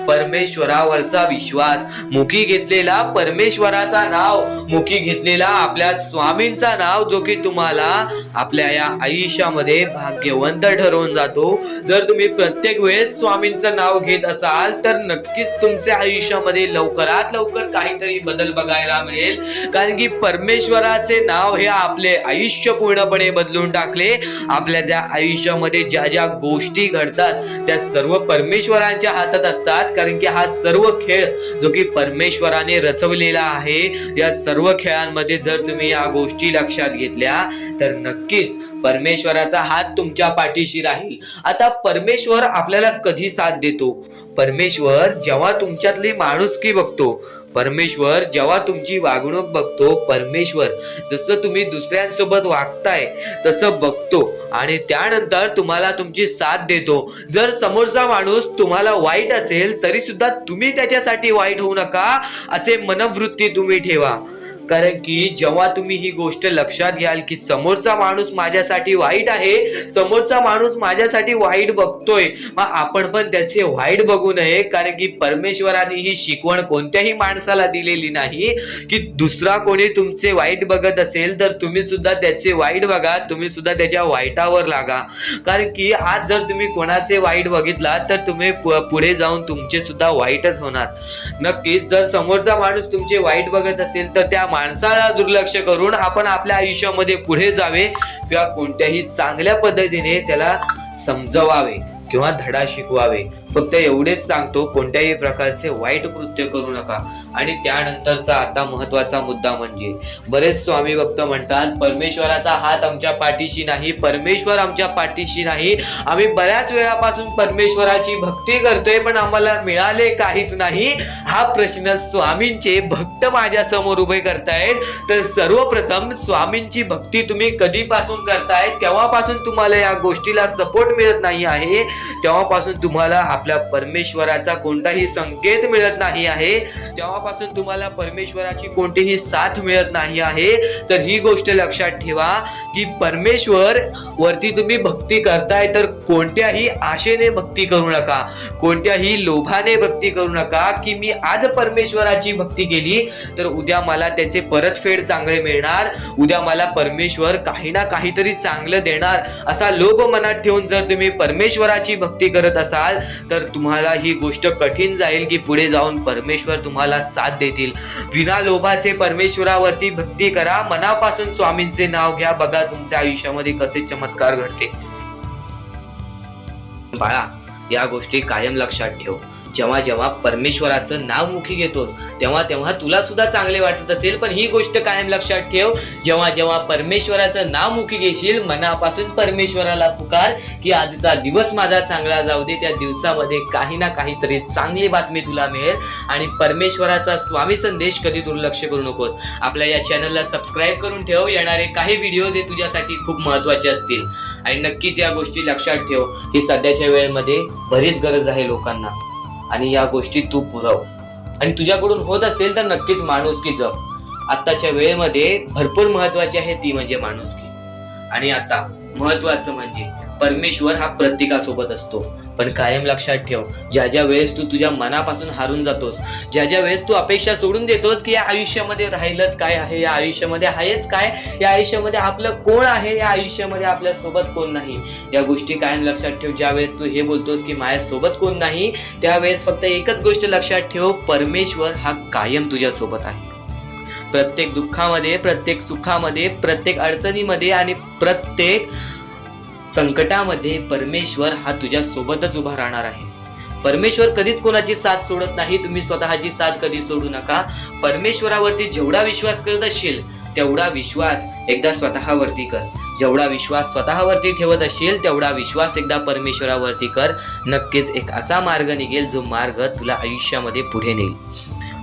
परमेश्वरावरचा विश्वास. मुखी घेतलेला परमेश्वराचा नाव, मुखी घेतलेला आपल्या स्वामींचा नाव, जो की तुम्हाला आपल्या या आयुष्यामध्ये भाग्यवंत ठरवून जातो. जर तुम्ही प्रत्येक वेळेस स्वामींचं नाव घेत असाल तर नक्कीच तुमच्या आयुष्यामध्ये लवकरात लवकर काहीतरी बदल बघायला मिळेल. कारण की परमेश्वराचे नाव हे आपले आयुष्य पूर्णपणे बदलून टाकले. आपल्या ज्या आयुष्यामध्ये ज्या ज्या गोष्टी घडतात त्या सर्व परमेश्वरांच्या हातात असतात. कारण की हा सर्व खेळ जो की परमेश्वराने रचवलेला आहे, या सर्व खेळांमध्ये जर तुम्ही या गोष्टी लक्षात घेतल्या तर नक्कीच परमेश्वराचा हात तुमच्या पाठीशी राहील. आता परमेश्वर आपल्याला कधी साथ देतो? परमेश्वर जेव्हा तुमच्यातली माणुसकी बघतो, परमेश्वर जेव्हा तुमची वागणूक बघतो, परमेश्वर जसं तुम्ही दुसऱ्यांसोबत वागताय तसं बघतो आणि त्यानंतर तुम्हाला तुमची साथ देतो. जर समोरचा माणूस तुम्हाला वाईट असेल तरी सुद्धा तुम्ही त्याच्यासाठी वाईट होऊ नका, असे मनोवृत्ती तुम्ही ठेवा. कारण की जेव्हा तुम्ही ही गोष्ट लक्षात घ्याल की समोरचा माणूस माझ्यासाठी वाईट आहे, समोरचा माणूस माझ्यासाठी वाईट बघतोय, मग आपण पण त्याचे वाईट बघू नये. कारण की परमेश्वराने ही शिकवण कोणत्याही माणसाला दिलेली नाही की दुसरा कोणी तुमचे वाईट बघत असेल तर तुम्ही सुद्धा त्याचे वाईट बघा, तुम्ही सुद्धा त्याच्या वाईटावर लागा. कारण की आज जर तुम्ही कोणाचे वाईट बघितला तर तुम्ही पुढे जाऊन तुमचे सुद्धा वाईटच होणार. नक्कीच जर समोरचा माणूस तुमचे वाईट बघत असेल तर त्या माणसाला दुर्लक्ष करून आपण आपल्या आयुष्यामध्ये पुढे जावे किंवा कोणत्याही चांगल्या पद्धतीने त्याला समजवावे किंवा धडा शिकवावे. फक्त एवढेच सांगतो, कोणत्याही प्रकारचे वाईट कृत्य करू नका. आणि त्यानंतरचा आता महत्वाचा मुद्दा म्हणजे बरेच स्वामी भक्त म्हणतात परमेश्वराचा हात आमच्या पाठीशी नाही, परमेश्वर आमच्या पाठीशी नाही. आम्ही बऱ्याच वेळापासून परमेश्वराची भक्ती करतोय पण आम्हाला मिळाले काहीच नाही. हा प्रश्न स्वामींचे भक्त माझ्या समोर उभे करतायत. तर सर्वप्रथम स्वामींची भक्ती तुम्ही कधीपासून करताय, तेव्हापासून तुम्हाला या गोष्टीला सपोर्ट मिळत नाही आहे, तेव्हापासून तुम्हाला आपल्या परमेश्वराचा कोणताही संकेत मिळत नाही आहे, तेव्हापासून तुम्हाला परमेश्वराची कोणतीही साथ मिळत नाही आहे. तर ही गोष्ट लक्षात ठेवा की परमेश्वर वरती तुम्ही भक्ती करताय तर कोणत्याही आशेने भक्ती करू नका, कोणत्याही लोभाने भक्ती करू नका की मी आज परमेश्वराची भक्ती केली तर उद्या मला त्याचे परतफेड चांगले मिळणार, उद्या मला परमेश्वर काही ना काहीतरी चांगलं देणार, असा लोभ मनात ठेवून जर तुम्ही परमेश्वराची भक्ती करत असाल तर तुम्हाला ही गोष्ट कठीण जाईल की पुढे जाऊन परमेश्वर तुम्हाला साथ देतील. विना लोभाचे परमेश्वरावरती भक्ती करा, मनापासून स्वामींचे नाव घ्या, बघा तुमच्या आयुष्यामध्ये कसे चमत्कार घडते. बाळा, या गोष्टी कायम लक्षात ठेव. जेव्हा जेव्हा परमेश्वराचं नाव मुखी घेतोस तेव्हा तेव्हा तुला सुद्धा चांगले वाटत असेल, पण ही गोष्ट कायम लक्षात ठेव, जेव्हा जेव्हा परमेश्वराचं नाव मुखी घेशील मनापासून परमेश्वराला पुकार की आजचा दिवस माझा चांगला जाऊ दे, त्या दिवसामध्ये काही ना काहीतरी चांगली बातमी तुला मिळेल. आणि परमेश्वराचा स्वामी संदेश कधी दुर्लक्ष करू नकोस. आपल्या या चॅनलला सबस्क्राईब करून ठेव, येणारे काही व्हिडिओज हे तुझ्यासाठी खूप महत्त्वाचे असतील. आणि नक्कीच या गोष्टी लक्षात ठेव, ही सध्याच्या वेळेमध्ये बरीच गरज आहे लोकांना आणि या गोष्टी तू पुरव. आणि तुझ्याकडून होत असेल तर नक्कीच माणुसकी जप. आत्ताच्या वेळेमध्ये भरपूर महत्वाची आहे ती म्हणजे माणुसकी. आणि आता महत्वाचं म्हणजे परमेश्वर हा प्रत्येकासोबत असतो, पण कायम लक्षात ठेव, ज्या ज्या वेळेस तू तुझ्या मनापासून हारून जातोस, ज्या ज्या वेळेस तू अपेक्षा सोडून देतोस की या आयुष्यामध्ये राहिलंच काय आहे, या आयुष्यामध्ये आहेच काय, या आयुष्यामध्ये आपलं कोण आहे, या आयुष्यामध्ये आपल्या सोबत कोण नाही, या गोष्टी कायम लक्षात ठेव. ज्या वेळेस तू हे बोलतोस की माझ्या सोबत कोण नाही, त्यावेळेस फक्त एकच गोष्ट लक्षात ठेव, परमेश्वर हा कायम तुझ्या सोबत आहे. प्रत्येक दुःखामध्ये, प्रत्येक सुखामध्ये, प्रत्येक अडचणीमध्ये आणि प्रत्येक संकटामध्ये परमेश्वर हा तुझ्या सोबतच उभा राहणार आहे. परमेश्वर कधीच कोणाची साथ सोडत नाही. तुम्ही स्वतःची साथ कधी सोडू नका. परमेश्वरावरती जेवढा विश्वास करत असशील तेवढा विश्वास एकदा स्वतःवरती कर. जेवढा विश्वास स्वतःवरती ठेवत असशील तेवढा विश्वास एकदा परमेश्वरावरती कर. नक्कीच एक असा मार्ग निघेल जो मार्ग तुला आयुष्यामध्ये पुढे नेईल.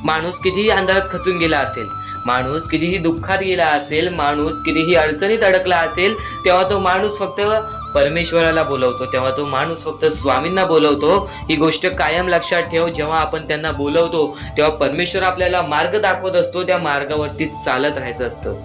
माणूस कितीही अंधारात खचून गेला असेल, माणूस कितीही दुःखात गेला असेल, माणूस कितीही अडचणीत अडकला असेल, तेव्हा तो माणूस फक्त परमेश्वराला बोलवतो, तेव्हा तो माणूस फक्त स्वामींना बोलवतो. ही गोष्ट कायम लक्षात ठेव. जेव्हा आपण त्यांना बोलवतो तेव्हा परमेश्वर आपल्याला मार्ग दाखवत असतो. त्या मार्गावरती चालत राहायचं असतं.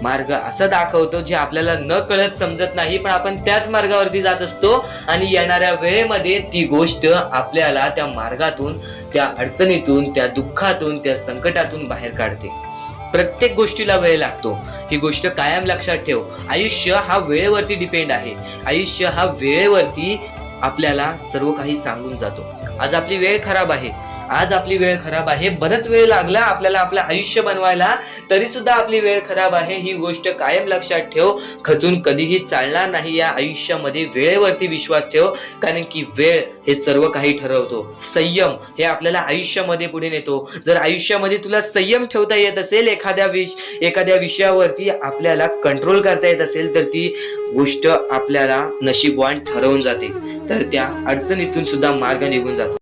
मार्ग असं दाखवतो जे आपल्याला न कळत समजत नाही, पण आपण त्याच मार्गावरती जात असतो आणि येणाऱ्या वेळेमध्ये ती गोष्ट आपल्याला त्या मार्गातून, त्या अडचणीतून, त्या दुःखातून, त्या संकटातून बाहेर काढते. प्रत्येक गोष्टीला वेळ लागतो. ही गोष्ट कायम लक्षात ठेव. आयुष्य हा वेळेवरती डिपेंड आहे. आयुष्य हा वेळेवरती आपल्याला सर्व काही सांगून जातो. आज आपली वेळ खराब आहे, आज आपली वेळ खराब आहे, बरंच वेळ लागला आपल्याला आपलं आयुष्य बनवायला, तरी सुद्धा आपली वेळ खराब आहे. ही गोष्ट कायम लक्षात ठेव. खचून कधीही चालणार नाही या आयुष्यामध्ये. वेळेवरती विश्वास ठेव, कारण की वेळ हे सर्व काही ठरवतो. संयम हे आपल्याला आयुष्यामध्ये पुढे नेतो. जर आयुष्यामध्ये तुला संयम ठेवता येत असेल, एखाद्या विषयावरती आपल्याला कंट्रोल करता येत असेल, तर ती गोष्ट आपल्याला नशीबवान ठरवून जाते. तर त्या अडचणीतून सुद्धा मार्ग निघून जातो.